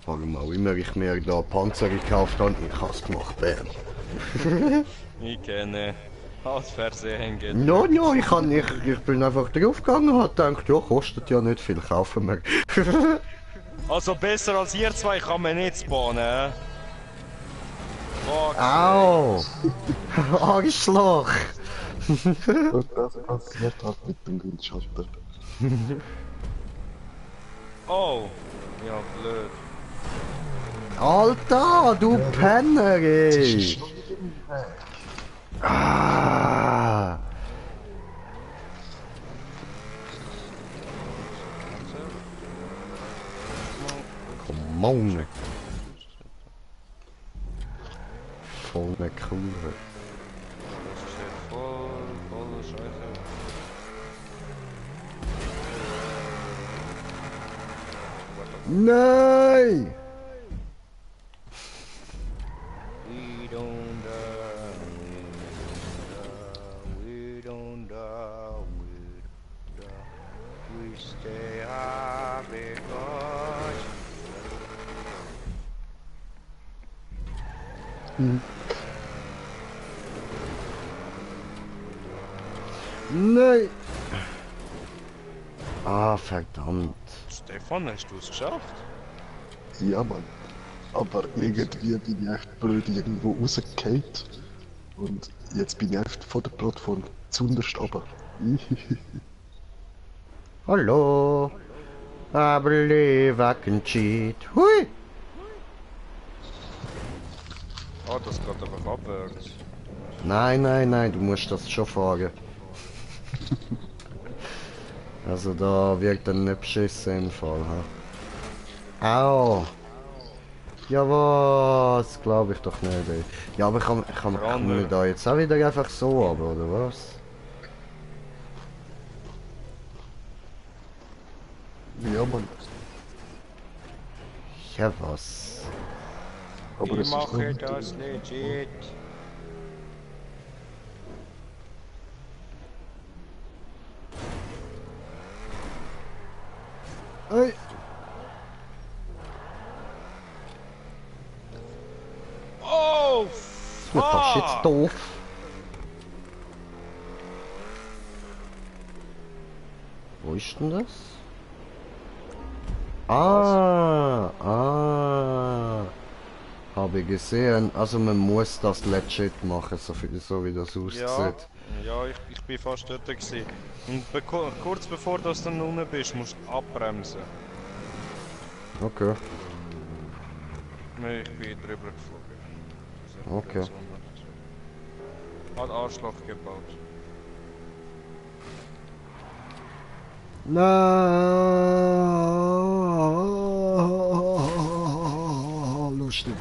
Frag mal, immer ich mir da Panzer gekauft habe, ich hab's gemacht, bam. Ich kenne. Aus Versehen geht. No, no, ich bin einfach draufgegangen und hab gedacht, ja, kostet ja nicht viel, kaufen wir. Also besser als ihr zwei kann man nicht spawnen. Fuck. Au! Arschloch! Und das passiert halt mit dem Windschatten. Oh. Ja, blöd. Alter, du Penner, ey! Ah! Come on! Voll eine Kurve. Das ist jetzt voll Scheiße. Nein! We don't die, we don't die, we stay high because Nein! Ah, verdammt. Stefan, hast du es geschafft? Ja, Mann. Aber irgendwie bin ich echt blöd irgendwo rausgefallen. Und jetzt bin ich echt von der Plattform zunderst runter. Hallo! I believe I can cheat. Hui! Ah, das geht einfach abwärts. Nein, nein, nein, du musst das schon fahren. Also da wird dann nicht beschissen im Fall. Ha? Au! Ja was? Glaube ich doch nicht. Ey. Ja, aber kann man da jetzt auch wieder einfach so ab, oder was? Ja, Mann. Ja was? Aber Ich es ist mache noch das legit. Ey! Oh, Das ist jetzt fuck! doof. Wo ist denn das? Habe ich gesehen. Also man muss das legit machen, so wie das aussieht. Ja, ich bin fast dort gewesen. Und kurz bevor du dann unten bist, musst du abbremsen. Okay. Nee, ich bin drüber geflogen. Okay. Hat Arschloch gebaut. Na, lustig.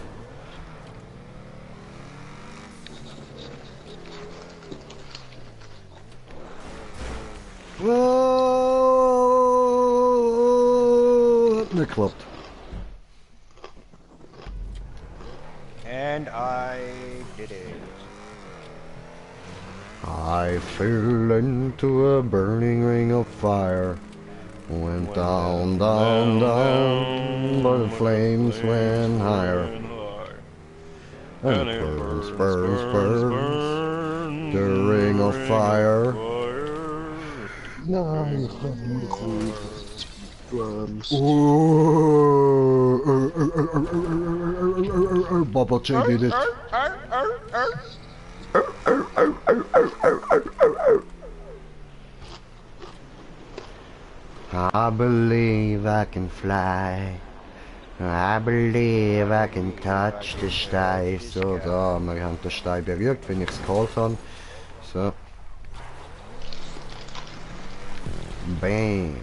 Hat nicht geklappt. And I did it. I fell into a burning ring of fire. Went down, down, down, but the flames went higher. And it burns, burns, burns, the ring of fire. Nein, ich kann nicht kommen. Baba J did it. I believe I can fly. I believe I can touch the Stein. So, da, wir haben den Stein berührt, wenn ich es geholt habe. So. Bam.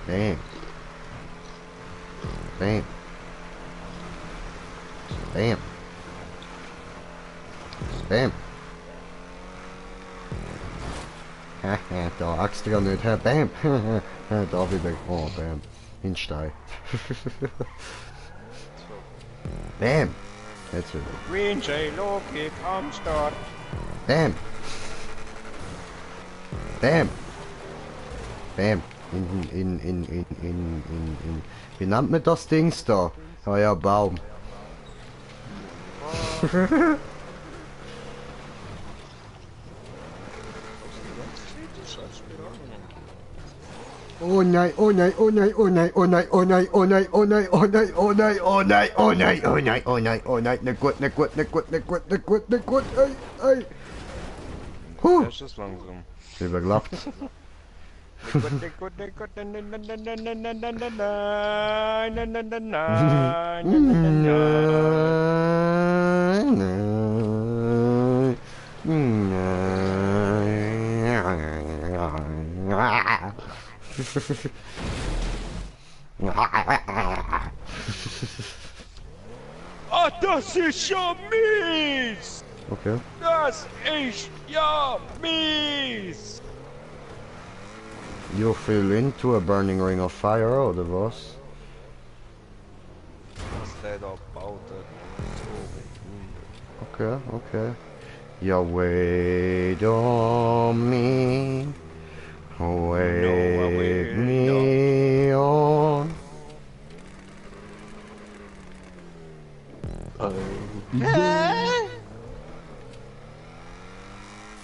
Bam. Bam. Bam. Bam. Haha, da extra nicht. Bam. Da wieder. Oh, bam. In Stein. Bam. Jetzt wieder. Green J Logik am Start. Bam. Bam. Bam. In. Wie nennt man das Dings da? Ah ja, Baum. Oh nein, oh nein, oh nein, oh nein, oh nein, oh nein, oh nein, oh nein, oh nein, oh nein, oh nein, oh nein, oh nein, oh nein, oh nein, nicht gut, nicht gut, nicht gut, nicht gut, nicht gut, nicht gut, ey. Ja, ist das langsam. Überklappt. Ah, das ist ja mies! Okay. Das ist ja mies! You fell into a burning ring of fire, oder was? Was der da gebaut hat. Okay, okay. Yeah, wait on me. Wait me on.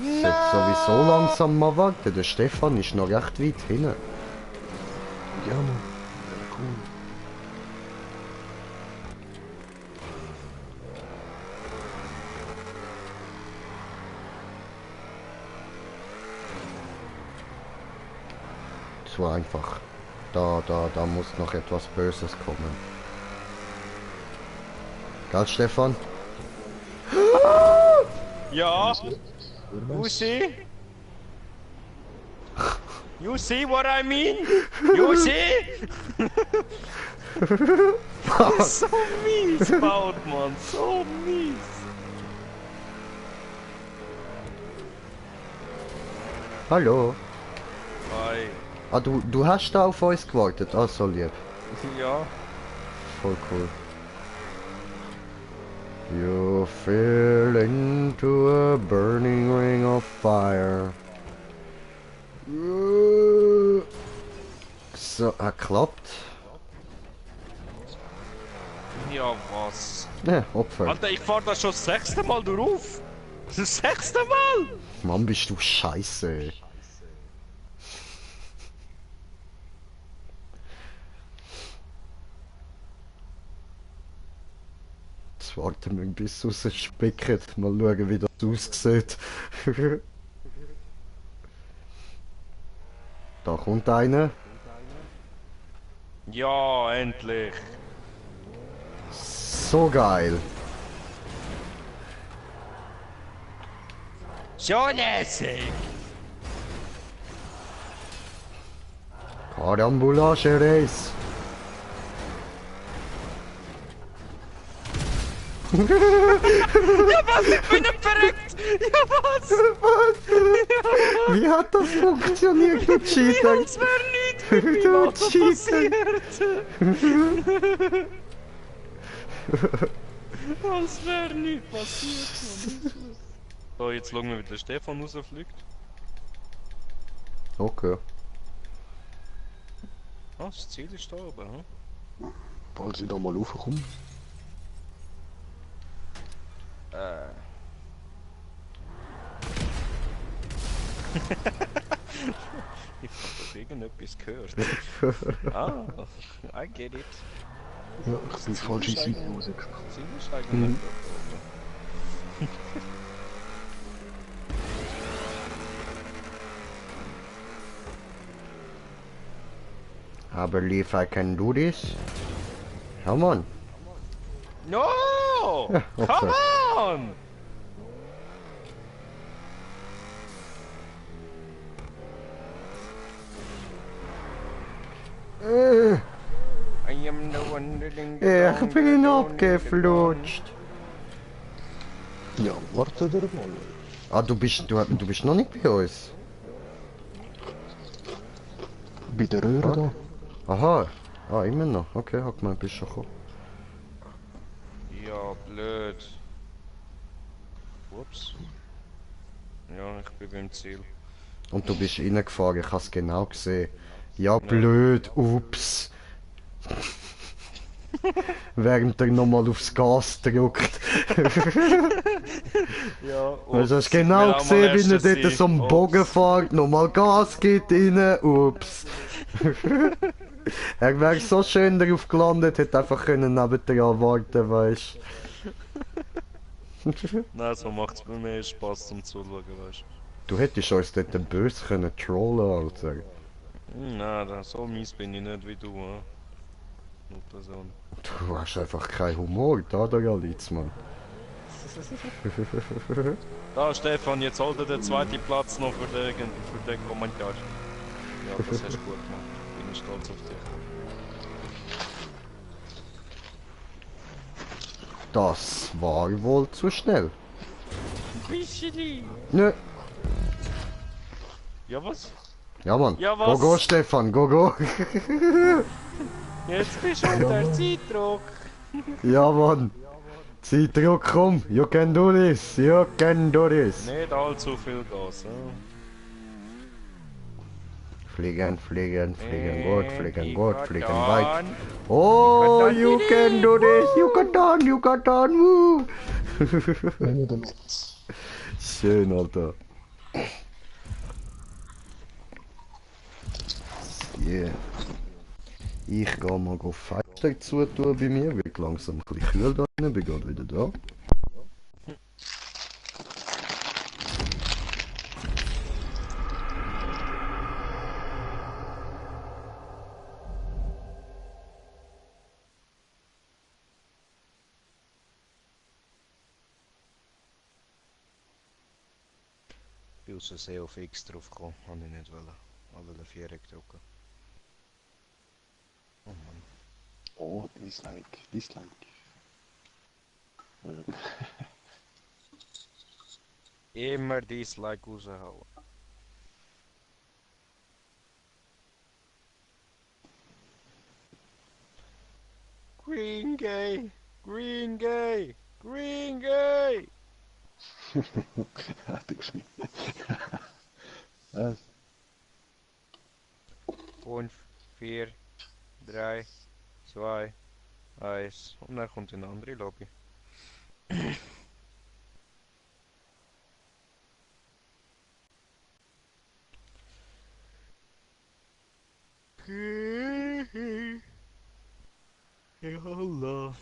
Ist jetzt sowieso langsam mal warten. Der Stefan ist noch recht weit hinten. Ja, Mann. Ja, cool. Zu einfach. Da muss noch etwas Böses kommen. Gell, Stefan? Ja, you see? You see what I mean? You see? So mies baut, man, so mies. Hallo? Hi. Ah, du hast da auf uns gewartet. Ah, so lieb. Ja. Voll cool. You fell into a burning ring of fire. So, klappt. Ja, was? Ne, Opfer. Alter, ich fahr da schon das 6. Mal drauf. Das 6. Mal? Mann, bist du scheiße. Jetzt warten wir, bis es rausspickt. Mal schauen, wie das aussieht. Da kommt einer. Ja, endlich. So geil. So lässig. Karambolage Race. Ja, was? Ich bin nicht verrückt. Ja, was? Wie hat das funktioniert, du Cheater? Es wäre nichts mit Du meinem Auto Cheater. passiert. Als wäre nichts passiert, Mann. So, jetzt schauen wir, wie der Stefan rausfliegt. Okay. Ah, das Ziel ist da oben, hm? Falls ich da mal raufkomme. Ich hab doch irgendetwas gehört. Ah, I get it. Ja, ich bin falsche Seite rausgesprungen. Ziel ist eigentlich da oben. I believe I can do this. Come on. No! Ja, okay. Come on! I am the one Ich bin abgeflutscht. Ja, warte dir mal. Ah, du bist noch nicht bei uns. Bei der Röhre da. Aha. Ah, immer noch. Okay, hab gemeint, bist schon gekommen. Ja, blöd. Ups. Ja, ich bin beim Ziel. Und du bist reingefahren, ich hab's genau gesehen. Ja, blöd, ups. Während er nochmal aufs Gas drückt. Ja, Weißt du, hast ups, genau wir auch mal gesehen, wie er Erster dort so einen sein. Bogen Ups. fährt, nochmal Gas gibt rein, ups. Er wäre so schön darauf gelandet, hätte einfach können nebendran warten, weißt Nein, so macht's bei mir Spaß zum Zuschauen, weißt du. hättest uns dort böse können trollen, Alter. du. Nein, so mies bin ich nicht wie du, nur Person. Du hast einfach keinen Humor, da der Litzmann. Da, Stefan, jetzt hol dir den zweiten Platz noch für den Kommentar. Ja, das hast du gut gemacht. Bin ich stolz auf dich. Das war wohl zu schnell. Bischeli! Nö. Ja, was? Ja, Mann. Ja, Go, was? go, Stefan, go, go. Jetzt bist du unter Zeitdruck. Ja, Mann. Zeitdruck, komm. You can do this. You can do this. Nicht allzu viel Gas, Fliegen, fliegen, fliegen gut, fliegen gut, fliegen weit. Dann. Oh, you can do this. You got done, you got done. Woo. Nehmen damit. Schön, Alter. Yeah. Ich gehe mal Fenster zu tun bei mir, wird langsam ein bisschen kühl da drin, bin gerade wieder da. Ich bin aus Versehen auf X drauf gekommen, habe ich nicht wollen. Ich wollte Viereck drücken. Oh Mann. Oh, Dislike, Dislike. Immer Dislike raushauen. Green Gay! Green Gay! Green Gay! Hat er geschrieben. Was? 5, 4, 3, 2, 1. Und dann kommt eine andere Lobby. Ja, Allah.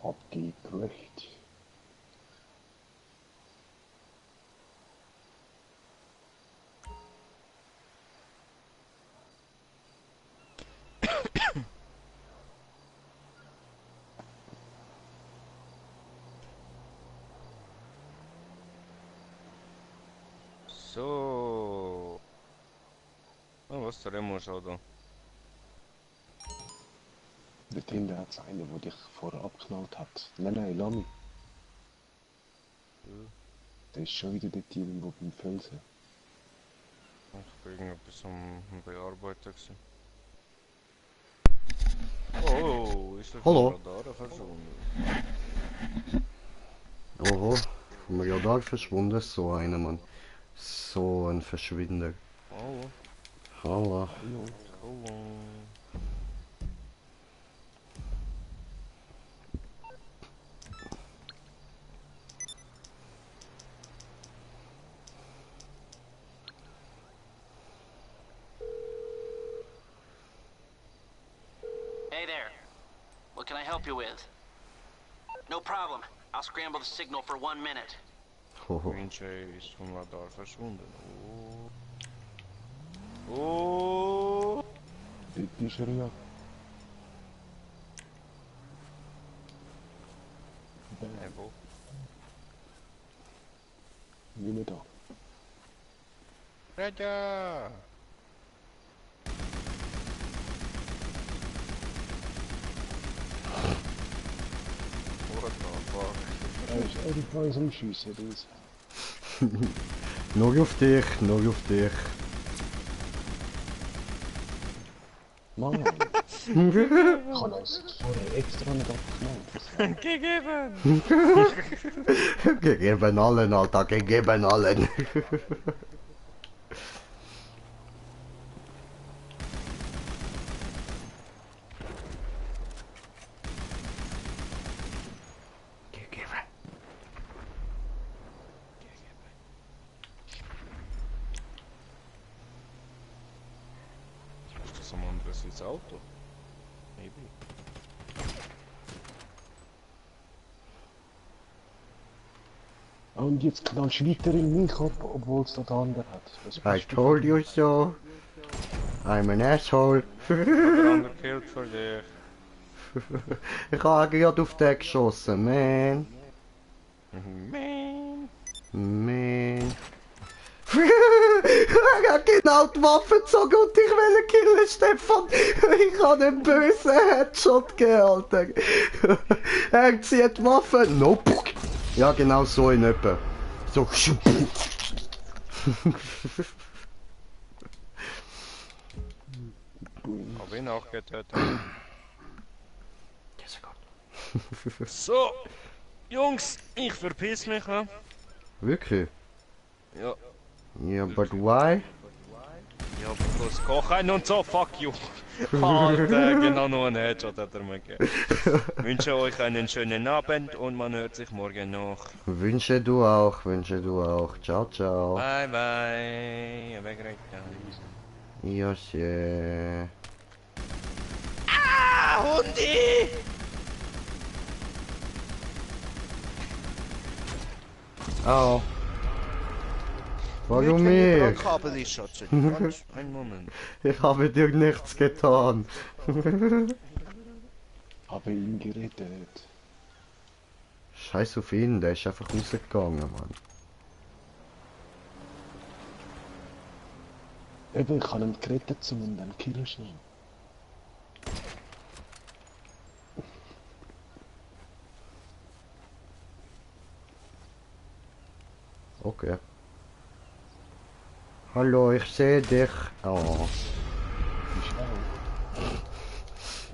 Abgekriegt. So. Oh, was der Remo schon da. Dort hinten hat es einen, der dich vorher abgeknallt hat. Nein, Lami. Der ist schon wieder dort irgendwo beim Felsen. Ich bin irgendetwas am Bearbeiten gewesen. Oh, ist das Hallo. vom Radar verschwunden? Oho, vom Radar verschwunden, so einer, Mann. So ein Verschwinder. Oh, Hallo. oh. Hey there. What can I help you with? No problem. I'll scramble the signal for 1 minute. Hoho. Green Jay ist vom Radar verschwunden. Oh. Oh. Dort ist er ja. Wo? Wie nicht da. Raja! What the fuck? Er ist ebenfalls am Schiessen, das. Nur auf dich, nur auf dich. Mann! Ich habe das vorher extra nicht abgeknallt. Gegeben! Gegeben allen, Alter, gegeben allen. Gegeben. Ist das am anderen Seite das Auto? Maybe. Und jetzt knallst du weiter in mich ab, obwohl es dort andere hat. Was I bist du? told you so. I'm an asshole. Der andere killt für dich. Ich habe gerade auf den geschossen, man. Man! Man. Er hat genau die Waffe gezogen und ich will killen, Stefan. Ich habe einen bösen Headshot gegeben, Alter. Er zieht die Waffe. Nope. Ja, genau so in etwa. So. Hab ihn auch getötet. So! Jungs, ich verpiss mich, ha? Wirklich? Ja. Ja, but why? Ja, bloß kochen und so, fuck you! Alter, genau nur ein Headshot hat er mir gegeben. Wünsche euch einen schönen Abend und man hört sich morgen noch. Wünsche du auch, wünsche du auch. Ciao, ciao. Bye bye! Wegrecht. Josje. Ah, Hundi! Au. Warum ich? Kabel ist schon. Ein Moment. Ich habe dir nichts getan. Habe ihn gerettet. Scheiß auf ihn, der ist einfach rausgegangen, Mann. Eben, ich habe ihn gerettet, und dann killst du ihn. Okay. Hallo, ich sehe dich. Oh,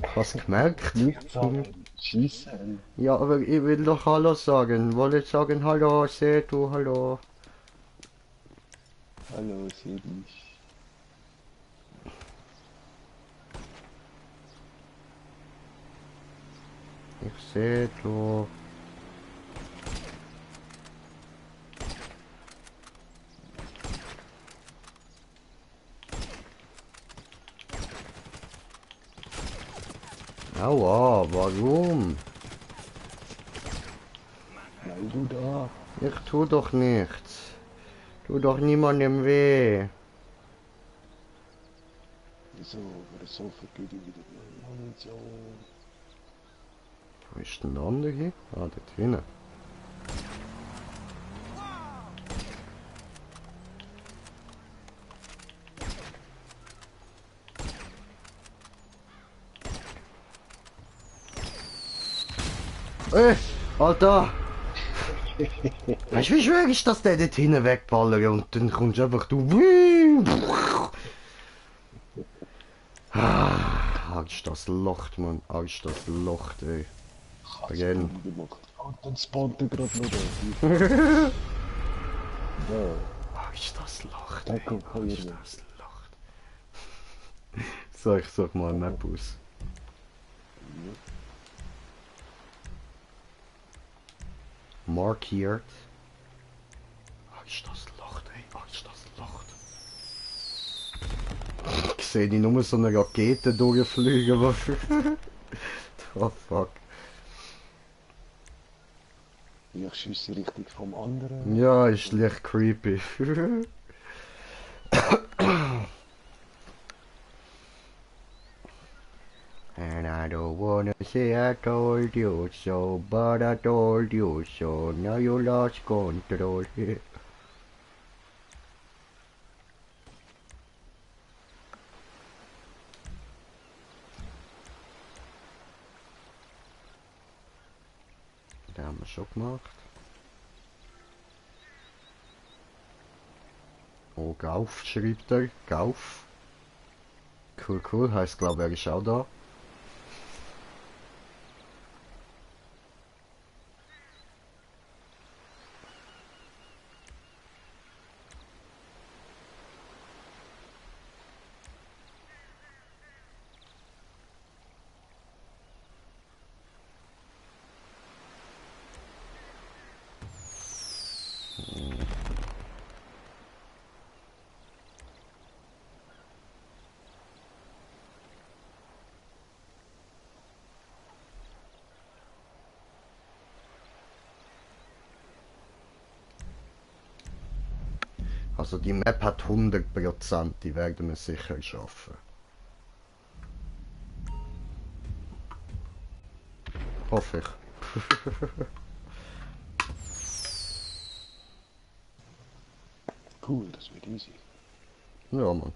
Ich hast gemerkt? nicht sagen, schießen. Ja, aber ich will doch Hallo sagen. Wollte sagen Hallo, sehe du, hallo. Hallo, seh dich. Ich sehe du. Aua, warum? Weil du da. Ich tu doch nichts. Tu doch niemandem weh. So, aber so vergebe ich wieder Munition. Wo ist denn der andere hier? Ah, dort hinten. Alter! Weißt du, wie schwer ist das, der dort hinten wegballern und dann kommst du einfach du. Arsch, das locht, Mann. Arsch, das locht, ey. Again. Und dann spawnt er gerade noch da. Ja, Arsch, das locht, ey. danke, Arsch, Feuerwehr. das locht. So, ich such mal eine Map aus. Markiert. Arsch, das locht, ey. Arsch, das locht. Ich sehe die nur so eine Rakete durchfliegen, was oh fuck. Ich schiesse richtig vom anderen. Ja, ist leicht creepy. And I don't wanna say I told you so, but I told you so. Now you lost control. Da haben wir schon gemacht. Oh, Gauf schreibt er. Gauf. Cool, cool. Heißt, glaube er ist auch da. Also die Map hat 100%, die werden wir sicher schaffen. Hoffe ich. Cool, das wird easy. Ja, Mann.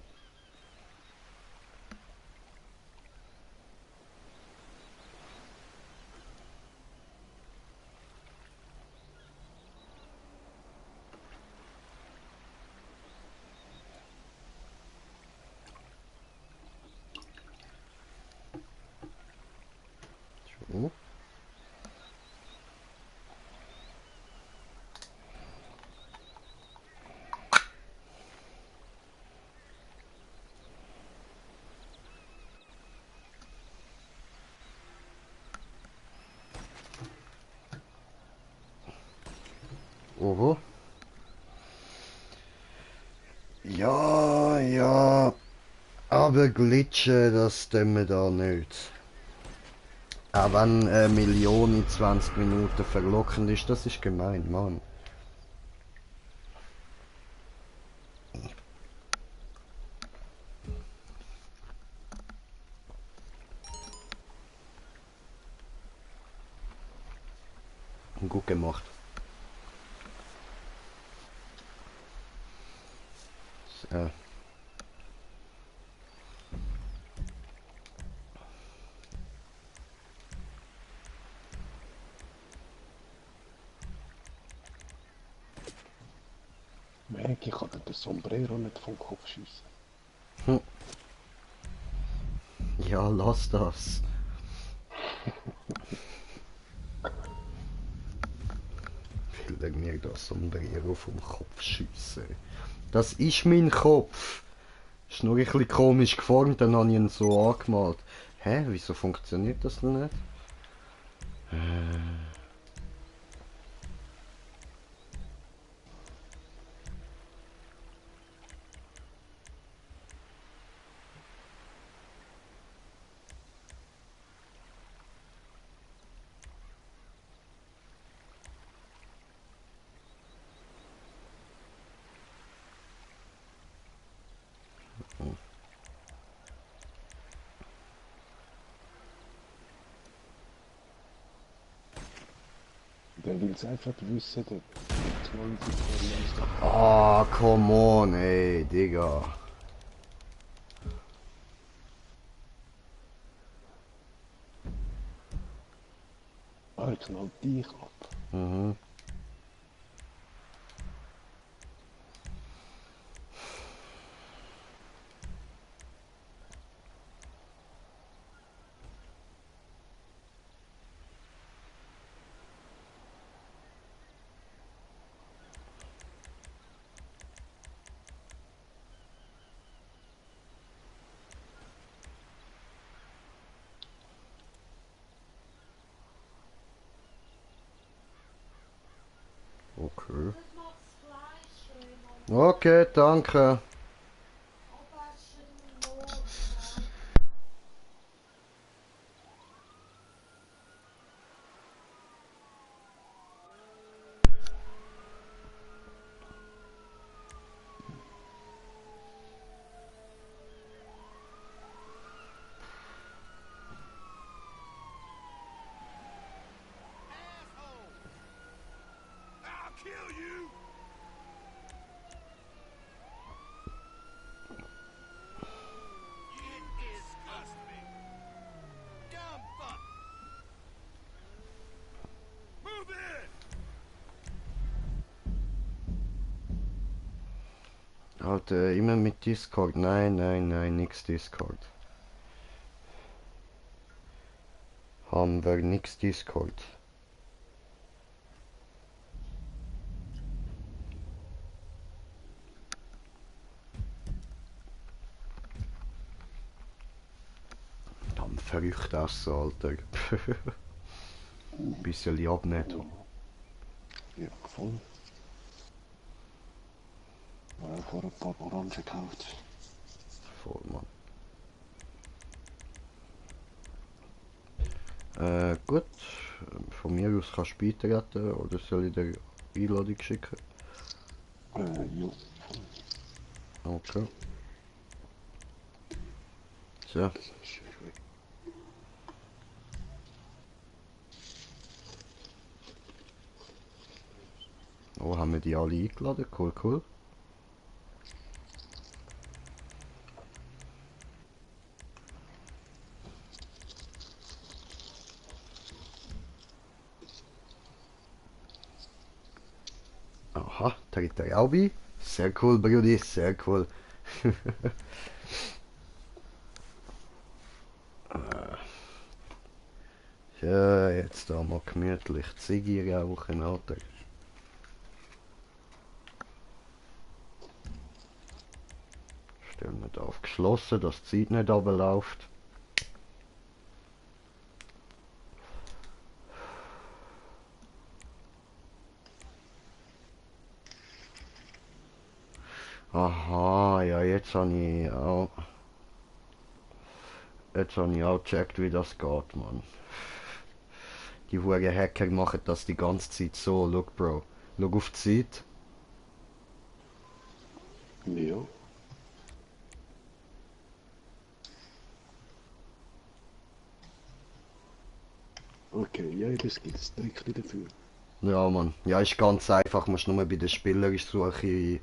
So. Oho. Ja, ja. Aber glitschen, das tun wir da nicht. Auch wenn eine Million in 20 Minuten verlockend ist, das ist gemein, Mann. Gut gemacht. So. Merke, ich kann dir den Sombrero nicht vom Kopf schießen. Ja, lass das. Will er mir das Sombrero vom Kopf schiessen? Das ist mein Kopf. Ist nur ein bisschen komisch geformt, dann habe ich ihn so angemalt. Hä, wieso funktioniert das denn nicht? Der will es einfach wissen, der 20 Ah, come on, ey, Digga. Alter, er knallt dich ab. Mhm. Okay. Okay, danke. Alter, immer mit Discord. Nein, nein, nein, nix Discord. Haben wir nix Discord. Dann verrückt essen, Alter. Bisschen abnehmen. Ja, voll. Vor ein paar Orangen gekauft. Voll, Mann. Gut. Von mir aus kannst du beitreten oder soll ich dir Einladung schicken? Ja. Okay. So. Oh, haben wir die alle eingeladen? Cool, cool. Aha, trägt er auch bei? Sehr cool, Brudi, sehr cool. Ja, jetzt da mal gemütlich Ziggy rauchen, Alter. Stellen wir da auf geschlossen, dass die Zeit nicht runterläuft. Aha, ja, jetzt habe ich auch... Jetzt habe ich auch gecheckt, wie das geht, Mann. Die huren Hacker machen das die ganze Zeit so. Look, Bro. Schau auf die Zeit. Ja. Okay, ja, das gibt's direkt dafür. Ja, Mann. Ja, ist ganz einfach. Musst nur bei der Spielersuche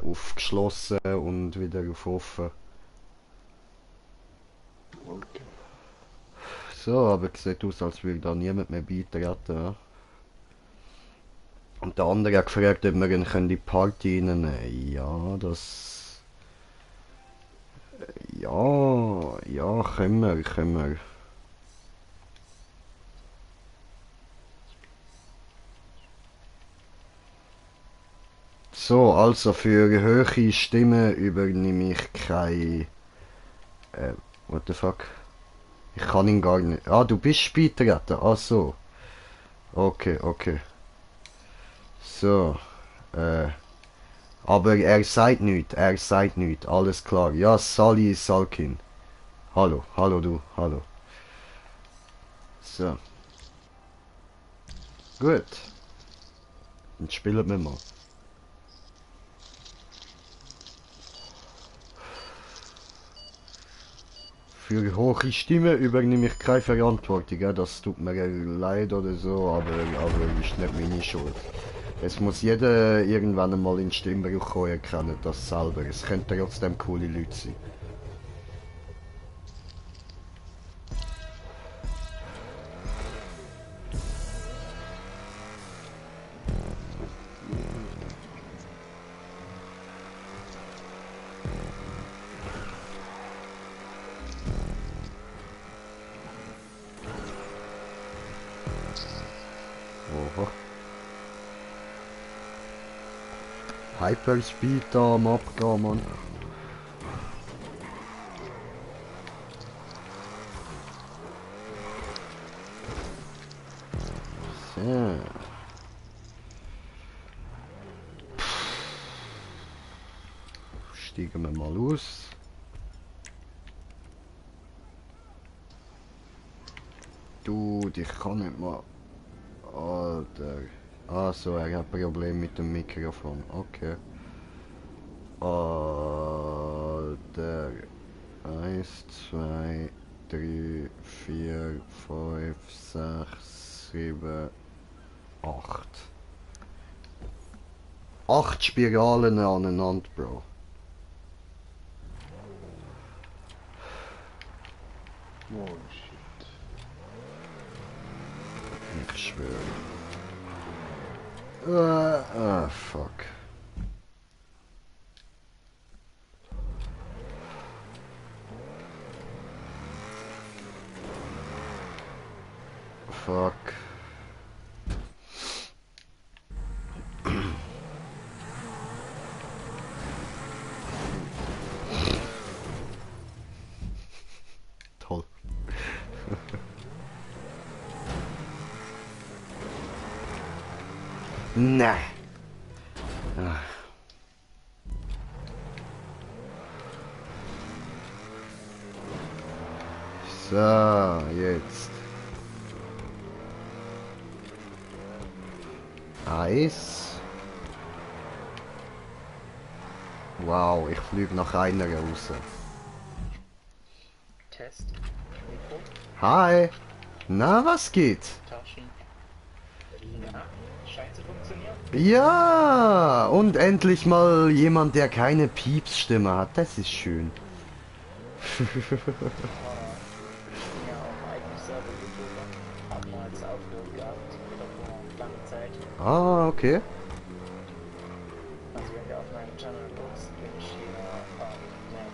auf geschlossen und wieder auf offen. Okay. So, aber es sieht aus, als würde da niemand mehr beitreten. Ja? Und der andere hat gefragt, ob wir ihn in die Party reinnehmen. Ja, das... Ja, ja, können wir, können wir. So, also für höhere Stimmen übernehme ich kein... what the fuck? Ich kann ihn gar nicht... Ah, du bist beitreten. Ah, so. Okay, okay. So, aber er sagt nichts, alles klar. Ja, Sally Salkin. Hallo, hallo du, hallo. So. Gut. Dann spielen wir mal. Für hohe Stimme übernehme ich keine Verantwortung, ja? Das tut mir leid oder so, aber ist nicht meine Schuld. Es muss jeder irgendwann einmal in den Stimmbruch kommen, erkennen das selber. Es können trotzdem coole Leute sein. Hyperspeed da am Abgehen, Mann. So. Steigen wir mal aus. Du, ich kann nicht mal. Alter. Ah so, er hat ein Problem mit dem Mikrofon. Okay. Alter. 1, 2, 3, 4, 5, 6, 7, 8. 8 Spiralen aneinander, Bro. Oh shit. Ich schwöre. Fuck. Fuck. Toll. Nee. Ah. So, jetzt. Eis. Wow, ich fliege nach einer raus. Test. Mikro. Hi. Na, was geht? Taschen. Ja. Scheint zu funktionieren. Ja, und endlich mal jemand, der keine Piepsstimme hat. Das ist schön. Ich bin ja auch eigentlich selber YouTuber. Hab mal als Aufruf gehabt. Wieder vor langer Zeit. Ah, okay. Also wenn du auf meinem Channel guckst, bin ich hier nett.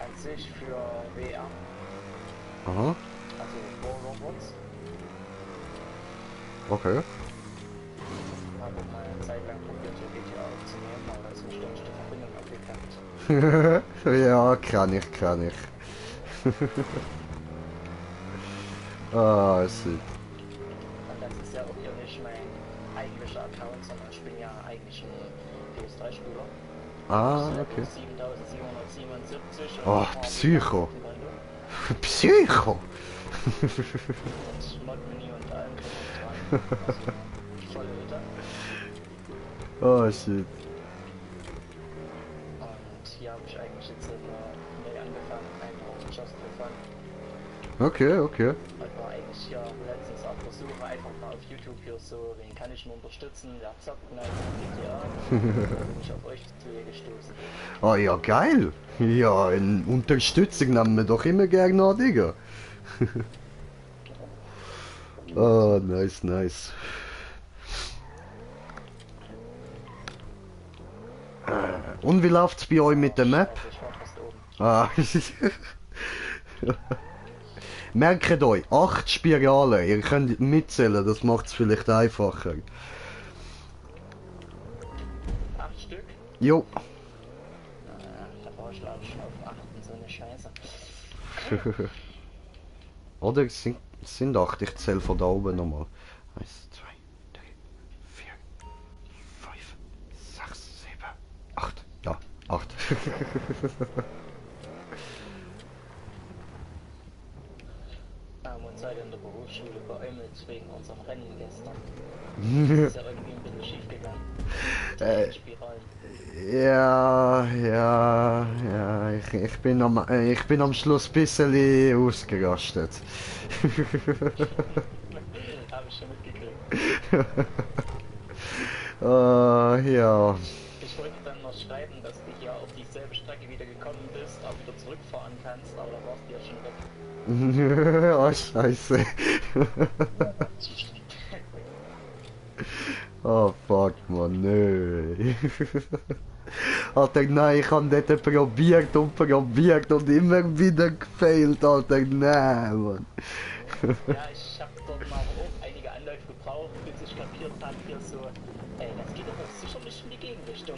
An sich für WR. Aha, Also War Robots. okay. Habe mal eine Zeit lang probiert, so GTA aufzunehmen, aber da ist eine schlechte Verbindung abgekackt. Ja, kann ich. Ah, shit. Und das ist ja auch hier nicht mein eigentlicher Account, sondern ich bin ja eigentlich ein PS3-Spieler. Ah, okay. 7777 und Oh, ein paar Psycho. Konto Psycho! und Mod-Menü und allem drum und dran. Also, volle Hütte. Oh, shit. Und hier habe ich eigentlich jetzt neu angefangen, einfach just for fun. Okay, okay. Und war eigentlich hier letztens auf der Suche einfach mal auf YouTube hier so, wen kann ich nur unterstützen, wer zockt nice GTA. Bin ich auf euch zu gestoßen. Ah ja, geil. Ja, in Unterstützung nehmen wir doch immer gerne an, Digga. Ah, nice, nice. Und wie läuft's bei euch mit der Map? Also ich war fast oben. Ah. Merkt euch, 8 Spiralen. Ihr könnt mitzählen, das macht's vielleicht einfacher. 8 Stück? Jo. Da war ich glaube ich auf 8 und so eine Scheiße. Oder es sind 8, ich zähle von da oben nochmal. 1, 2, 3, 4, 5, 6, 7, 8. Ja, 8. Wir haben uns heute in der Berufsschule beäumelt wegen unserem Rennen gestern. Das ist ja irgendwie ein bisschen schief gegangen. Die Spiralen. Ja, ich bin am Schluss ein bisschen ausgerastet. Habe ich schon mitgekriegt. Ja. Ich wollte dann noch schreiben, dass du hier auf dieselbe Strecke wieder gekommen bist, auch wieder zurückfahren kannst, aber da warst du ja schon weg. Oh, scheiße. Oh, fuck, man, nö. Alter, nein, ich habe dort probiert und immer wieder gefailt, Alter, nein, Mann. Ja, ich habe dort mal auch einige Anläufe gebraucht. Frau, bis ich kapiert habe, hier so, das geht aber sicher nicht in die Gegenrichtung.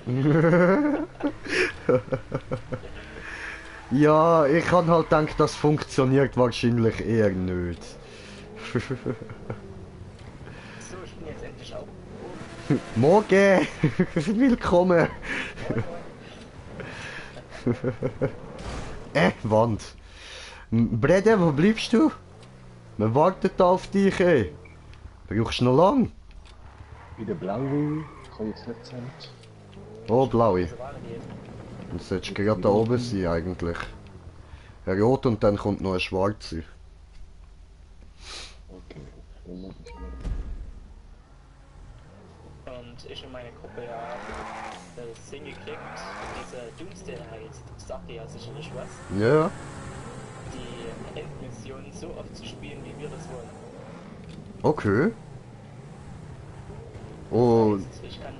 Ja, ich kann halt gedacht, das funktioniert wahrscheinlich eher nicht. So, ich bin jetzt endlich auf. Morgen! Willkommen! Wand. Brede, wo bleibst du? Wir warten da auf dich, ey. Brauchst du noch lang? Bei der Blaue kann ich jetzt nicht sagen. Oh, blaue. So waren die. Dann solltest du gerade da oben sein, eigentlich. Ein rot und dann kommt noch ein schwarze. Okay, dann mach ich mal. Und ich und meine Gruppe haben das hingekriegt, diese Doomsday heißt, sagt ihr ja sicherlich was, Ja. die Endmission so oft zu spielen, wie wir das wollen. Okay. Und Das heißt, ich kann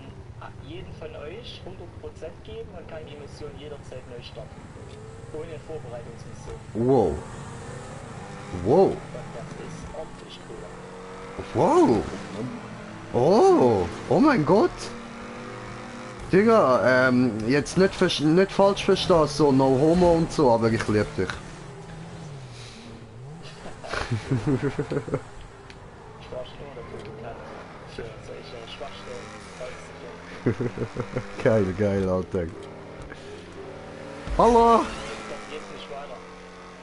jeden von euch 100% geben und kann die Mission jederzeit neu starten. Ohne Vorbereitungsmission. wow. Wow. Und das ist ordentlich cool. Wow. Oh. Oh mein Gott. Digga, jetzt nicht falsch verstehen, so no homo und so, aber ich lieb dich. Ich war schon immer dafür bekannt, für solche Schwachstellen rauszugehen. Geil, geil, Alter. Hallo. Da geht's nicht weiter.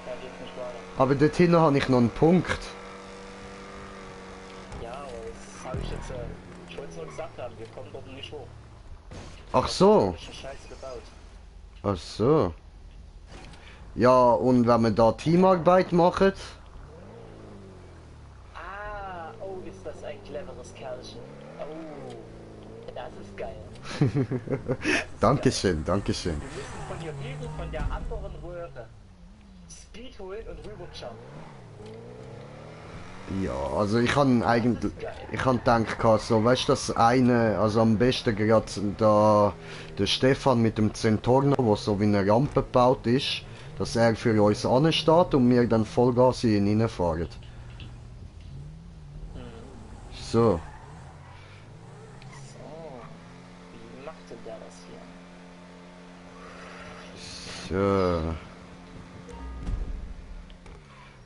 Da geht's nicht weiter. Aber dort hinten habe ich noch einen Punkt. Ja, aber das habe ich jetzt, ich wollte es nur gesagt haben, wir kommen dort nicht hoch. Ach so. Ich Scheiß gebaut. Ach so. Ja, und wenn wir da Teamarbeit machen? Ah, oh, ist das ein cleveres Kerlchen. Oh, das ist geil. Dankeschön, Dankeschön. Wir müssen von hier Hügel von der anderen Röhre Speed holen und rüberjumpen. Ja, also ich kann eigentlich, ich kann gedacht, so, weißt du, das eine, also am besten gerade da, der Stefan mit dem Zentorno, wo so wie eine Rampe gebaut ist, dass er für uns ansteht und wir dann Vollgas in ihn reinfahren. So, So, wie macht denn der das hier?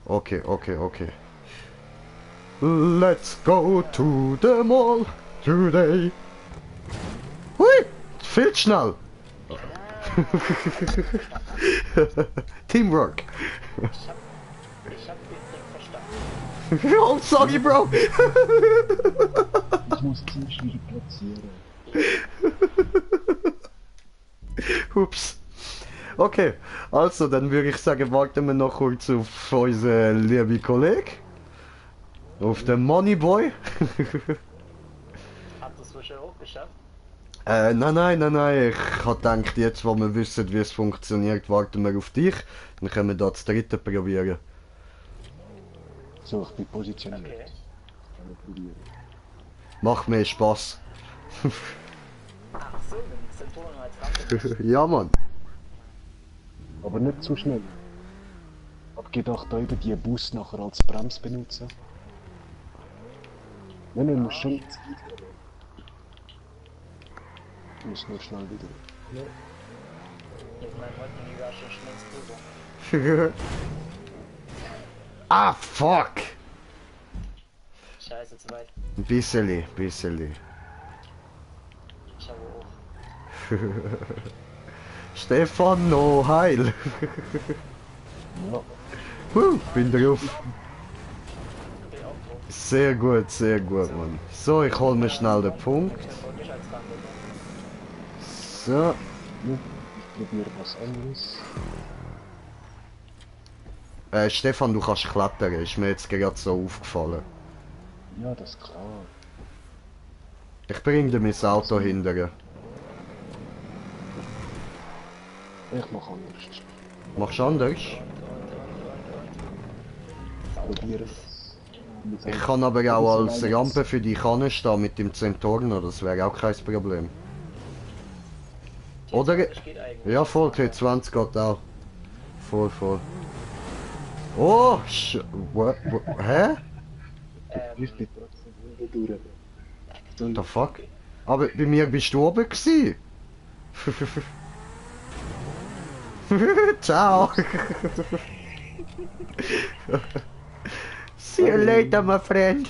so. Okay, okay, okay. Let's go to the mall today. Hui, viel zu schnell. Teamwork. Ich hab den Trick verstanden. Oh, sorry, Bro. Ich muss ziemlich wieder platzieren. Ups. Okay, also dann würde ich sagen, warten wir noch kurz auf unseren lieben Kollegen. Auf den Moneyboy. Habt ihr es wohl schon hochgeschafft? Nein. Ich hab gedacht, jetzt wo wir wissen, wie es funktioniert, warten wir auf dich. Dann können wir da das dritte probieren. So, ich bin positioniert. Okay. Kann ich probieren. Macht mehr Spaß. Ach so, mit dem Zenturen als Rampe. Ja, Mann. Aber nicht zu schnell. Hab gedacht, da eben die Bus nachher als Brems benutzen. Nein, ich muss schon Zeit haben. Ich muss nur schnell wieder. Mit meinem Rücken war schon schnell drüber. Ah, fuck. Scheiße, zu weit. Bisseli. Ich habe auch. Stefan, no heil. Ja, Bin drauf. Bin auch drauf. Sehr gut, Mann. So, ich hol mir schnell den Punkt. Ich wollte mich als Rampe. So. ich probiere was anderes. Stefan, du kannst klettern, ist mir jetzt gerade so aufgefallen. Ja, das ist klar. Ich bring dir mein Auto hinterher. Ich mach anders. Machst du anders? Probiere es. Ich kann aber auch als Rampe für die Kanne stehen mit dem Zentorno, das wäre auch kein Problem. Oder? Das geht eigentlich. Ja, voll, T20 geht auch. Voll. Oh, hä? Ich bin trotzdem wieder durch. The fuck? Aber bei mir bist du oben gsi. Ciao. See you later, my friend.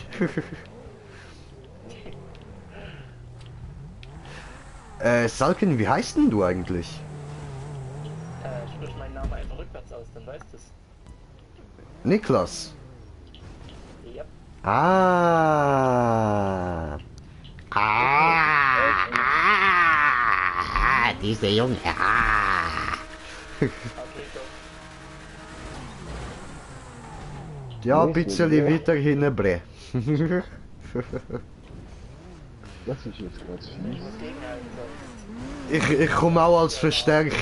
Salken, wie heißt denn du eigentlich? Sprich meinen Namen einfach rückwärts aus, dann weißt du es. Niklas. Ja. Ah. Diese Junge. Okay, go. Ja, ein bisschen weiter hinten bre. Das ist jetzt gerade fies. Ich muss gegenhalten sonst. Ich komme auch als Verstärkung.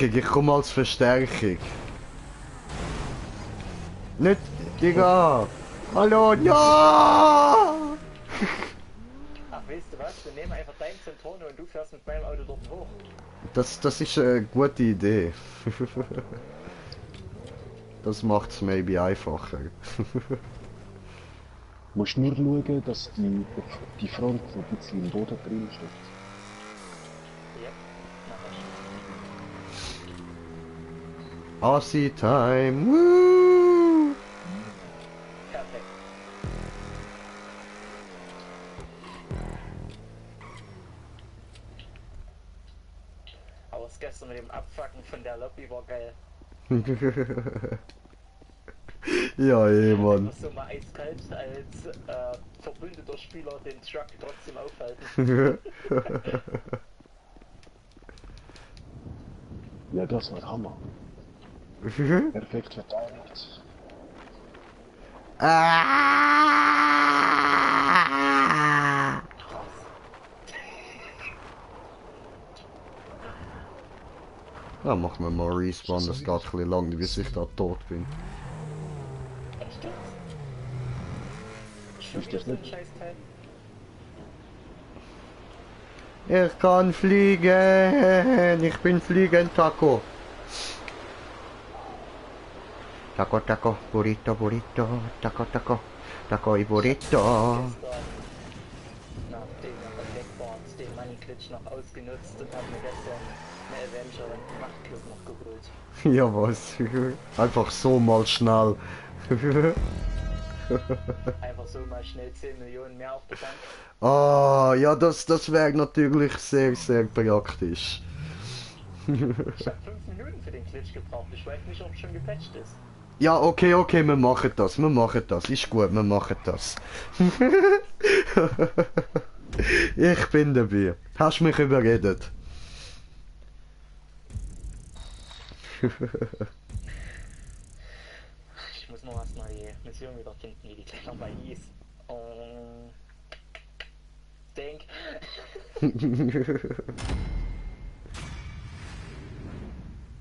Nicht, Digga. Hallo, ja! Ach, weißt du was? Wir nehmen einfach deinen Zentrone und du fährst mit meinem Auto dort hoch. Das ist eine gute Idee. Das macht's maybe einfacher. Musst nur schauen, dass die Front ein bisschen im Boden drin steht. Ja, mach ich. Aussie Time, woo! Perfekt. Aber das gestern mit dem Abfacken von der Lobby war geil. Ja, Mann. Was so mal eiskalt als verbündeter Spieler den Truck trotzdem aufhalten. Ja, das war Hammer. Perfekt verteidigt. Ah! Ja, mach mir mal Respawn, das geht ein bisschen lang, bis ich da tot bin. Echt jetzt? Schon Ist wieder das so ein nicht? Scheißteil? Ich kann fliegen, ich bin fliegend Taco. Taco, Taco, Burrito, Burrito, Taco, Taco, Taco y Burrito. Gestern, nachdem wir weg waren, den Money Glitch noch ausgenutzt und haben mir gestern eine Avenger und einen Machtclub noch geholt. Ja, was? Einfach so mal schnell. Einfach so mal schnell 10 Millionen mehr auf der Bank. Ah, ja, das wäre natürlich sehr, sehr praktisch. Ich habe 5 Minuten für den Glitch gebraucht. Ich weiß nicht, ob es schon gepatcht ist. Ja, okay, wir machen das, ist gut, wir machen das. Ich bin dabei. Hast mich überredet. Ich muss noch erstmal die Mission wieder finden, wie die gleich nochmal hieß. Denk.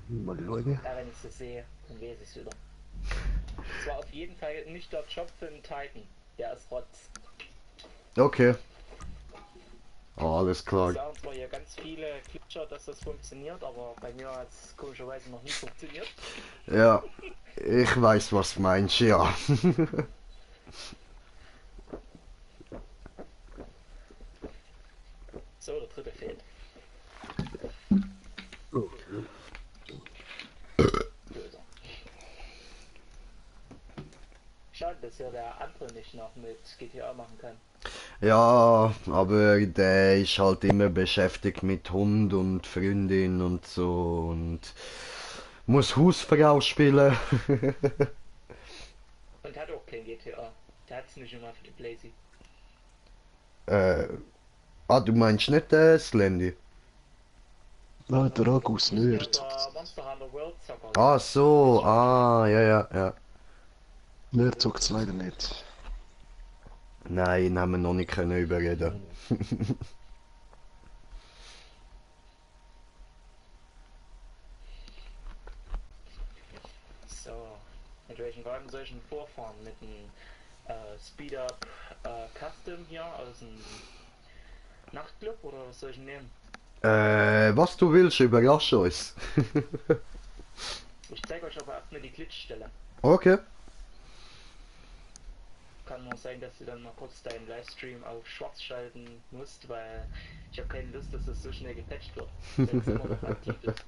Mal schauen. Ja, wenn ich sie sehe, dann weiß ich es wieder. Es war auf jeden Fall nicht der Job für einen Titan. Der ist Rotz. Okay. Ah, alles Ich klar. sagen zwar hier ganz viele Glitcher, dass das funktioniert, aber bei mir hat es komischerweise noch nie funktioniert. Ja, ich weiß, was du meinst, ja. So, der dritte fehlt. Böser. Schade, dass ja der andere nicht noch mit GTA machen kann. Ja, aber der ist halt immer beschäftigt mit Hund und Freundin und so und muss Hausfrau spielen. Und hat auch kein GTA. Der hat es nicht immer für die Blazy. Du meinst nicht Slendy? Nein, der Agus Ja, nicht. der Monster Hunter World Soccer. Ah, so, ja. Mehr zockt es leider nicht. Nein, haben wir noch nicht können überreden. So, mit welchen Wagen soll ich denn vorfahren? Mit einem Speed-Up Custom hier aus dem Nachtclub oder was soll ich denn nehmen? Was du willst, überrasch uns. Ich zeige euch aber erstmal die Glitchstelle. Okay. Kann nur sein, dass du dann mal kurz deinen Livestream auf schwarz schalten musst, weil ich habe keine Lust, dass das so schnell gepatcht wird, wenn es immer noch aktiv ist.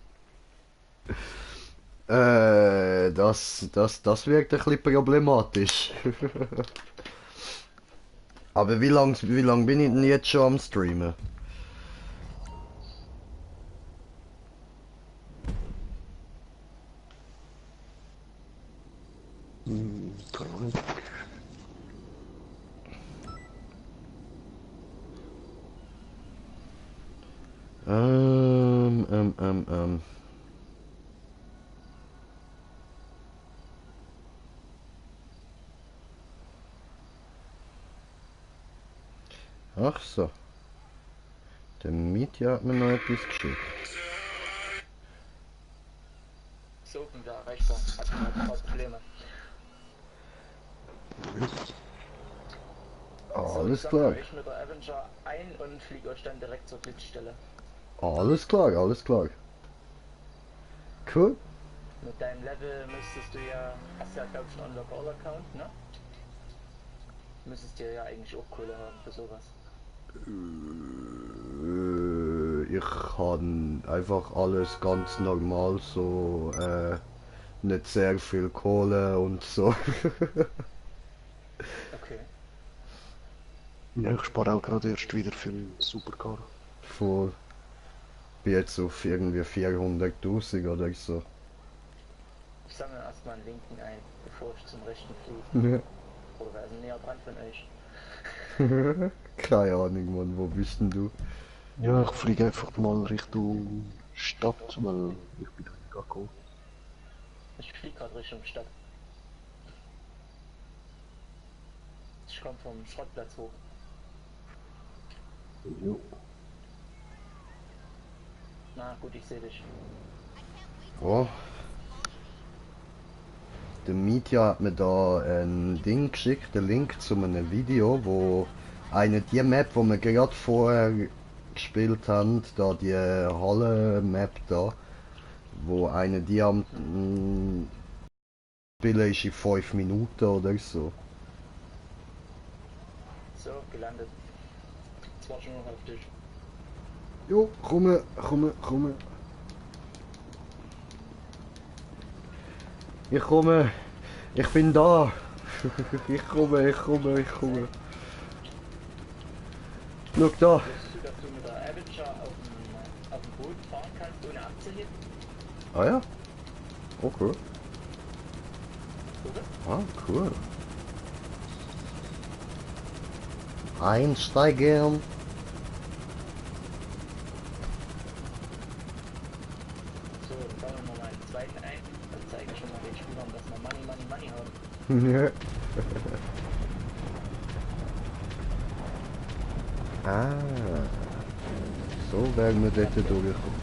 Das wirkt ein bisschen problematisch. Aber wie lang bin ich denn jetzt schon am Streamen? Keine Ahnung. Ähm, ähm, ähm, ähm. Ach so. Der Mietja hat mir noch etwas geschickt. So open wieder erreichbar, hat man ein paar Probleme. So, ich Alles sammle klar. euch mit der Avenger ein und fliege euch dann direkt zur Blitzstelle. Alles klar, alles klar. Cool. Mit deinem Level müsstest du ja, hast ja glaube ich einen Unlock-All-Account, ne? Müsstest dir ja eigentlich auch Kohle haben für sowas. Ich kann einfach alles ganz normal so, nicht sehr viel Kohle und so. Okay. Ja, ich spare auch gerade erst wieder für einen Supercar. Voll. Bin jetzt auf irgendwie 400.000 oder so. Ich sammle erstmal einen linken ein, bevor ich zum rechten fliege. Oder wer ist denn näher dran von euch? Keine Ahnung, Mann, wo bist denn du? Ja, ich fliege einfach mal Richtung Stadt, weil ich bin da nicht gekommen. Ich fliege gerade Richtung Stadt. Ich komme vom Schrottplatz hoch. Jo. Na gut, ich sehe dich. Oh. Der Mietja hat mir da ein Ding geschickt, den Link zu einem Video, wo eine die Map, wo wir gerade vorher gespielt haben, da die Halle-Map da, wo eine die am Spielen ist in 5 Minuten oder so. So, gelandet. Jetzt warte ich nur noch auf dich. Jo, komme. Ich komme. Ich bin da. Ich komme. Schau da. Wusstest du, dass du mit der Avenger auf dem Boot fahren kannst, ohne abzuheben? Ah ja? Okay. Oder? Ah, cool. Einsteigen. So, dann bauen wir mal einen zweiten ein. Dann zeige ich schon mal den Spielern, dass wir Money haben. Ah. So werden wir dort durchkommen.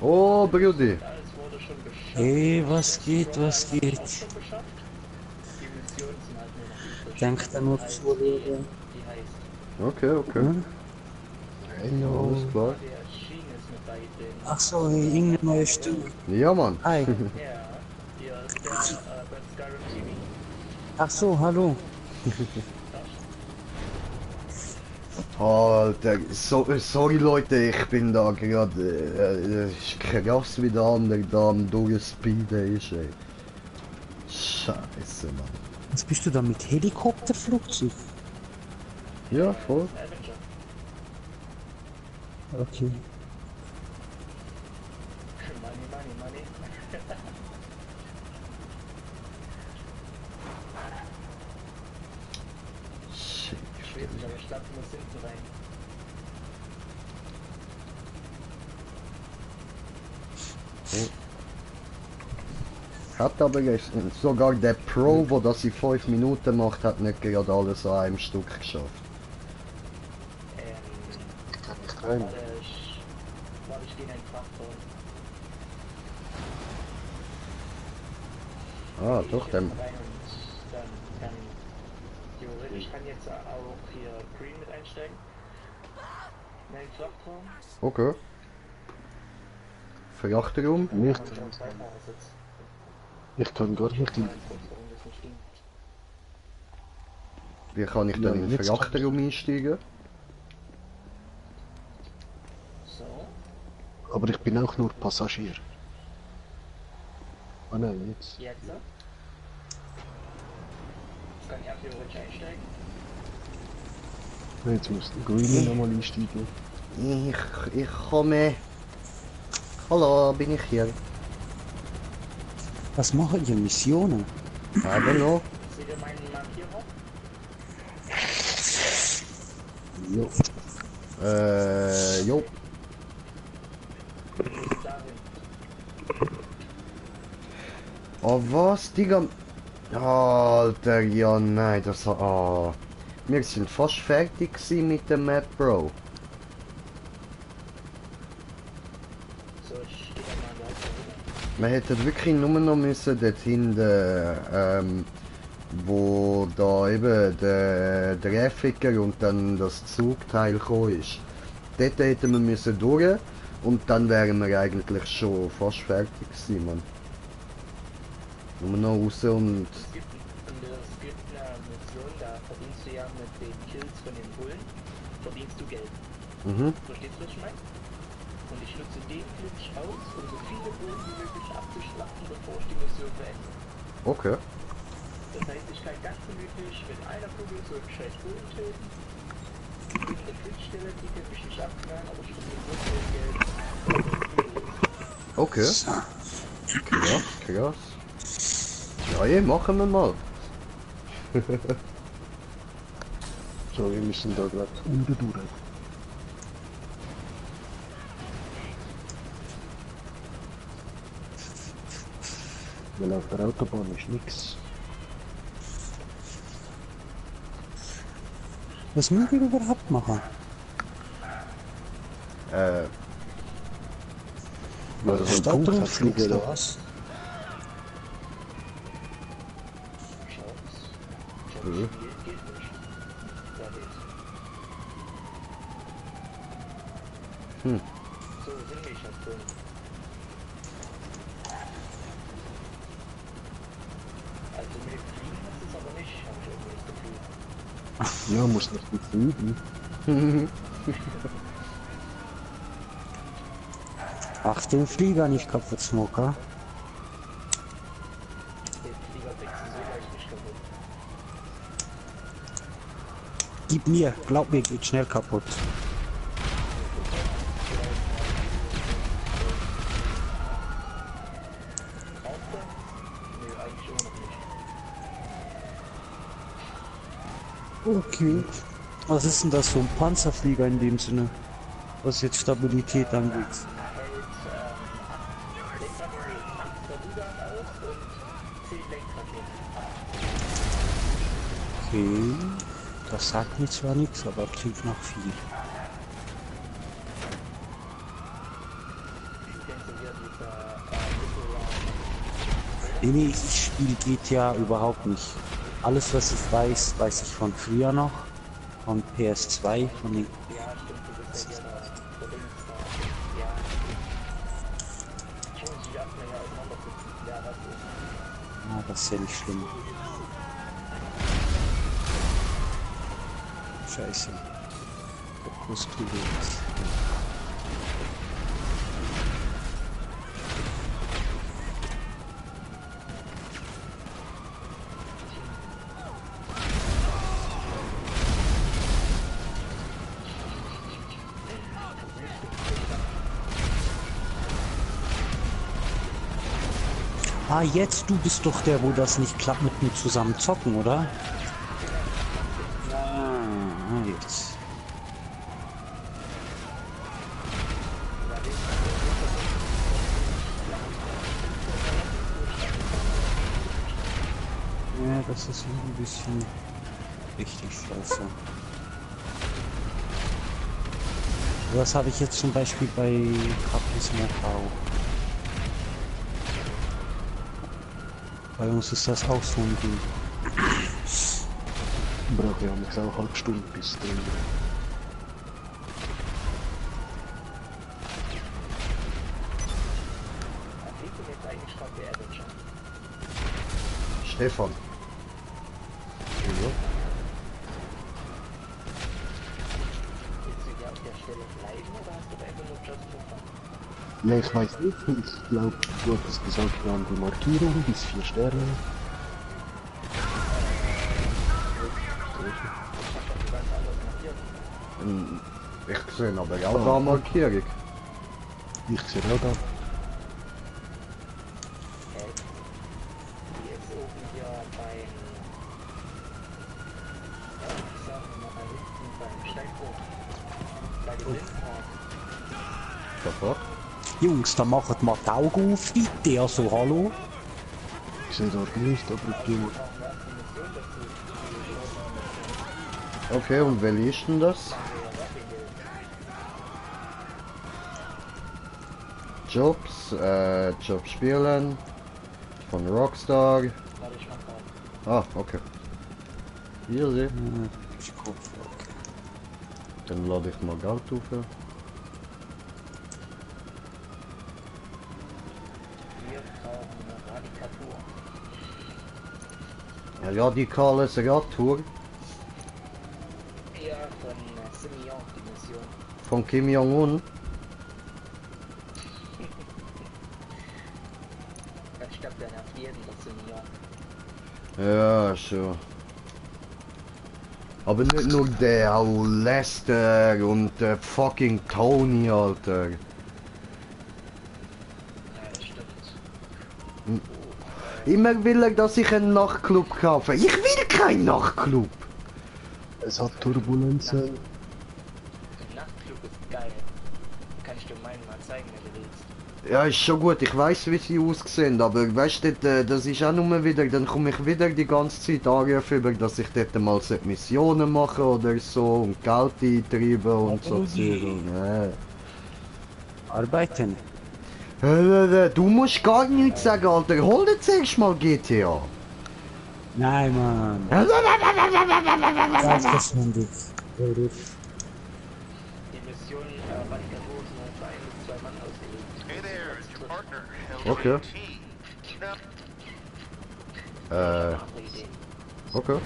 Oh, Brudi. Alles wurde schon geschafft. Hey, was geht, was Auch geht? schon geschafft. Die Missionen sind halt nur noch übrig. Danke dann noch Halt, so, Leute. die heißt, Okay. Hm? Hallo. Alles klar. der Sheen ist mit bei denen. Ach so, irgendeine neue Stimme. Ja, Mann. Hi. Ja, hier ist der bei Skyrim TV. Ach so, hallo. Alter, sorry Leute, ich bin da gerade, ist krass wie der andere da am durchspeeden ist, ey. Scheiße, Mann. Was bist du da mit Helikopterflugzeug? Ja, voll. Avenger. Okay. Money. Shit. Ich weiß nicht, aber ich glaube, du musst hinten rein. Hat aber sogar der Pro, der das in 5 Minuten macht, hat nicht gerade alles an einem Stück geschafft. Kann ich rein? Warte, ich gehe in einen Kraftraum. Ah, doch, Ich dem. jetzt rein und dann kann theoretisch kann jetzt auch hier Green mit einsteigen. In einen Kraftraum. Okay. Frachtraum? Nicht. Am Beifahrersitz. Ich kann gar nicht in. Warum das nicht ging. Wie kann ich Ja, dann in den jetzt Frachtraum einsteigen? So. Aber ich bin auch nur Passagier. Ah nein, jetzt. Jetzt. Kann ich theoretisch einsteigen? Jetzt muss der Green nochmal einsteigen. Ich komme. Hallo, bin ich hier? Was machen die Missionen? Aber noch. Seht ihr meinen Markierer? Jo. Jo. Darin. Oh was, Digga? Alter, ja nein, das hat... Oh. Wir sind fast fertig gewesen mit der Map, Bro. So, ich stehe da mal weiter. Wir hätten wirklich nur noch müssen dort hinten, wo da eben der Afriker und dann das Zugteil gekommen ist. Dort hätten wir müssen durch und dann wären wir eigentlich schon fast fertig gewesen, Mann. Nur noch raus und... Es gibt eine Mission, da verdienst du ja mit den Kills von den Bullen, verdienst du Geld. Mhm. Verstehst du, was ich meine? Und ich nutze den Glitch aus, um so viele Bullen wie möglich abzuschlachten, bevor ich die Mission beende. Okay. Das heißt, ich kann ganz gemütlich mit einer Kugel so einen scheiß Bullen töten. In der Glitchstelle, die können mich nicht abknallen, aber ich verdiene so viel Geld. Okay. Krass, krass. Ja, machen wir mal. So, wir müssen da gerade unten durch. Weil auf der Autobahn ist nix. Was müssen wir überhaupt machen? Weil so ein Punkt Startung hat fliegt nichts oder da. was? Mhm. Geht nicht. Da geht's. Hm. So, sind wir schon drin. Also mit dem Fliegen ist es aber nicht, habe ich irgendwie das Gefühl. Ja, muss noch gut üben. Ach, den Flieger nicht kaputt, Smoker. Der Flieger kriegst du so leicht nicht kaputt. Gib mir, glaub mir, geht schnell kaputt. Brauchst du? Nö, eigentlich immer noch nicht. Okay. Was ist denn das für ein Panzerflieger in dem Sinne? Was jetzt Stabilität angeht. Hält, Lenkraketen, 8 Verlugan aus und 10 Lenkraketen. Okay. Das sagt mir zwar nichts, aber klingt nach viel. Kennst du hier dieser Nee, ich spiele GTA überhaupt nicht. Alles was ich weiß, weiß ich von früher noch. Von PS2, von den... Ja, stimmt, du bist ja hier der Dings da. Ja. Ich muss die Abmenge auseinandersitzen. Ja, das ist. Ah, das ist ja nicht schlimm. Scheiße. Fokus gelegt. Ah, jetzt, du bist doch der, wo das nicht klappt mit mir zusammen zocken, oder? Ah, jetzt. Ja, das ist ein bisschen richtig scheiße. Das habe ich jetzt zum Beispiel bei Capismo auch. Bei uns ist das auch so ein Ding. Brauche ja auch eine halbe Stunde bis drin. Stefan. Ja. Willst du hier auf der Stelle bleiben oder hast du einfach nur Just for fun? Ja, ich weiß nicht. Ich glaube, du hattest gesagt, wir haben die Markierung bis 4 Sterne. Ich sehe aber auch eine Markierung. Ich sehe auch da. Die ist oben hier beim, ich sag mal, hinten beim Steinbruch. Bei dem Windpark. Sofort. Jungs, dann macht mal die Augen auf, bitte. Also, hallo? Ich sehe dort nicht, aber ich gehe mal. Okay, und wer liest denn das? Jobs, Jobs spielen. Von Rockstar. Warte, ich mach grad. Ah, okay. Hier sie. Ich guck, okay. Dann lade ich mal Geld auf. Wir brauchen eine Radikatur. Eine radikale Radtour Ja, von Simeon, die Mission. von Kim Jong-un. Ich glaube, der nervt jeden, das Simeon. Ja, schon. Aber nicht nur der, auch Lester und fucking Tony, Alter. Ja, das stimmt. Immer will er, dass ich einen Nachtclub kaufe. Ich will keinen Nachtclub. Es hat Turbulenzen. Der Nachtclub ist geil. Kann ich dir meinen mal zeigen, wenn du willst. Ja, ist schon gut, ich weiß, wie sie aussehen, aber weißt du, das ist auch nur wieder, dann komme ich wieder die ganze Zeit anrufen, dass ich dort mal Missionen mache oder so und Geld eintreiben und so. Ja. Arbeiten. Du musst gar nichts sagen, Alter. Hol dir zuerst mal GTA. Nein, Mann. Selbstverständlich. Hör auf. Die Mission Radikatur ist nur für 1 bis 2 Mann ausgelegt. Hey there, it's your partner, Okay. LJT. Now, Andere Idee. Okay.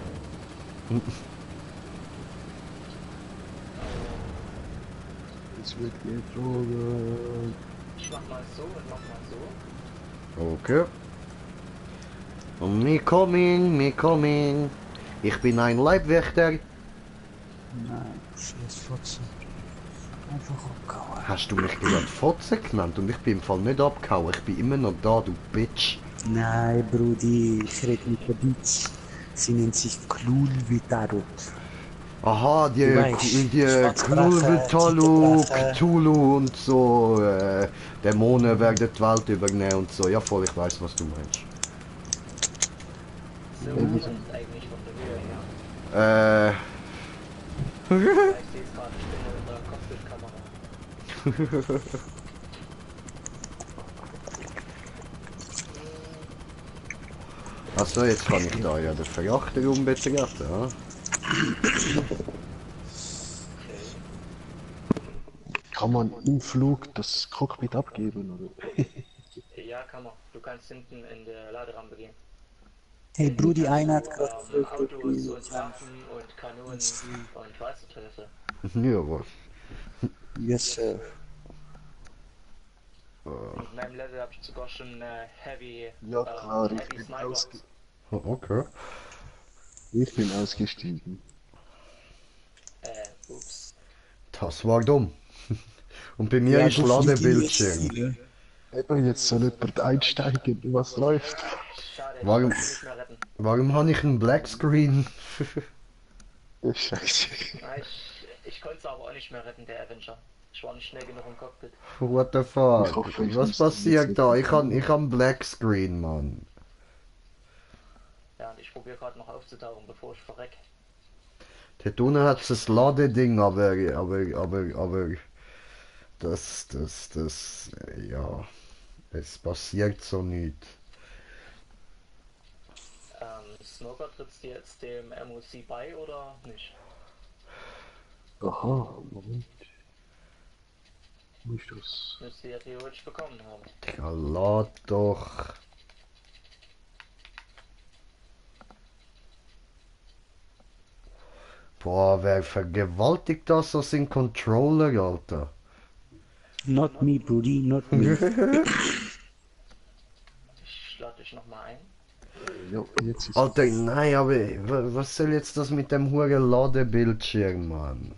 Es wird getrogen. Ich mach mal so und mach mal so. Okay. Und me coming. Ich bin ein Leibwächter. Nein, scheiß Fotze. Einfach abgehauen. Hast du mich gerade Fotze genannt? Und ich bin im Fall nicht abgehauen. Ich bin immer noch da, du Bitch. Nein, Brudi, ich rede mit der Bitch. Sie nennt sich Klul Vitarut. Aha, die Du weißt, Knulvitalu, Titelbrecher. Cthulhu und so, Dämonen werden die Welt übernehmen und so. Ja voll, ich weiß, was du meinst. So und eigentlich von der Höhe her. Ich sehe es gerade, ich bin in der Cockpit-Kamera. Also jetzt kann ich da ja den Verachterraum betrachten, ja? Kann man im Flug das Cockpit abgeben, oder? Ja, kann man. Du kannst hinten in der Laderampe gehen. Hey Brudi, einer hat gerade Autos und Waffen und Kanonen und was zur Teufel. Ja, was? Yes, sir. Mit meinem Level habe ich sogar schon Heavy, Ja klar, ich Heavy bin, Sniper. Okay. ich bin ausgestiegen. Ups. Das war dumm. Und bei mir ist Ladebildschirm. Eben, jetzt soll jemand einsteigen, was läuft? Schade, Warum- ich kann nicht mehr retten. Warum habe ich einen Blackscreen? Scheiße. Ja, ich konnte es aber auch nicht mehr retten, der Avenger. Ich war nicht schnell genug im Cockpit. What the fuck? Ich hoffe, ich Was muss passiert jetzt da? nicht- Ich hab einen Blackscreen, Mann. Ja, und ich probiere gerade noch aufzutauchen, bevor ich verreck. Dort unten hat das Ladeding, aber, ja, es passiert so nicht. Smoker trittst du jetzt dem MOC bei oder nicht? Aha, Moment. Wo ist das? Müsst ihr ja theoretisch bekommen haben. Ja, lad doch. Boah, wer vergewaltigt das aus den Controller, Alter? Not me, Brudi, not me. Ich lade dich nochmal ein. Ja, jetzt ist Alter, nein, aber was soll jetzt das mit dem hure Ladebildschirm, Mann?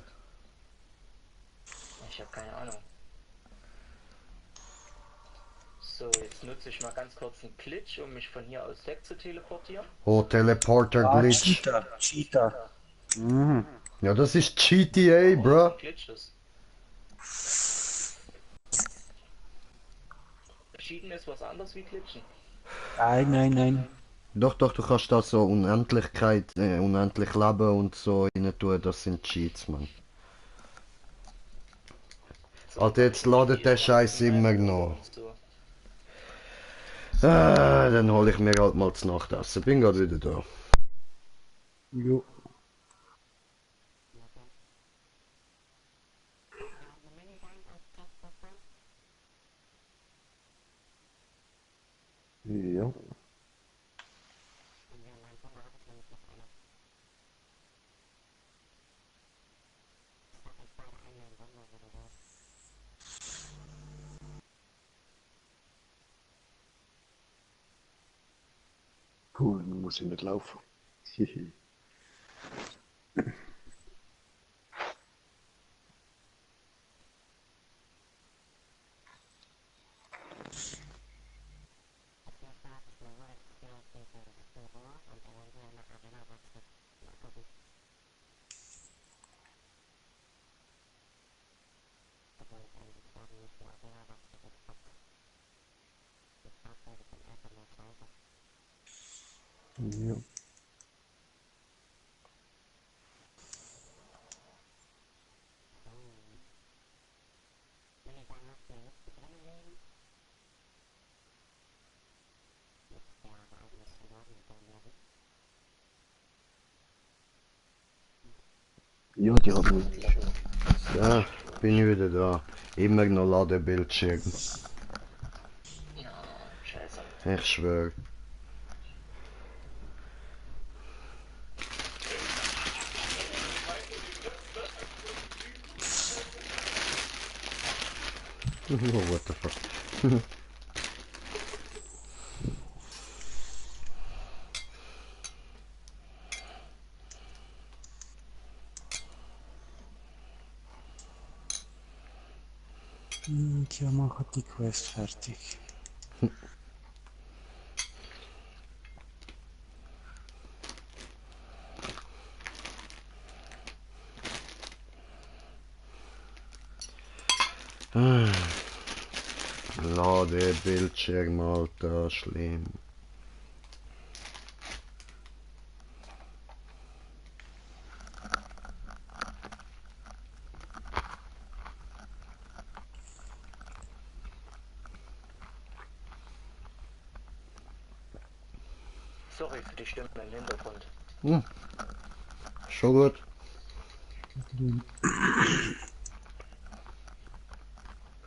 Ich habe keine Ahnung. So, jetzt nutze ich mal ganz kurz einen Glitch, um mich von hier aus weg zu teleportieren. Oh, Teleporter Ah, Glitch. Cheater, Cheater. Mhm. Ja, das ist GTA, bro. Glitch ist. Cheaten ist was anderes wie Glitchen. Nein, nein, nein. Doch, du kannst da so Unendlichkeit, unendlich Leben und so rein tun, das sind Cheats, Mann. Alter, jetzt ladet der Scheiß immer noch. So. Dann hol ich mir halt mal das Nachtessen. Bin grad wieder da. Jo. ja. Cool, dann muss ich nicht laufen. Hihi. Ja. Ja, die haben mich. Ja, bin ich wieder da. Immer noch Ladebildschirm. Ja, scheiße. Ich schwör. Oh, what the fuck. Ja, mach die Quest fertig. Ladebildschirm, Alter, schlimm. Sorry für die Stimme im Hintergrund. Schon gut.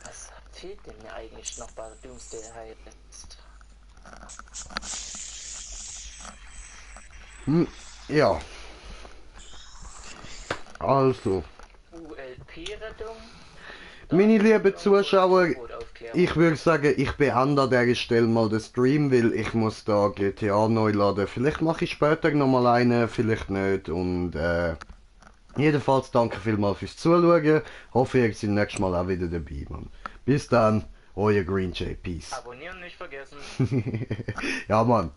Was fehlt denn mir eigentlich noch bei Doomsday Heist? Ja. Also, ULP-Rettung? meine lieben Zuschauer, Codeaufklärung. ich würde sagen, ich beende an dieser Stelle mal den Stream, weil ich muss da GTA neu laden. Vielleicht mache ich später nochmal einen, vielleicht nicht. Und jedenfalls danke vielmals fürs Zuschauen. Hoffe, ihr seid nächstes Mal auch wieder dabei, Mann. Bis dann, euer Green Jay. Peace. Abonnieren nicht vergessen. Ja, Mann.